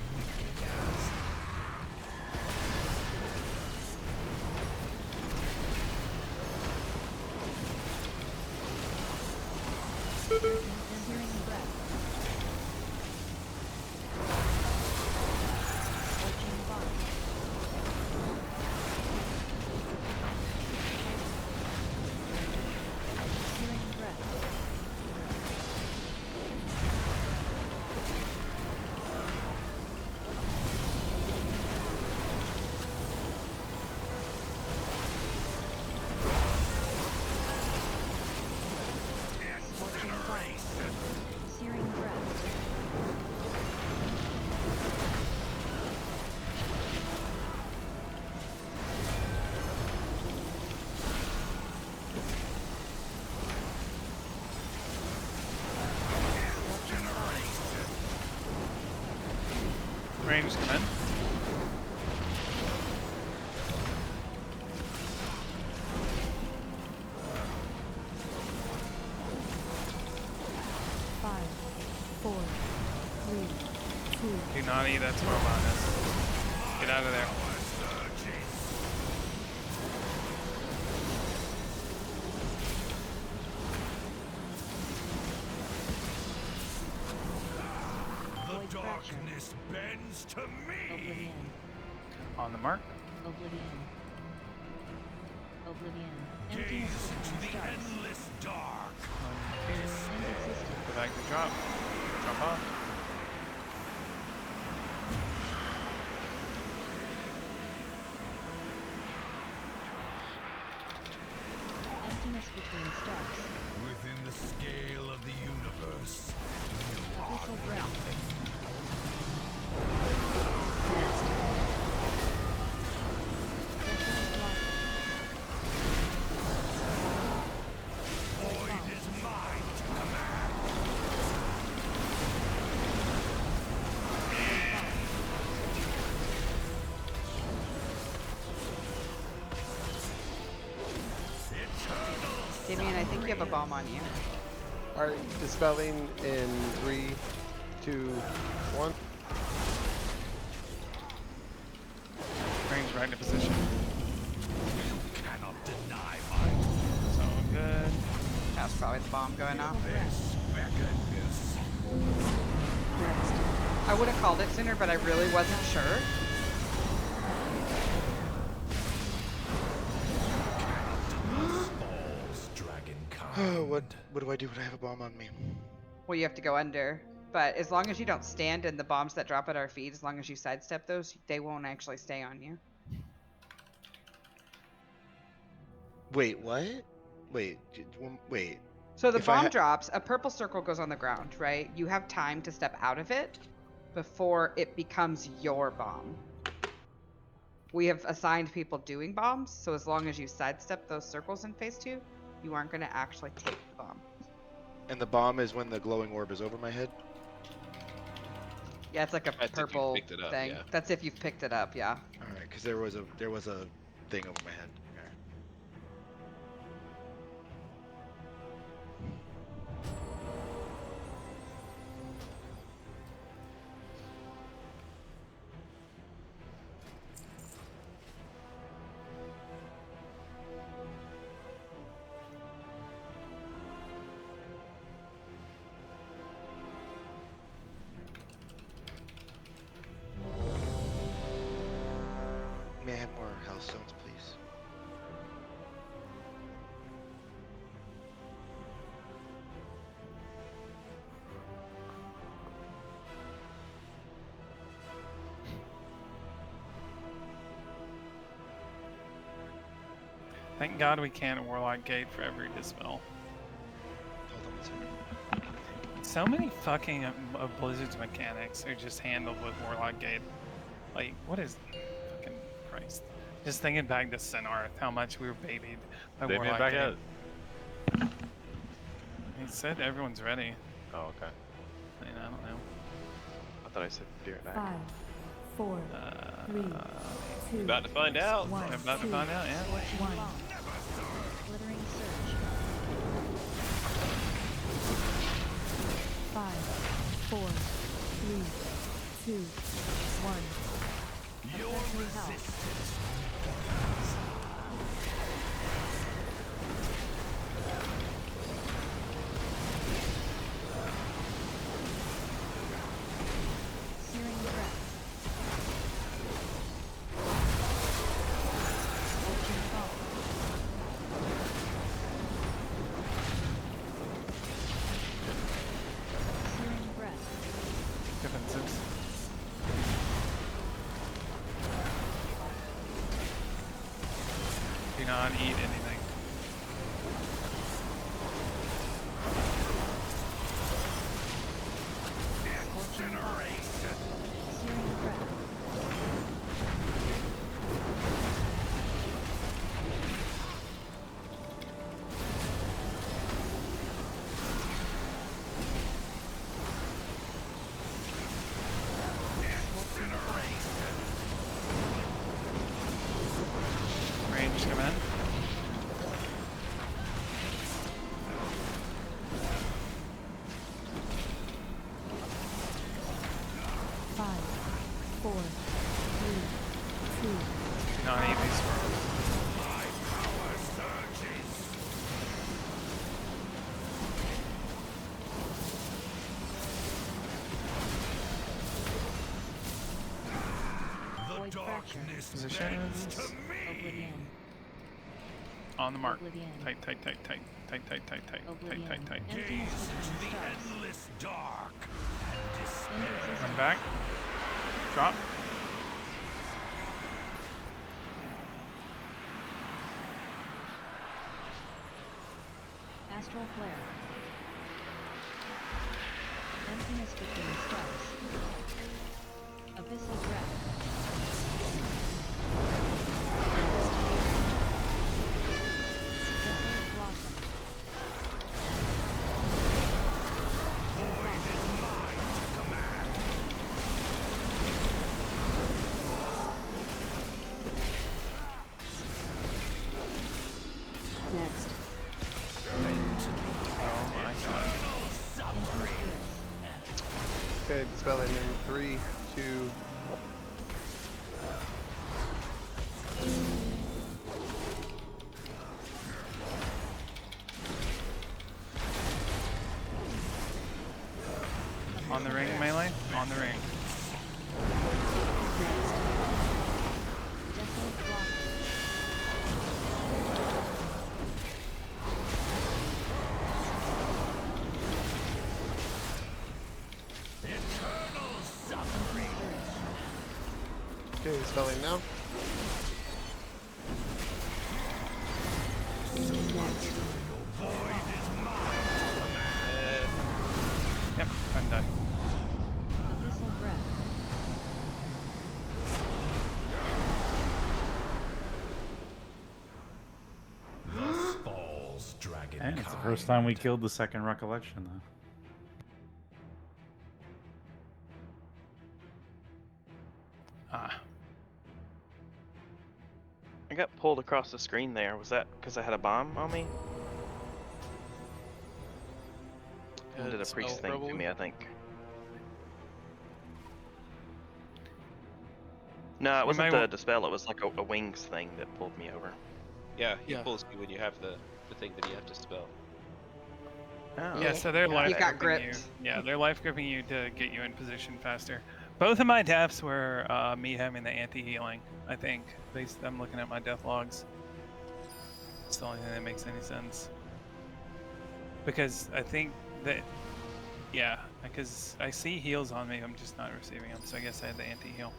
Searing breath. Scorching body. Searing breath. Scorching body. Searing breath. Range come in. Five, 4, 3, 2. Do not eat that swirl bonus. Get out of there. The darkness bends to me. Oblivion. On the mark. Oblivion. Oblivion. Gaze Emptiness into between the stars. endless dark. End existence. Go back to drop. Drop off. Emptiness between stars. Within the scale of the universe, you are Abyssal breath. nothing. Nest. Treacherous blossom. Void is mine to command. Damien, I think you have a bomb on you. Alright, dispelling in 3, 2, 1. Range right into position. You cannot deny my So good. That's probably the bomb going off. this beckons. I would have called it sooner, but I really wasn't sure. Falls, dragonkind. Oh, what do I do when I have a bomb on me? Well, you have to go under. But as long as you don't stand in the bombs that drop at our feet, as long as you sidestep those, they won't actually stay on you. Wait, what? Wait, wait. So the If I bomb drops, a purple circle goes on the ground, right? You have time to step out of it before it becomes your bomb. We have assigned people doing bombs, so as long as you sidestep those circles in phase 2, you aren't going to actually take the bomb. And the bomb is when the glowing orb is over my head? Yeah, it's like a That's if you purple picked it up, thing. yeah. That's if you've picked it up, yeah. Alright, because there was a thing over my head. Okay. May I have more hellstones, please? Thank God we can't Warlock Gate for every dispel. Hold on a second. So many fucking of Blizzard's mechanics are just handled with Warlock Gate. Like, what is fucking Christ? Just thinking back to Sinarth, how much we were babied by They made Warlock back Gate. at it. He said everyone's ready. Oh, okay. I mean, I don't know. I thought I said Deer Knight. 5, 4, 3, 2, About to find out. 1. I'm about to find out, yeah. 1. Glittering surge. 5, 4, 3, 2, 1. Your resistance. Searing breath. Scorching fall. Searing breath. Defensives. Do not eat anything. Scorching fall. Searing breath. Range come in. Five, 4, 3, 2, Do not eat these squirrels. My power surges. The Void dark Positions. Oblivion. On the mark. Oblivion. Tight, tight, tight, tight. Tight, tight, tight, tight. Oblivion. Tight, tight, tight. Emptiness between stars. Endless dark. Run back. Drop. Astral flare. Emptiness between stars. Abyssal breath. Desolate blossom. Next. Oh my god. Okay, dispelling in 3, 2. On the ring, melee. On the ring. Desolate blossom. Eternal suffering. Okay, dispelling now. Yep, I'm done. Abyssal breath. Thus falls dragon. And it's the first time we killed the second recollection, though. Ah. I got pulled across the screen there. Was that because I had a bomb on me? It did a Spell priest thing to probably? me, I think. No, it wasn't the dispel. It was like a wings thing that pulled me over. Yeah, he Yeah. pulls you when you have the thing that you have to spell. Oh. Yeah, so they're You life got gripping you. gripped. Yeah, they're life gripping you to get you in position faster. Both of my deaths were me having the anti-healing, I think. At least I'm looking at my death logs. It's the only thing that makes any sense. Because I think that, yeah, because I see heals on me, I'm just not receiving them, so I guess I had the anti-heal.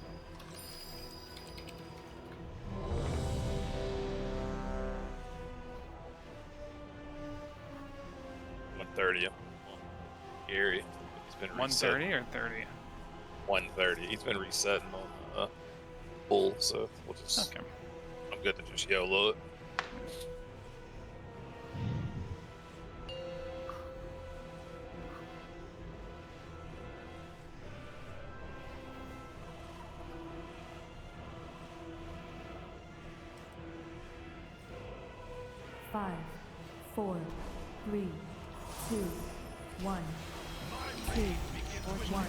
$130. Gary. He's been 130 or 30? 130. He's been resetting on full, so we'll just. Okay. I'm good to just YOLO it. Five, 4, 3, 2, 1. 2, 1.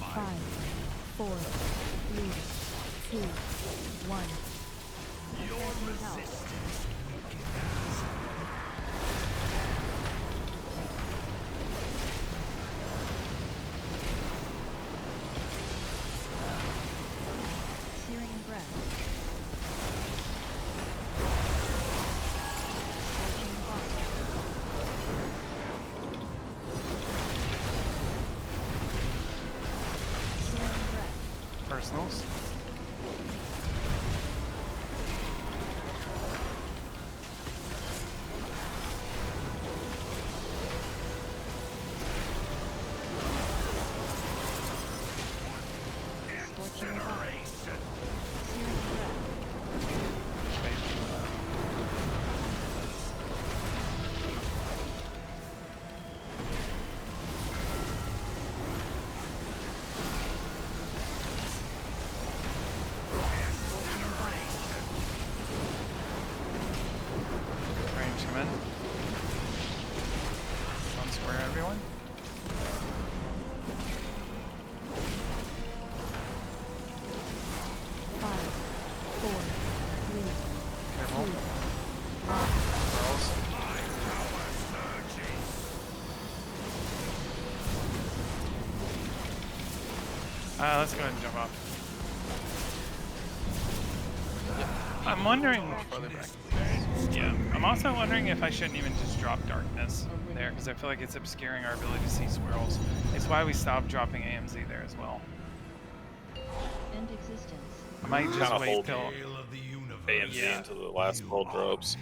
Five, 4, 3, 2, 1. Your resistance weakens. Searing breath. Scorching blossom. Searing breath. Personals. Scorching blossom. Searing breath. Let's go ahead and jump off. I'm wondering. Yeah, I'm also wondering if I shouldn't even just drop darkness there, because I feel like it's obscuring our ability to see swirls. It's why we stopped dropping AMZ there as well. End existence. I might just Kinda wait hold till AMZ into the last world drops.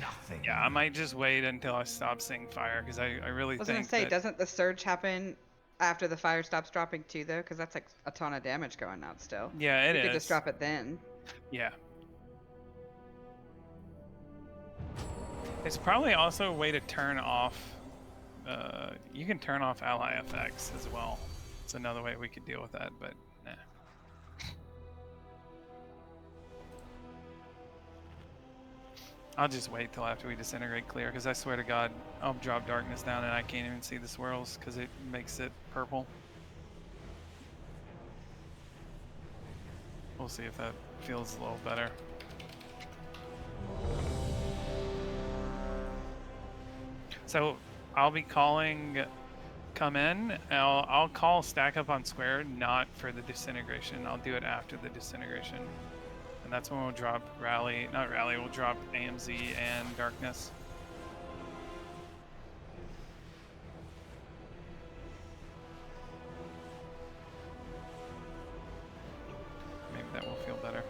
Yeah, I might just wait until I stop seeing fire, because I really I was gonna think say, that doesn't the surge happen after the fire stops dropping too, though? Because that's like a ton of damage going out still. Yeah, it You could is. just drop it then. Yeah. It's probably also a way to turn off. You can turn off ally effects as well. It's another way we could deal with that, but nah. I'll just wait till after we disintegrate clear, because I swear to God, I'll drop darkness down and I can't even see the swirls because it makes it purple. We'll see if that feels a little better. So I'll be calling come in. I'll call stack up on square, not for the disintegration. I'll do it after the disintegration. And that's when we'll drop rally, not rally, we'll drop AMZ and darkness. Maybe that will feel better.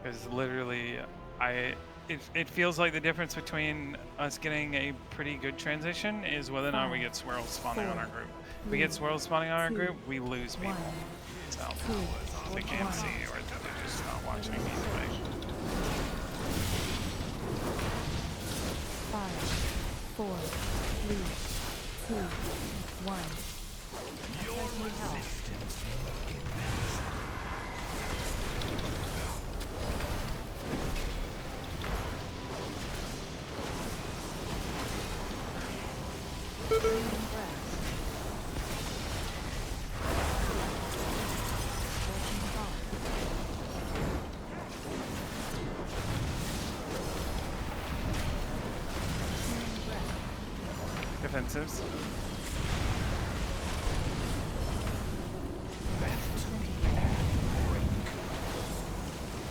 Because literally, it feels like the difference between us getting a pretty good transition is whether or not we get swirls spawning on our group. If we get swirls spawning on our group, we lose people. So they can't see, or they're just not watching either way. 5, 4, 3, 2, 1. Your resistance Defensives.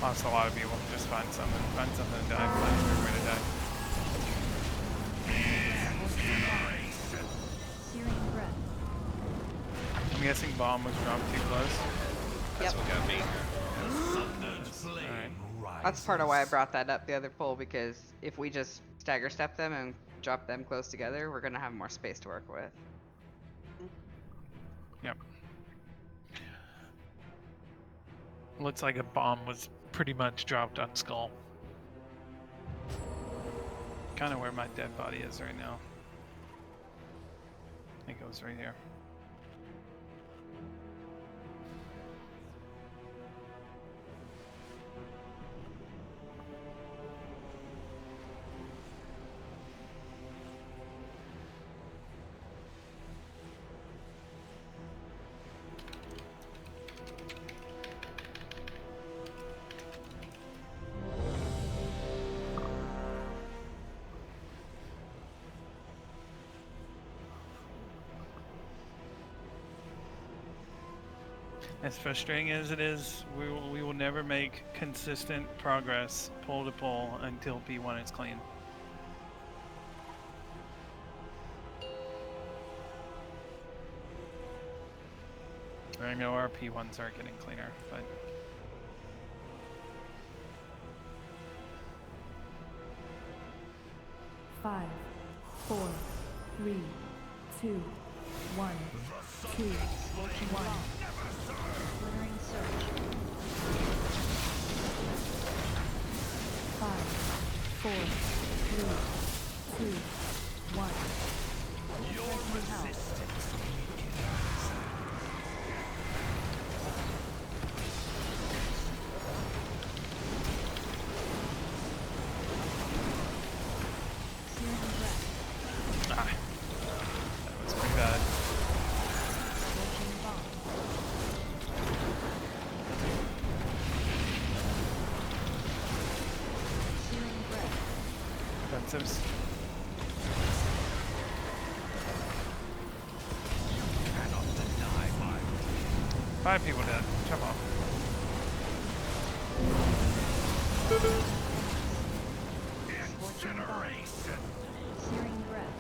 Lost a lot of people. Just find something to die. Find everywhere to die. Searing breath. I'm guessing bomb was dropped too close. That's what got me. Alright. That's part of why I brought that up the other poll, because if we just stagger step them and drop them close together, we're gonna have more space to work with. Yep. Looks like a bomb was pretty much dropped on Skull. Kind of where my dead body is right now. I think it was right here. As frustrating as it is, we will never make consistent progress pull to pull until P1 is clean. I know our P1s are getting cleaner, but... Five, 4, 3, 2, 1, 2, 1. Glittering surge. 5, 4, 3, 2, 1. Your resistance Ah, that was pretty bad. Defensives. 5 people dead. Jump off. Incineration. Searing breath.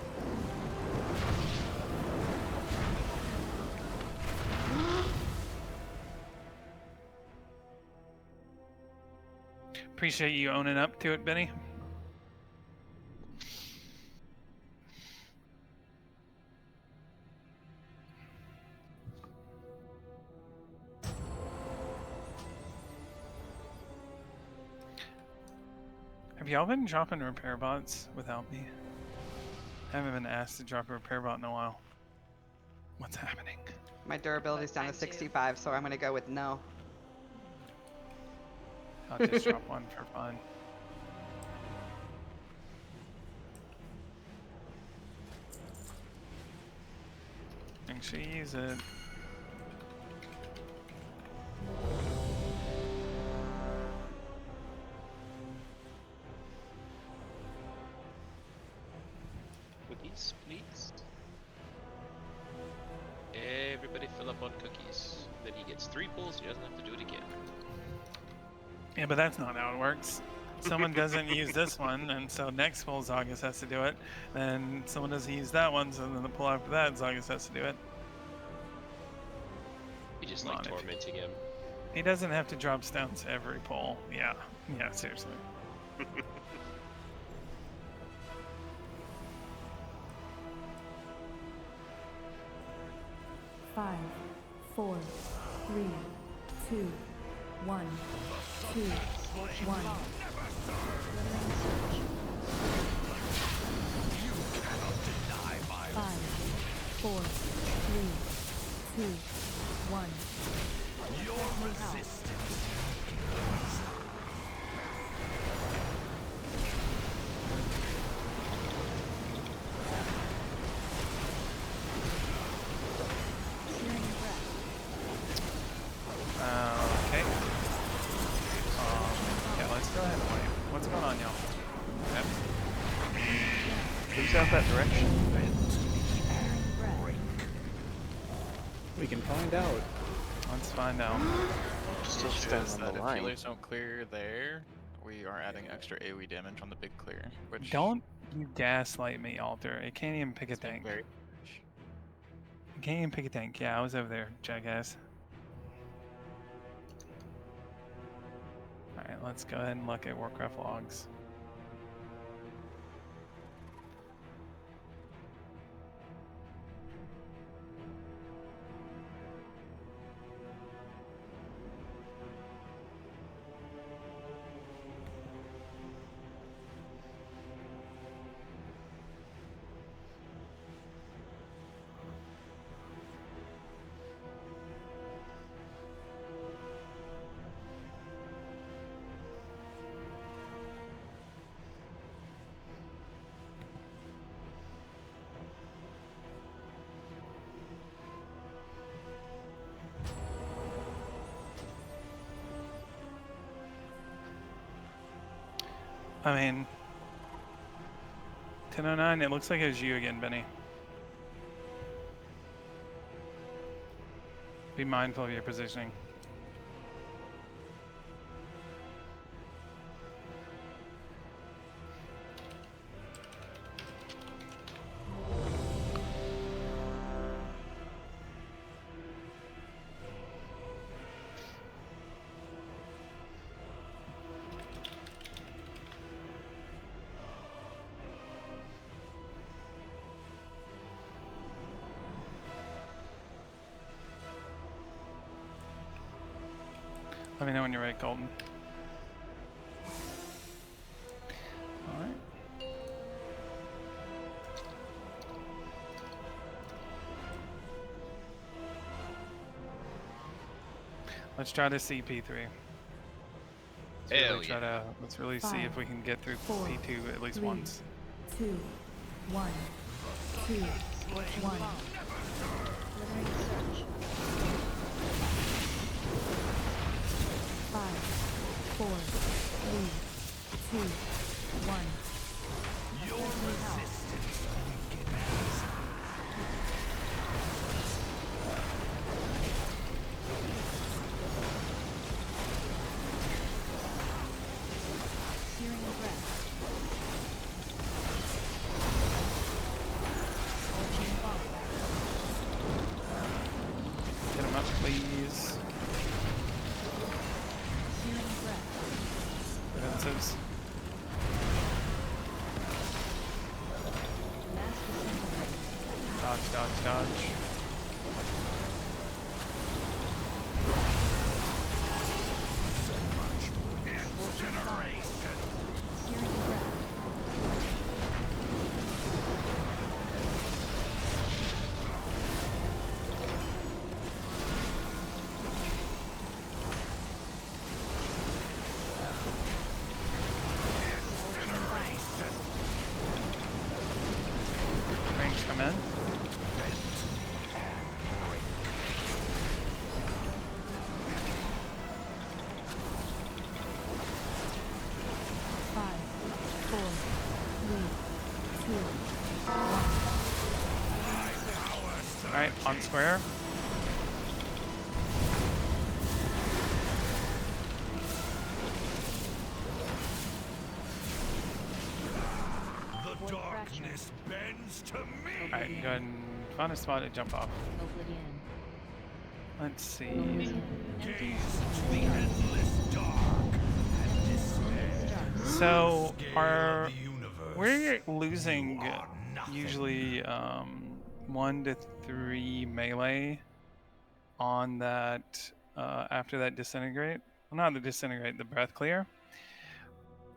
Appreciate you owning up to it, Benny. Have y'all been dropping repair bots without me? I haven't been asked to drop a repair bot in a while. What's happening? My durability's down to 65, so I'm gonna go with no. I'll just drop one for fun. Make sure you use it. Cookies, please. Everybody fill up on cookies. Then he gets 3 pulls, he doesn't have to do it again. Yeah, but that's not how it works. Someone doesn't use this one, and so next pull Zagas has to do it. Then someone doesn't use that one, so then the pull after that Zagas has to do it. You just like tormenting him. He doesn't have to drop stones every pull. Yeah, seriously. 5, 4, 3, 2, 1, 2, 1. You cannot deny my 5, 4, 3, 2, 1. Your resistance. Okay. Yeah, let's go ahead and wait. What's going on, y'all? Who's out that direction? We can find out. Let's find out. Still The issue standing is on that the if line. healers don't clear there, we are adding extra AoE damage on the big clear, which Don't you gaslight me, Alter. It can't even pick a tank. very It can't even pick a tank. Yeah, I was over there, jackass. Alright, let's go ahead and look at Warcraft logs. I mean, 10:09, it looks like it was you again, Benny. Be mindful of your positioning. Let me know when you're ready, Colton. Alright. Let's try to see P3. Let's really see if we can get through P2 at least once. 2, 1, 2, 1. Delivering surge. 5, 4, 3, 2, 1. Your resistance weakens. defensives. Dodge, dodge, dodge. Range come in. Five, four, three, two, one. Alright, on square. The darkness bends to me. Alright, go ahead and find a spot to jump off. Oblivion. Let's see. Gaze into the endless dark and despair. So Scale of the universe. we're losing usually 1 to 3 melee on that after that disintegrate. Well, not the disintegrate, the breath clear.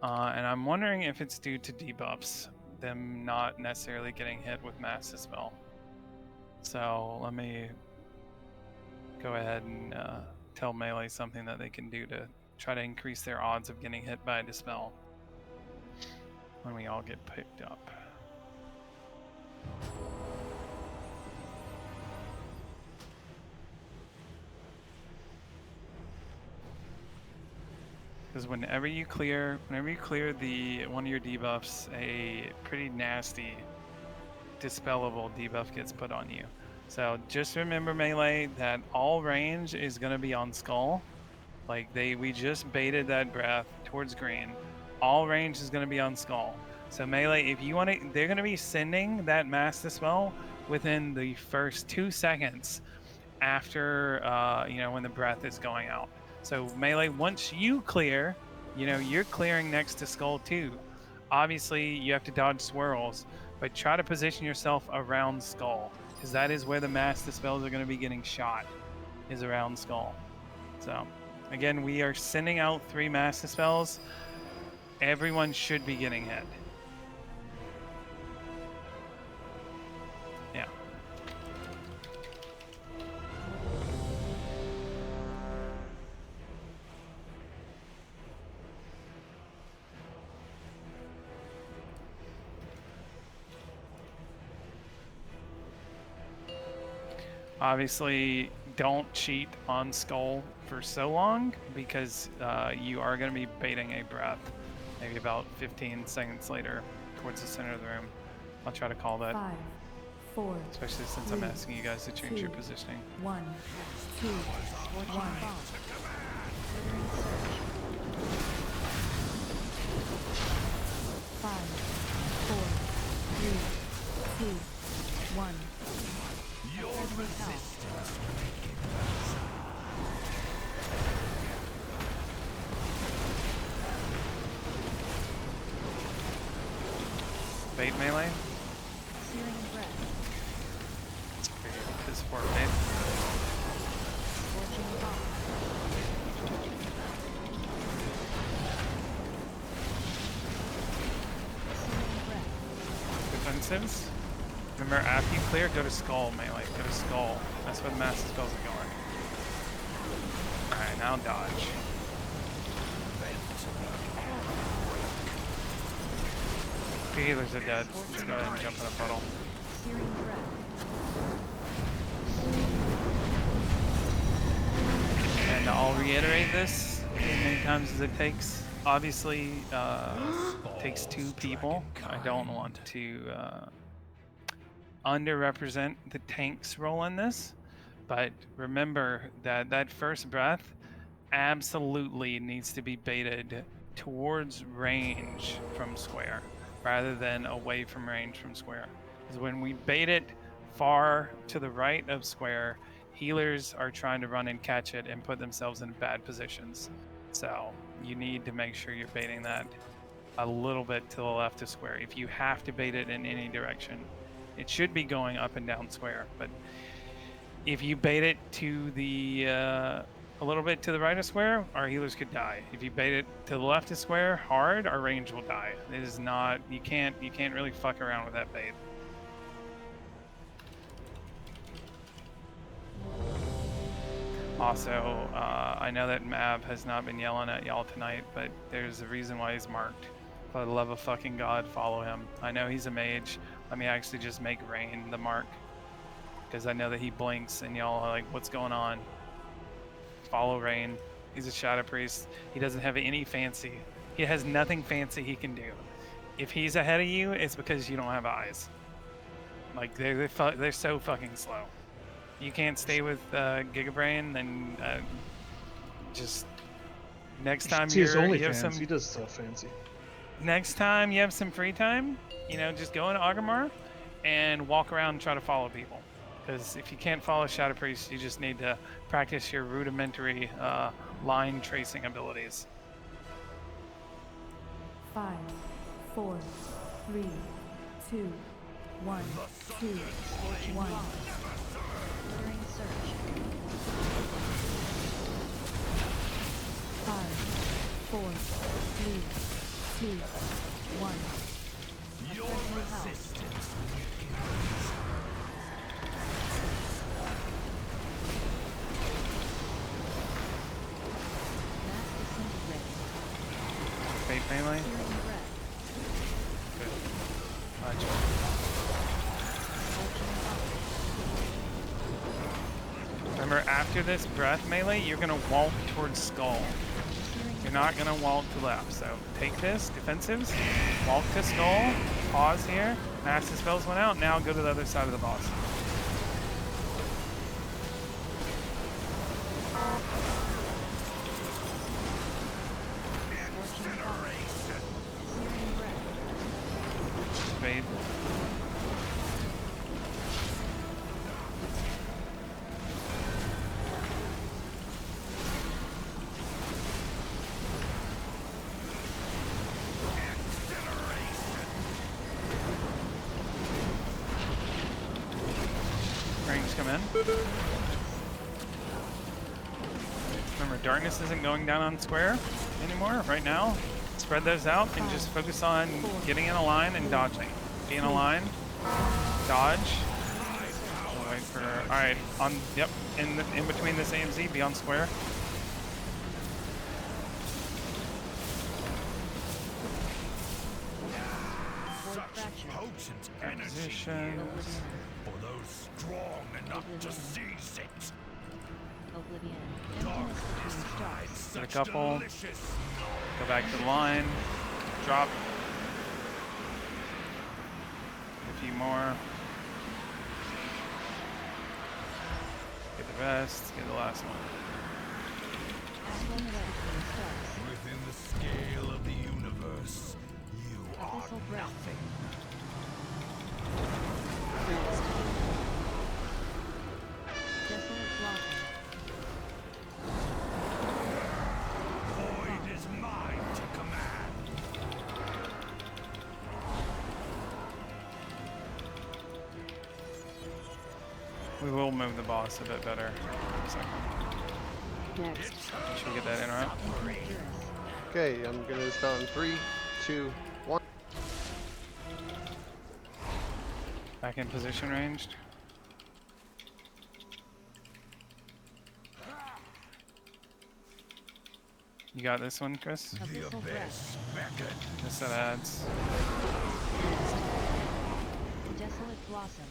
And I'm wondering if it's due to debuffs, them not necessarily getting hit with Mass Dispel. So let me go ahead and tell melee something that they can do to try to increase their odds of getting hit by a Dispel when we all get picked up. Because whenever you clear the one of your debuffs, a pretty nasty dispellable debuff gets put on you. So just remember, melee, that all range is going to be on Skull. Like we just baited that breath towards green. All range is going to be on Skull. So melee, if you want to, they're going to be sending that Mass Dispel within the first 2 seconds after when the breath is going out. So melee, once you clear, you're clearing next to Skull too. Obviously, you have to dodge swirls, but try to position yourself around Skull, because that is where the Mass Dispels are going to be getting shot, is around Skull. So, again, we are sending out 3 Mass Dispels. Everyone should be getting hit. Yeah. Obviously, don't cheat on Skull for so long, because you are going to be baiting a breath maybe about 15 seconds later towards the center of the room. I'll try to call that. 5, 4, especially since I'm asking you guys to change your positioning. 1, 2, 1. 5, 4, 3, 2, 1. Your resistance Bait melee? Searing breath. This for bait. Scorching bomb. Searing breath. Defensives. Remember, after you clear, go to Skull melee. Go to Skull. That's where the Master Spells are going. Alright, now dodge. The healers are dead. Let's go ahead and jump in a puddle. Searing breath. And I'll reiterate this as many times as it takes. Obviously, it takes 2 people. I don't want to underrepresent the tank's role in this, but remember that that first breath absolutely needs to be baited towards range from square rather than away from range from square. Because when we bait it far to the right of square, healers are trying to run and catch it and put themselves in bad positions. So you need to make sure you're baiting that a little bit to the left of square. If you have to bait it in any direction, it should be going up and down square. But if you bait it to the a little bit to the right of square, our healers could die. If you bait it to the left of square hard, our range will die. It is not, you can't really fuck around with that bait. Also, I know that Mav has not been yelling at y'all tonight, but there's a reason why he's marked. For the love of fucking God, follow him. I know he's a mage. Let me actually just make Rain the mark, because I know that he blinks and y'all are like, what's going on? Follow Rain. He's a Shadow Priest. He doesn't have any fancy. He has nothing fancy he can do. If he's ahead of you, it's because you don't have eyes. Like, they're so fucking slow. You can't stay with Gigabrain, then just next time See his you only have fans. some. He does stuff fancy. Next time you have some free time, you know, just go into Agamar and walk around and try to follow people. Because if you can't follow Shadow Priest, you just need to practice your rudimentary line tracing abilities. 5, 4, 3, 2, 1, 2, 1. Ordering search. 5, 4, 3, 2, 1. Your resistance Fate melee. Good. Remember, after this breath melee, you're gonna walk towards skull. You're not gonna walk to left. So take this, defensives, walk to skull, pause here, master spells went out, now go to the other side of the boss. Fade. Rings come in. Remember, darkness isn't going down on square anymore right now. Spread those out and just focus on getting in a line and dodging. Be in a line, dodge. We'll wait for, all right, yep, in between this A and Z, be on square. such potent energy Position. here for those strong enough to seize it. Oblivion. Darkness hides Get a such couple. delicious. Go back to the line. Drop. A few more. Get the rest. Get the last one. Within the scale of the universe, you are nothing. Desolate blossom. Void is mine to command. We will move the boss a bit better. In a second. Next. Should we get that interrupt? Okay, I'm gonna start in 3, 2, 1. Back in position ranged. You got this one, Chris? The abyss beckons. This that adds. Desolate blossom.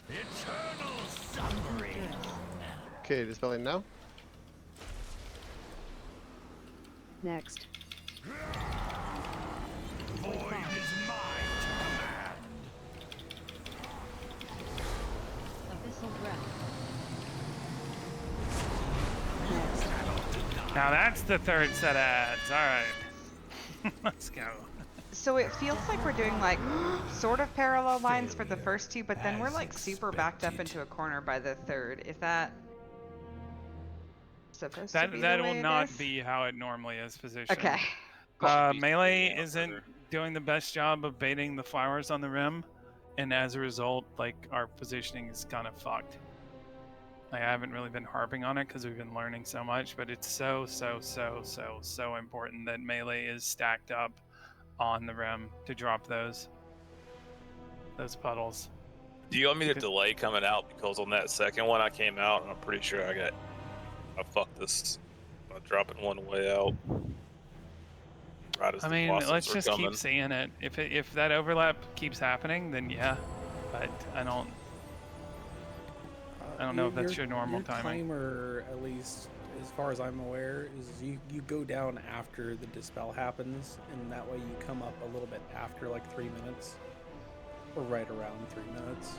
Eternal suffering. Okay, dispelling now. Next. Void is mine to command. Abyssal breath. Now that's the third set of ads. All right. Let's go. So it feels like we're doing like sort of parallel lines for the first two, but then we're like super backed up into a corner by the third. Is that supposed to be the That will way it not is? be how it normally is positioned. Okay. Melee isn't doing the best job of baiting the flowers on the rim, and as a result, like our positioning is kind of fucked. Like, I haven't really been harping on it because we've been learning so much, but it's so important that melee is stacked up on the rim to drop those puddles. Do you want me to delay coming out because on that second one I came out and I'm pretty sure I fucked this by dropping one way out. Right as I the mean, blossoms let's are just coming. keep seeing it. If that overlap keeps happening, then yeah. But I don't know if that's your normal timing. Timer, at least as far as I'm aware, is you go down after the dispel happens, and that way you come up a little bit after like 3 minutes, or right around 3 minutes.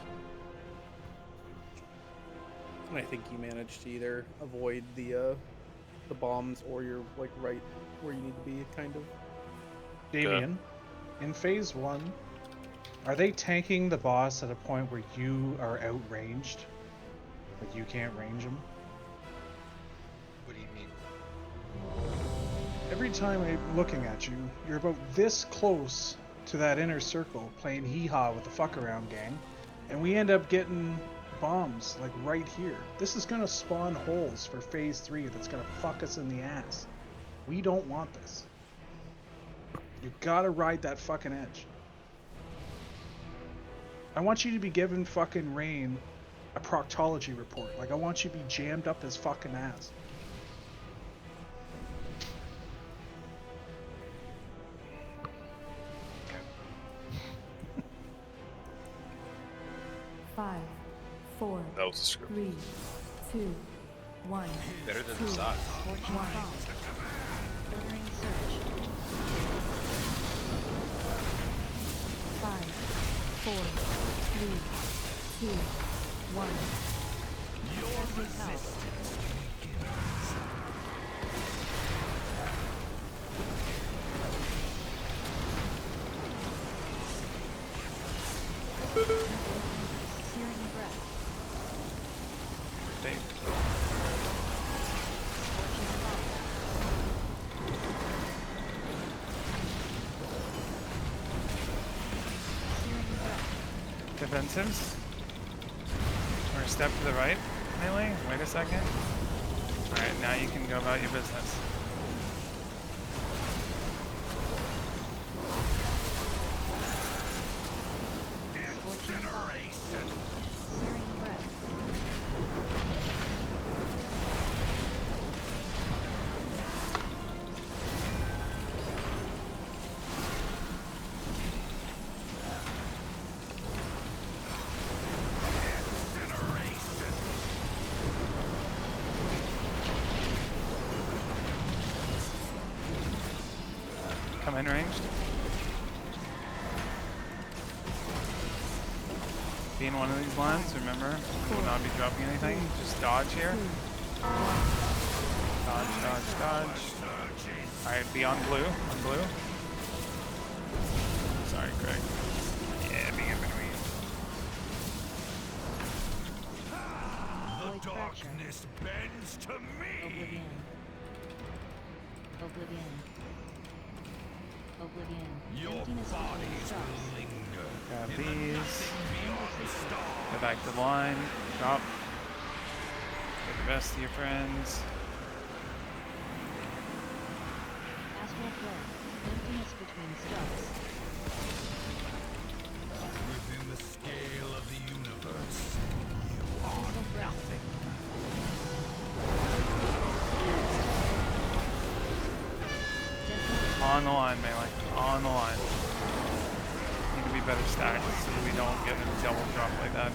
And I think you managed to either avoid the bombs, or you're like right where you need to be, kind of. Damien, in phase 1, are they tanking the boss at a point where you are outranged? Like you can't range him? What do you mean? Every time I'm looking at you, you're about this close to that inner circle playing hee-haw with the fuck around gang, and we end up getting bombs like right here. This is gonna spawn holes for phase 3 that's gonna fuck us in the ass. We don't want this. You gotta ride that fucking edge. I want you to be giving fucking Rain a proctology report. Like, I want you to be jammed up his fucking ass. Five, four, That was a script. 3, 2, 1. Better than the side. Fortune falls. Ordering search. 5, 4, 3, 2, 1. Your resistance weakens. Searing breath. Dave. Fortune falls. Searing breath. Defensives. We're a step to the right, melee. Wait a second. Alright, now you can go about your business. Fortune falls. Searing breath. Come in ranged. Be in one of these lines, remember, we will not be dropping anything. Just dodge here. Dodge, dodge, dodge. Alright, be on blue, on blue. Sorry, Craig. Yeah, be in between. The darkness bends to me. Oblivion. Oblivion. Oblivion. Your Emptiness bodies between stars. will linger. Grab in the these. nothing beyond stars. Go back to the line. Drop. Get the rest of your friends. Astral flow. Emptiness between stars. Within the scale of the universe, you are nothing. On the line, melee. On the line. Need to be better stacked so we don't get a double drop like that.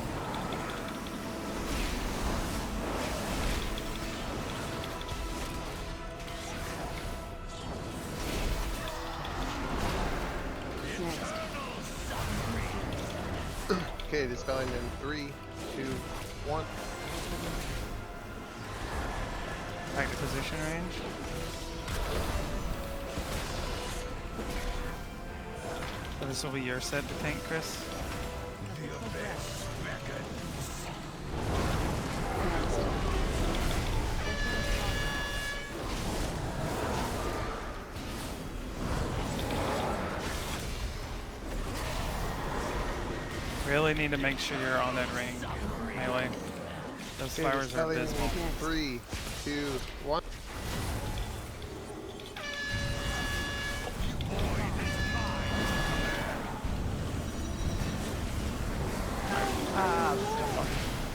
Okay, dispelling in 3, 2, 1. Back to position range. this will be your set to tank, Chris. Really need to make sure you're on that ring, melee. Those Okay, flowers are abysmal. 3, 2, 1.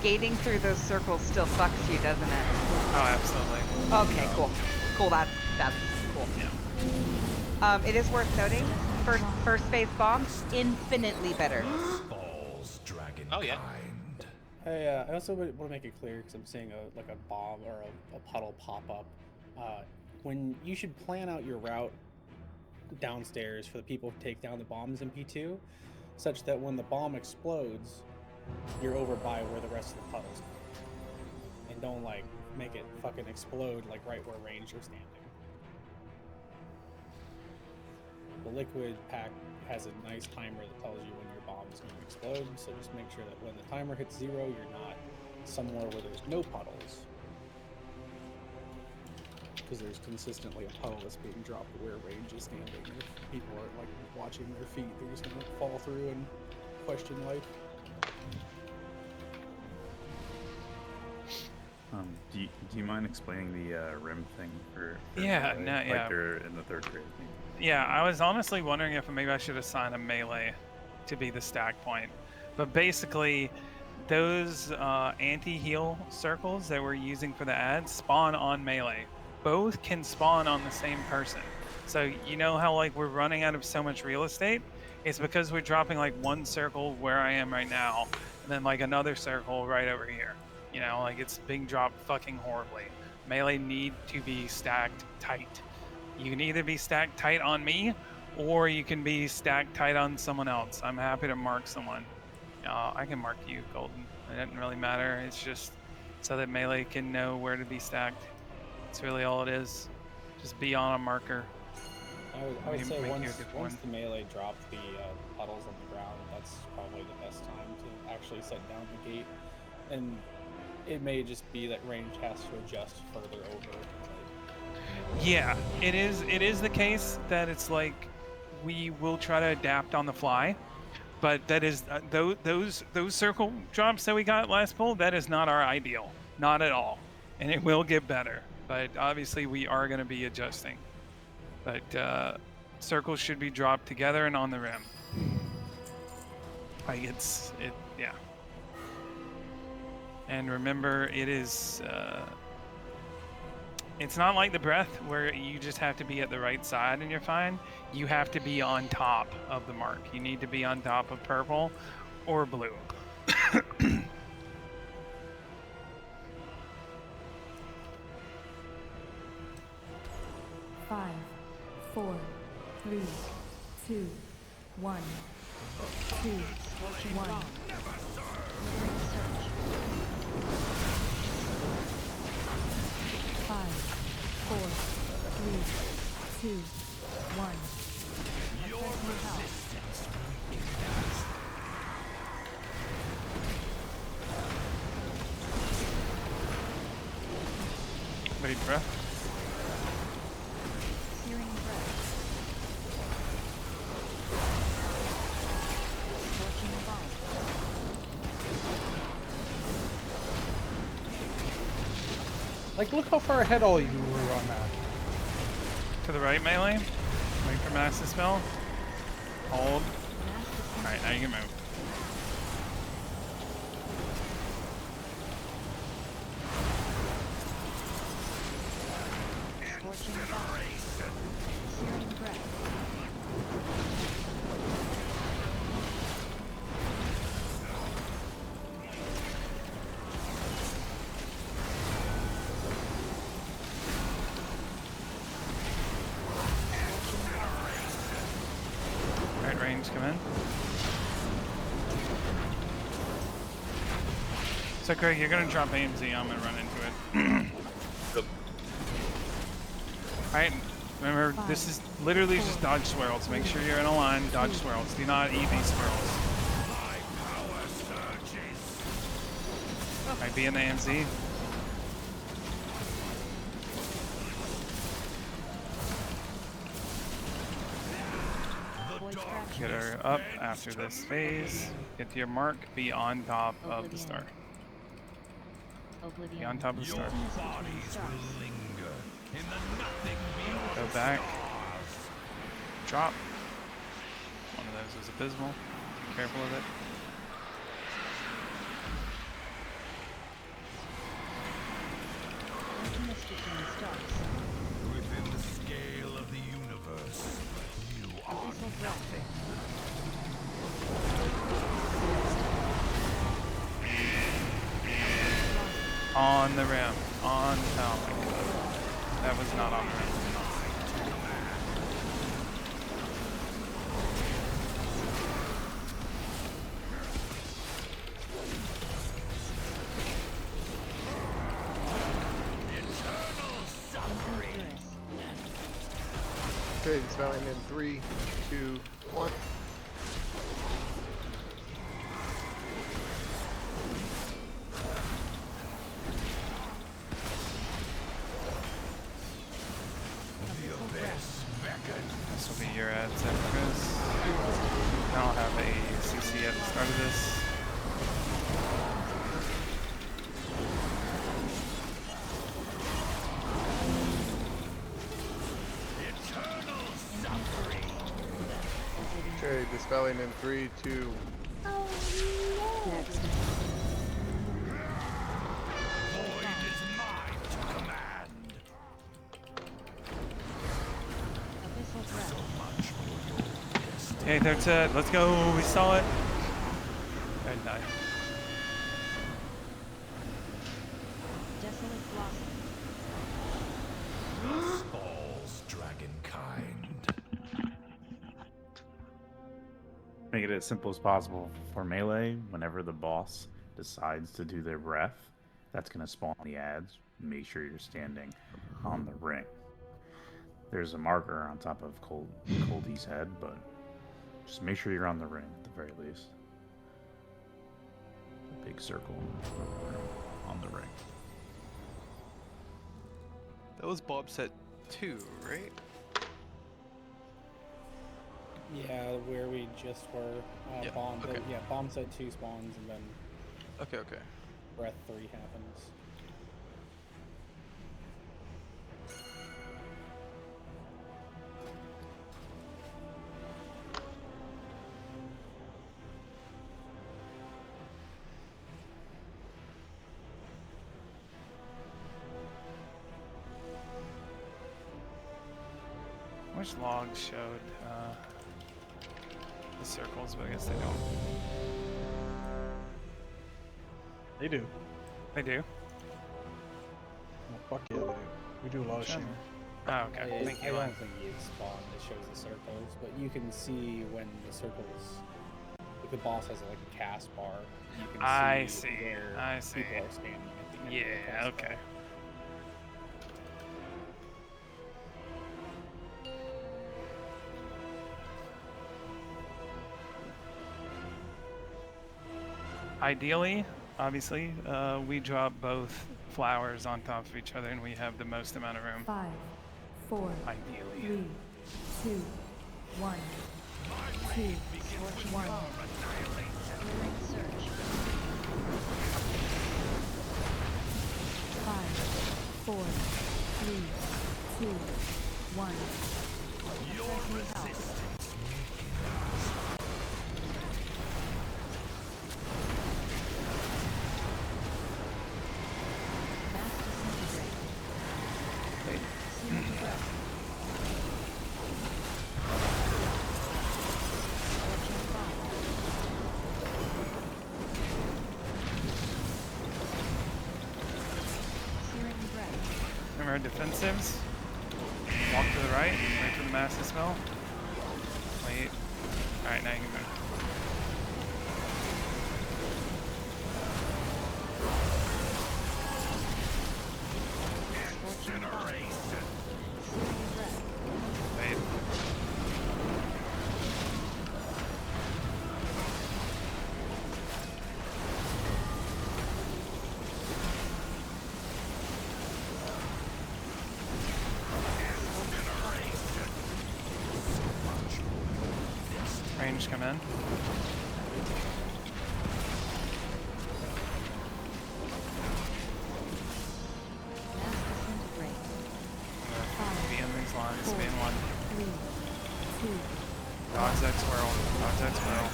Gating through those circles still sucks you, doesn't it? Oh, absolutely. Okay, cool. Cool, that's cool. Yeah. It is worth noting, first phase bomb, infinitely better. Oh yeah. I also want to make it clear because I'm seeing a bomb or a puddle pop up. When you should plan out your route downstairs for the people who take down the bombs in P2, such that when the bomb explodes, you're over by where the rest of the puddles are. And don't like make it fucking explode like right where Rangers are standing. The liquid pack has a nice timer that tells you when your bomb is going to explode, so just make sure that when the timer hits 0, you're not somewhere where there's no puddles. Because there's consistently a puddle that's being dropped where Range is standing. If people are like watching their feet, they're just going to fall through and question life. Do you mind explaining the rim thing for Yeah, melee? no, Like yeah. they're in the 3rd grade. Yeah, I was honestly wondering if maybe I should assign a melee to be the stack point. But basically, those anti-heal circles that we're using for the ads spawn on melee. Both can spawn on the same person. So you know how like we're running out of so much real estate? It's because we're dropping like one circle where I am right now, and then like another circle right over here. You know, like it's being dropped fucking horribly. Melee need to be stacked tight. You can either be stacked tight on me, or you can be stacked tight on someone else. I'm happy to mark someone. I can mark you, Golden. It doesn't really matter. It's just so that melee can know where to be stacked. That's really all it is. Just be on a marker. I would say Make you a once good one. the melee drop the puddles on the ground, that's probably the best time to actually set down the gate. And it may just be that Range has to adjust further over. Yeah, it is the case that it's like we will try to adapt on the fly, but that is those circle drops that we got last pull, that is not our ideal, not at all, and it will get better. But obviously we are going to be adjusting. But circles should be dropped together and on the rim. Like yeah. And remember, it is. It's not like the breath where you just have to be at the right side and you're fine. You have to be on top of the mark. You need to be on top of purple or blue. 5, 4, 3, 2, 1, 2, 1. Five, 4, 3, 2, 1. Your resistance weakens. Wait, breath. Searing breath. Scorching bite. Like, look how far ahead all you were on that. To the right, melee. Wait for master spell. Hold. Alright, now you can move. Scorching bite. Searing breath. Alright, range, come in. So Craig, you're gonna drop AMZ, I'm gonna run into it. Alright, Remember, this is literally just dodge swirls. Make sure you're in a line. Dodge swirls. Do not eat these swirls. Might be in the ANZ. Get her up after this phase. Get to your mark. Be on top of the star. Be on top of the star. Go back. Drop. One of those is abysmal. Be careful of it. Within the scale of the universe, you are nothing. On the rim. On. Oh my god. That was not on the rim. Okay, dispelling in 3, 2, 1. This will be your ad set, Chris. I don't have a CC at the start of this. Okay, dispelling in 3, 2. Next. Okay, that's it. Let's go. We saw it. And die. Desolate Blossom. Falls, dragonkind. Make it as simple as possible for melee. Whenever the boss decides to do their breath, that's going to spawn the ads. Make sure you're standing on the ring. There's a marker on top of Coldy's head, but just make sure you're on the ring at the very least. A big circle on the ring. That was Bob set 2, right? Yeah, where we just were. Yeah, Bomb. okay. Yeah, bomb set 2 spawns and then Okay. breath 3 happens. Which logs showed the circles, but I guess they don't. They do. They do? Oh, fuck yeah, they do. We do a lot of shit. Oh, okay. I Thank you. don't think you spawn that shows the circles, but you can see when the circles, if the boss has like a cast bar, you can I see see. where I see. people are standing at the end of the Yeah, cast okay. bar. Ideally, obviously, we drop both flowers on top of each other and we have the most amount of room. 5, 4, Ideally. 3, 2, 1, 2, 1. Search. 5, 4, 3, 2, 1. Your resistance. Remember defensives. Walk to the right. Wait for the mass to smell. Wait. Alright, now you can move. range come in. Mass disintegrate. Be in these lines. Be in one. 3, 2, Dodge that squirrel. Dodge that squirrel.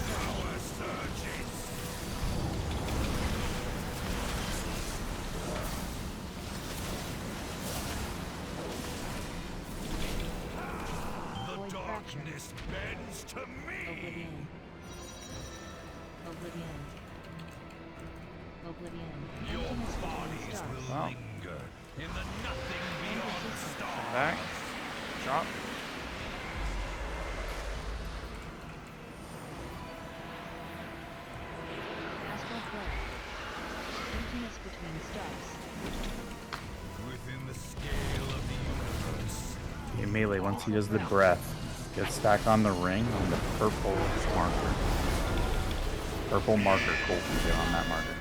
Void fracture. Darkness bends to me. Oblivion. Oblivion. Oblivion. Your Emptiness between bodies stars. will Wow. linger in the nothing beyond stars. Come back. Drop. Astral flare. Emptiness between stars. Within the scale of the universe. Okay, melee, once he does the breath, get stacked on the ring on the purple marker. Purple marker, Colton, get on that marker.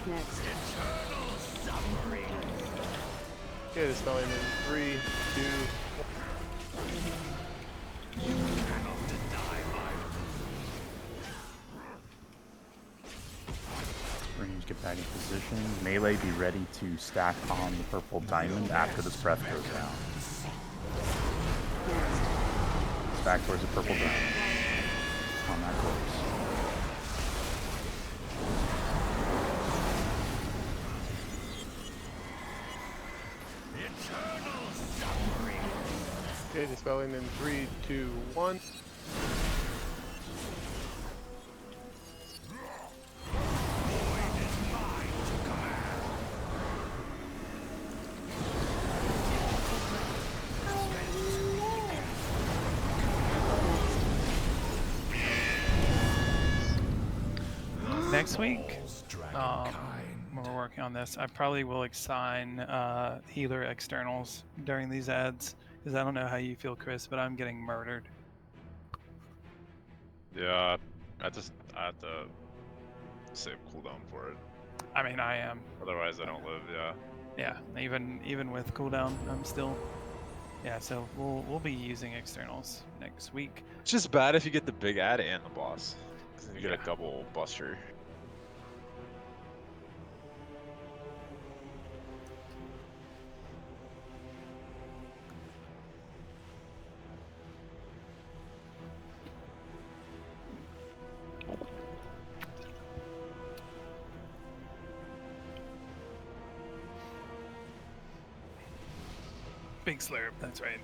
Next. Okay, dispelling in 3, 2, Range, get back in position. Melee, be ready to stack on the purple diamond after this breath goes down. Stack towards the purple diamond on that corpse. okay, dispelling in 3, 2, 1. Next week, when we're working on this, I probably will assign healer externals during these ads, because I don't know how you feel, Chris, but I'm getting murdered. Yeah, I have to save cooldown for it. I mean, I am. Otherwise, I don't live. Yeah. Yeah, even with cooldown, I'm still. Yeah, so we'll be using externals next week. It's just bad if you get the big ad and the boss, because you get a double buster. Big slurp, that's right.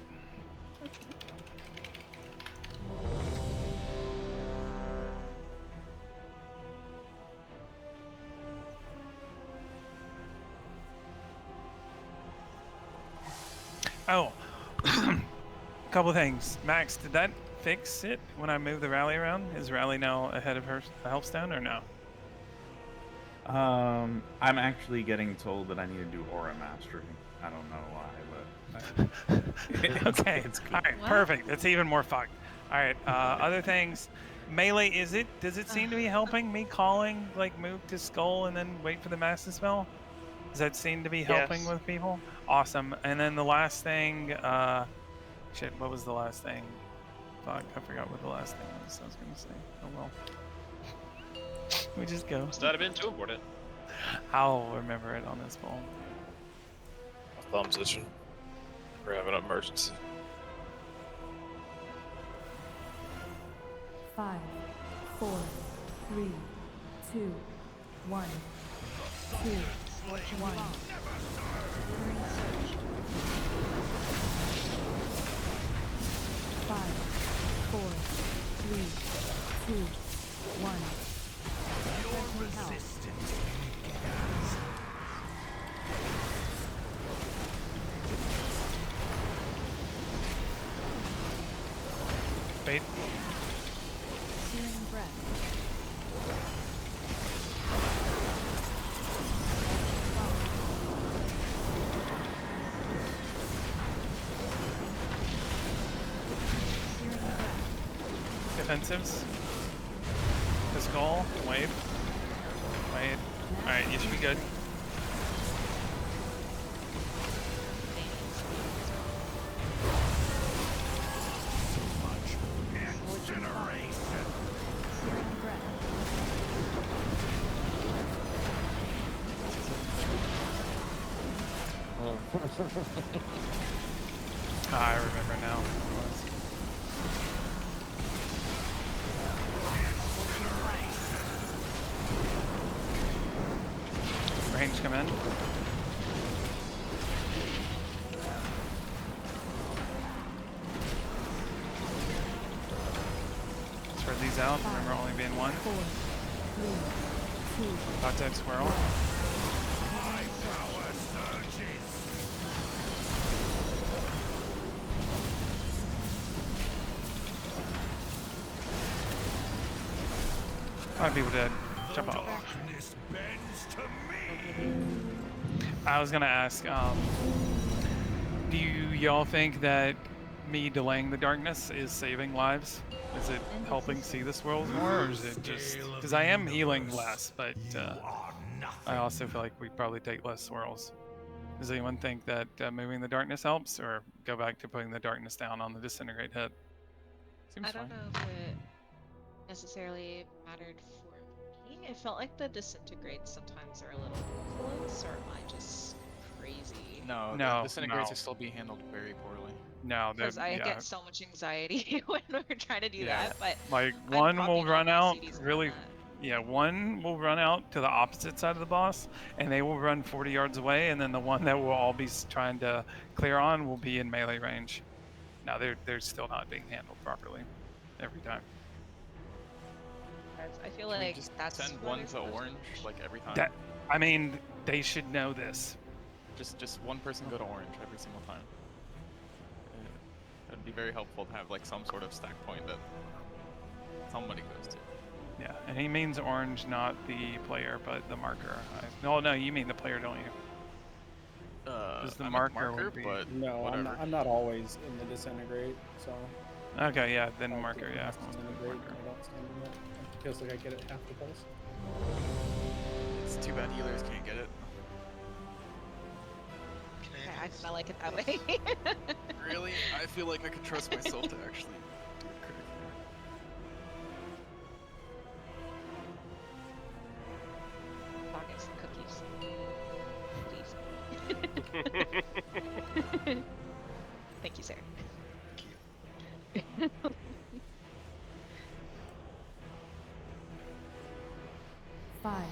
Oh, couple things. Max, did that fix it when I moved the rally around? Is rally now ahead of her Healthstone or no? I'm actually getting told that I need to do aura mastery. I don't know why, but Okay. it's good. All right, perfect. That's even more fucked. All right, other things. Melee, does it seem to be helping me calling, like move to skull and then wait for the mass dispel? Does that seem to be helping Yes. with people? Awesome. And then the last thing, shit, what was the last thing? Fuck, I forgot what the last thing was I was gonna say. Oh well. We just go. Must not have been too important. I'll remember it on this poll. Thumb position. We're having an emergency. 5, 4, 3, 2, 1, 2, 1. Delivering surge. 5, 4, 3, 2, 1. Your Health. resistance. Wait. Searing breath. Searing breath. Defensives. The skull. Wait. Wait. Alright, you should be good. I remember now. Range come in. Spread these out. Remember only being one. 4, 3, 2, Hot tag swirl. Five people dead. Jump off. I was gonna ask, do y'all think that me delaying the darkness is saving lives? Is it helping see the swirls more, or is it just because I am healing less, but I also feel like we probably take less swirls. Does anyone think that moving the darkness helps, or go back to putting the darkness down on the disintegrate hit? Seems I don't know if it necessarily mattered for me. I felt like the disintegrates sometimes are a little close, or am I just crazy? No, No, the disintegrates no. will still be handled very poorly. No, Because I yeah. get so much anxiety when we're trying to do that, but Like I'm one will popping run all my out CDs on really. that. Yeah, one will run out to the opposite side of the boss, and they will run 40 yards away, and then the one that we'll all be trying to clear on will be in melee range. Now they're still not being handled properly every time. I feel Can we like just that's send what one they're to supposed to orange push. like every time. That I mean, they should know this. Just one person go to orange every single time. It'd be very helpful to have like some sort of stack point that somebody goes to. Yeah, and he means orange, not the player, but the marker. No, you mean the player, don't you? Because the I meant marker would be. but No, whatever. I'm not always in the disintegrate, so. Okay, yeah, then I marker, do yeah. disintegrate, I don't stand in it. It feels like I get it half the pulse. It's too bad healers can't get it. I like it that way. Really? I feel like I could trust myself to actually do a critic Pockets and cookies. Please. Thank you, sir. Thank you. 5,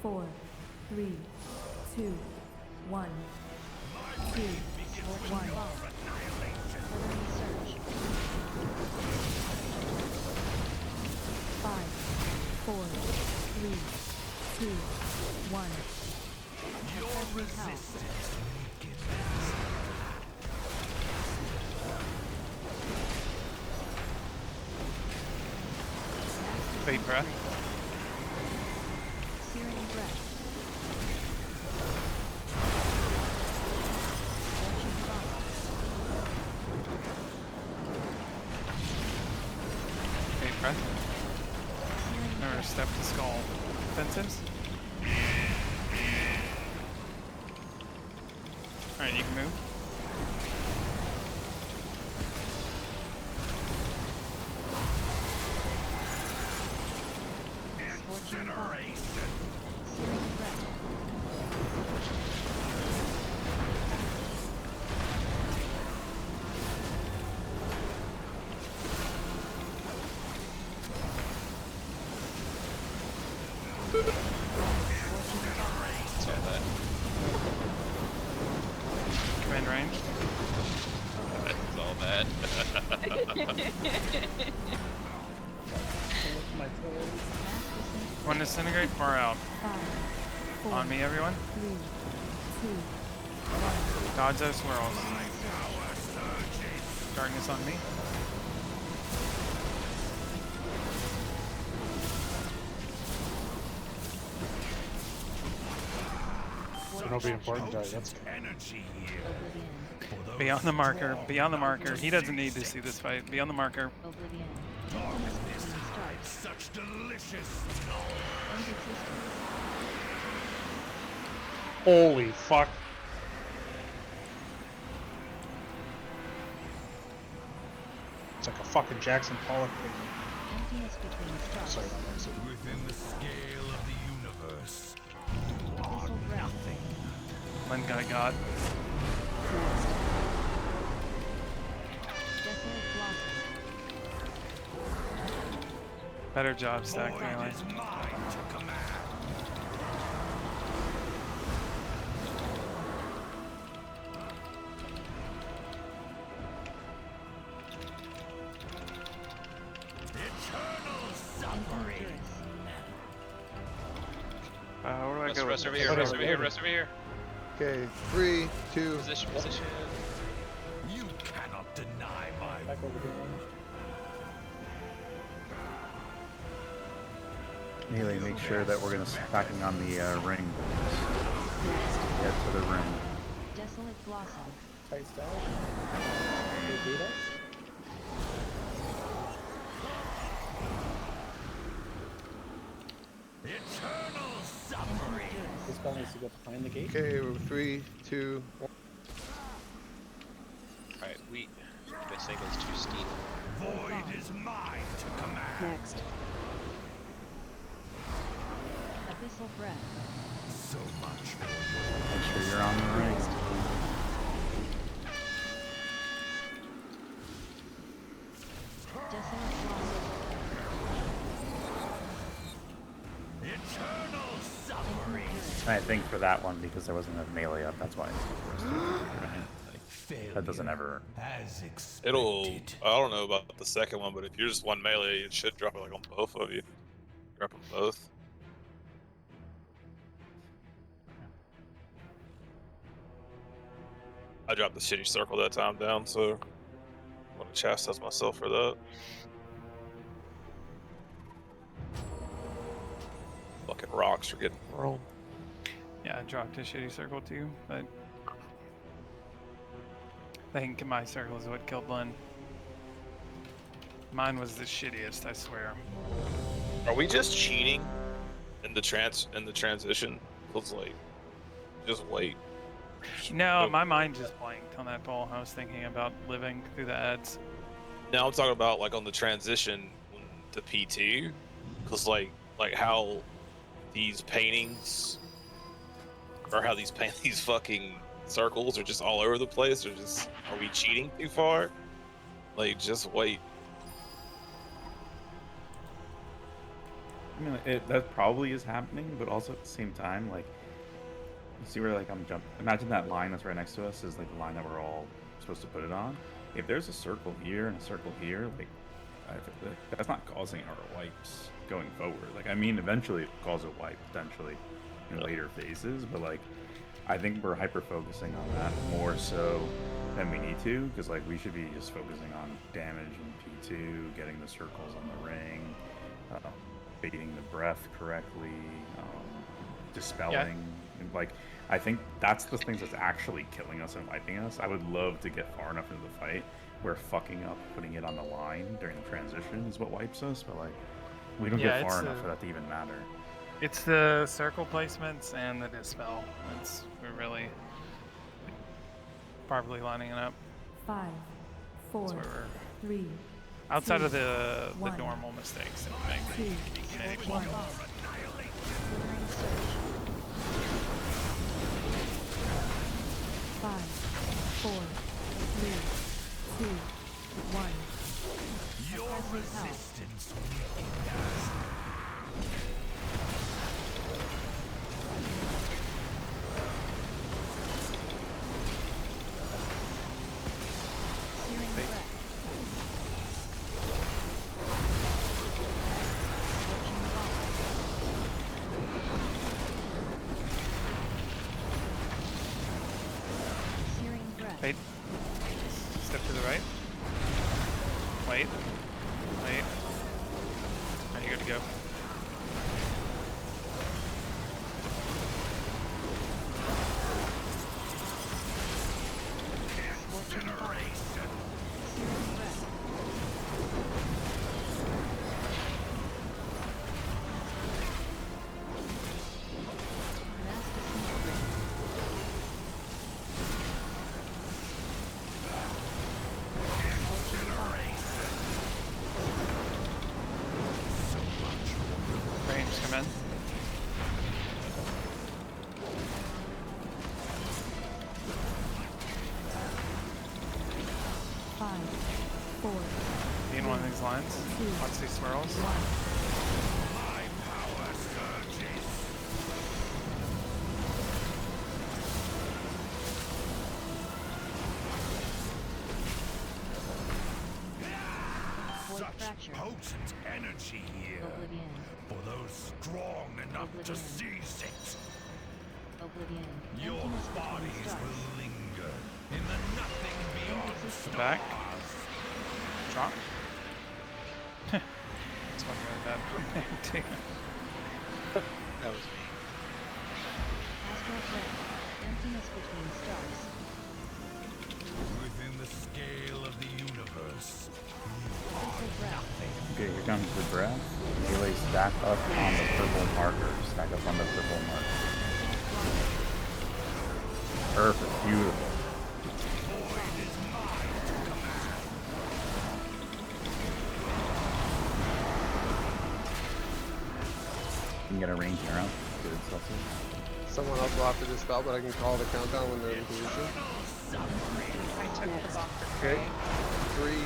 4, 3, 2, 1, 2, 1. Search. 5, 4, 3, 2, 1. Your resistance weakens. Fate breath. Searing breath. Fate breath. Remember, step to skull. Defensives. Alright, you can move. Incineration. Searing breath. Command range. That's all bad. One disintegrate, far out. 5, 4, On me, everyone. 3, 2, 1. Dodge those swirls. Darkness on me. It'll be important, guys. That's Energy here. Oblivion. Be on the marker. Be on the marker. He doesn't need to see this fight. Be on the marker. Oblivion. Darkness hides such delicious Holy fuck. It's like a fucking Jackson Pollock painting. Emptiness between stars. Sorry, not that. within the scale of the universe. You are Abyssal breath. nothing. One guy got. Desolate blossom. Better job, Stack, Void really. is mine to command. Eternal suffering. Where do I Rest, go? rest with over this? here, rest over here, rest over here. Okay, 3, 2. Position, position. You cannot deny my Back over here. Melee, make sure that we're gonna stacking on the ring. Get to the ring. Desolate blossom. Tight style. They beat us. eternal suffering. This spell needs to go behind the gate. Okay, 3, 2, 1. Alright, this thing is too steep. Void is mine to command. Next. Abyssal breath. So much for Make sure you're on the ring. Desolate blossom. eternal suffering. I think for that one, because there wasn't enough melee up, that's why. That doesn't ever. As expected. It'll. I don't know about the second one, but if you're just one melee, it should drop it like on both of you. Drop them both. I dropped the shitty circle that time down, so I'm gonna chastise myself for that. Fucking rocks are getting thrown. Yeah, I dropped a shitty circle too, but I think my circle is what killed Lynn. Mine was the shittiest, I swear. Are we just cheating in the transition? Feels like just wait. No, my mind just blanked on that poll. I was thinking about living through the ads. Now I'm talking about like on the transition to P2, because like how these paintings, or how these these fucking circles are just all over the place. Or just, are we cheating too far? Like, just wait. I mean, that probably is happening, but also at the same time, like, you see where like I'm jumping. Imagine that line that's right next to us is like the line that we're all supposed to put it on. If there's a circle here and a circle here, like, that's not causing our wipes going forward. Like, I mean, eventually it will cause a wipe potentially in later phases, but like, I think we're hyper focusing on that more so than we need to, because like we should be just focusing on damage in P2, getting the circles on the ring, baiting the breath correctly, dispelling. And, like, I think that's the things that's actually killing us and wiping us. I would love to get far enough into the fight where fucking up, putting it on the line during the transition is what wipes us, but like, we don't get far enough for that to even matter. It's the circle placements and the dispel. We're really properly lining it up. 5, 4, 3. Outside 2, of the 1. normal mistakes that we make. 2, 1. 5, 4, 3, 2, 1. Your resistance weakens. Searing breath. Searing breath. Wait. Step to the right. Wait. Wait. Are you good to go? Generation. Searing breath. him in. Five, four, Be in one of these lines. Watch these swirls. My power surges. Void Such fracture. potent energy here. Oblivion. For those strong enough to Oblivion. seize it. Oblivion. Your Emptiness between bodies stars. will linger in the nothing beyond the stars. Back. Drop. That's one really bad. That was me. Astral plane. Emptiness between stars. Within the scale of the universe. Crystal breath. Okay, here comes the breath. Melee stack up on the purple marker. Stack up on the purple marker. Perfect, beautiful. You can get a range around. Good stuff. Someone else will have to dispel, but I can call the countdown when they're in position. I took the bomb for Okay. free.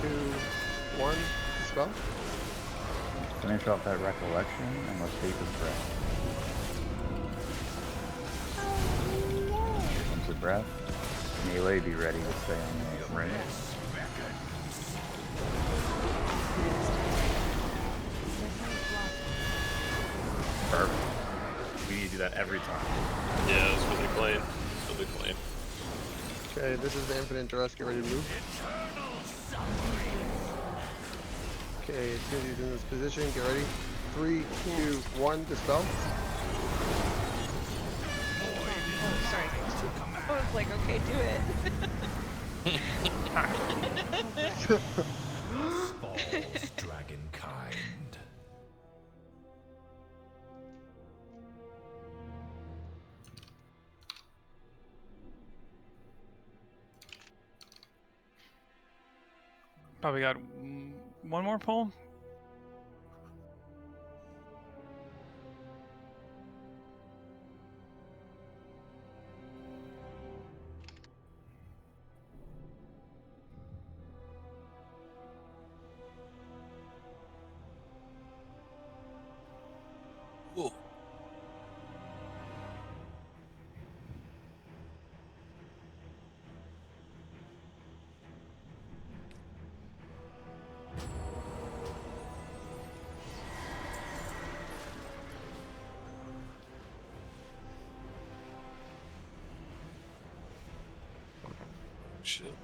3, 2, 1. Dispel. Finish off that recollection and let's take his breath. Here comes the breath. Melee, be ready to stay on the right. Perfect. We need to do that every time. Yeah, that's what they claim. That's what they claim. Okay, this is the infinite dress. Get ready to move. Okay, as soon as he's in this position, get ready. 3, 2, 1. Dispel. Oh, sorry. I was like, okay, do it. Falls dragonkind. Probably got one more pull. Whoa. Shit.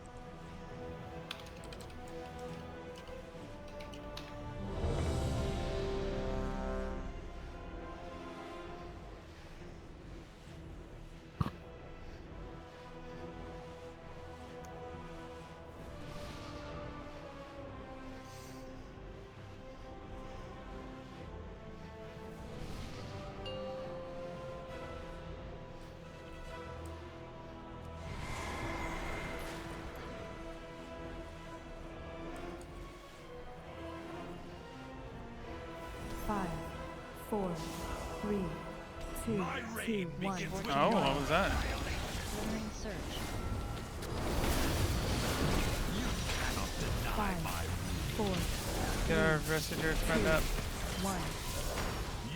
Five, four, three, two, one. Oh, what was that? Glittering surge. Five, four, Get our Residure's friend up. one.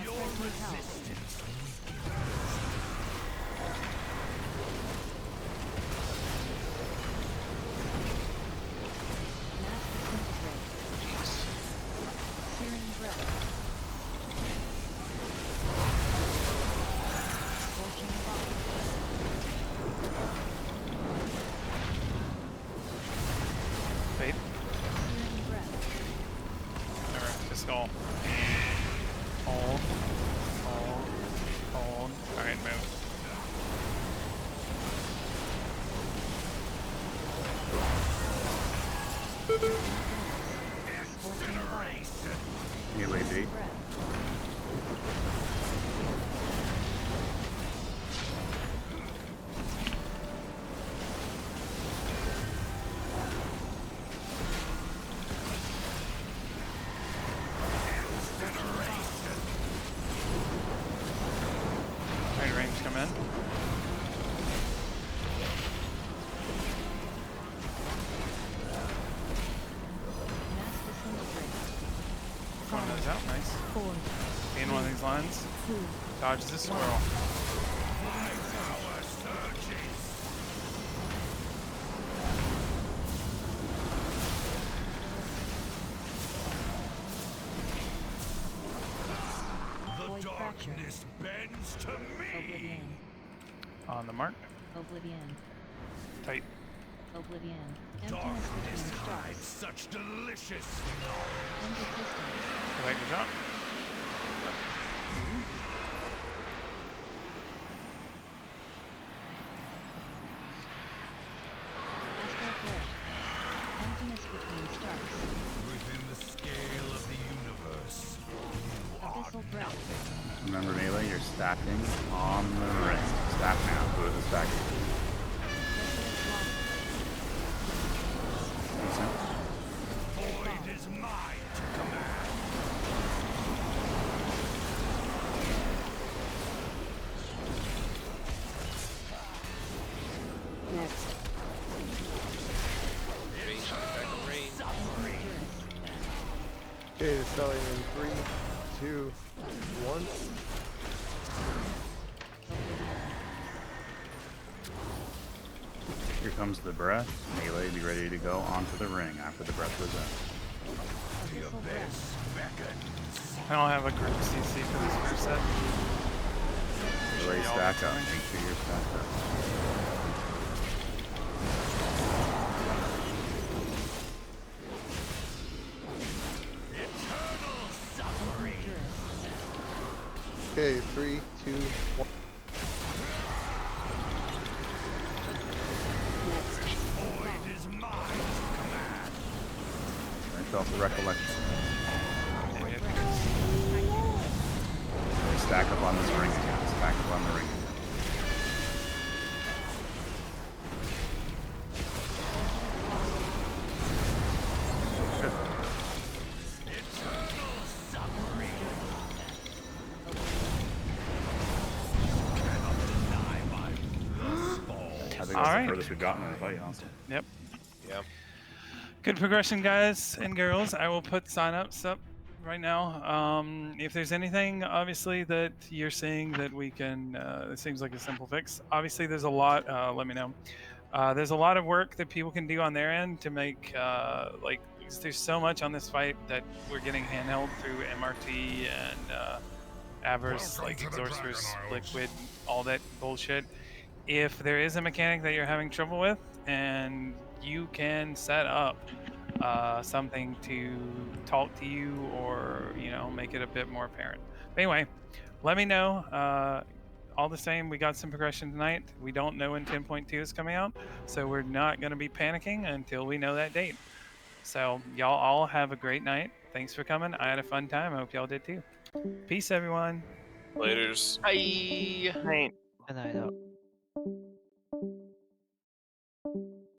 Your resistance Mass disintegrate. Searing breath. Scorching fire. Fade. Searing breath. Alright, just all. All. in. Mass disintegrate. One of those out, nice. 4, Be in one of these lines. 2, Dodge the squirrel. Void fracture. Bends to me. Oblivion. On the mark. Oblivion. Tight. Oblivion. Emptiness between stars. Hides such delicious. End existence. Go back to drop. Astral flare. Emptiness between stars. Within the scale of the universe. Abyssal breath. Remember, Melee, you're stacking on the ring. Stack now. Go to the stack. Void is mine to command. Next. Range, back in range. Okay, dispelling in 3, 2, 1. Here comes the breath. Melee, be ready to go onto the ring after the breath goes in. The abyss beckons. I don't have a group CC for this first set. Melee, stack up. Make sure you're stacked up. Eternal suffering. Okay, 3, 2, 1. Void is mine to command. Yourself the recollection. Stack up on this ring again. Stack up on the ring again. Good. Eternal suffering. I think All that's right. the furthest we've gotten in the fight, honestly. Yep. Yeah. Good progression, guys and girls. I will put signups up right now. If there's anything, obviously, that you're seeing that we can, it seems like a simple fix. Obviously, there's a lot. Let me know. There's a lot of work that people can do on their end to make, like, there's so much on this fight that we're getting handheld through MRT and Avers, like Exorcerous, Liquid, all that bullshit. If there is a mechanic that you're having trouble with, and you can set up something to talk to you or, you know, make it a bit more apparent. But anyway, let me know. All the same, we got some progression tonight. We don't know when 10.2 is coming out, so we're not going to be panicking until we know that date. So y'all all have a great night. Thanks for coming. I had a fun time. I hope y'all did too. Peace, everyone. Laters. Bye. And I don't.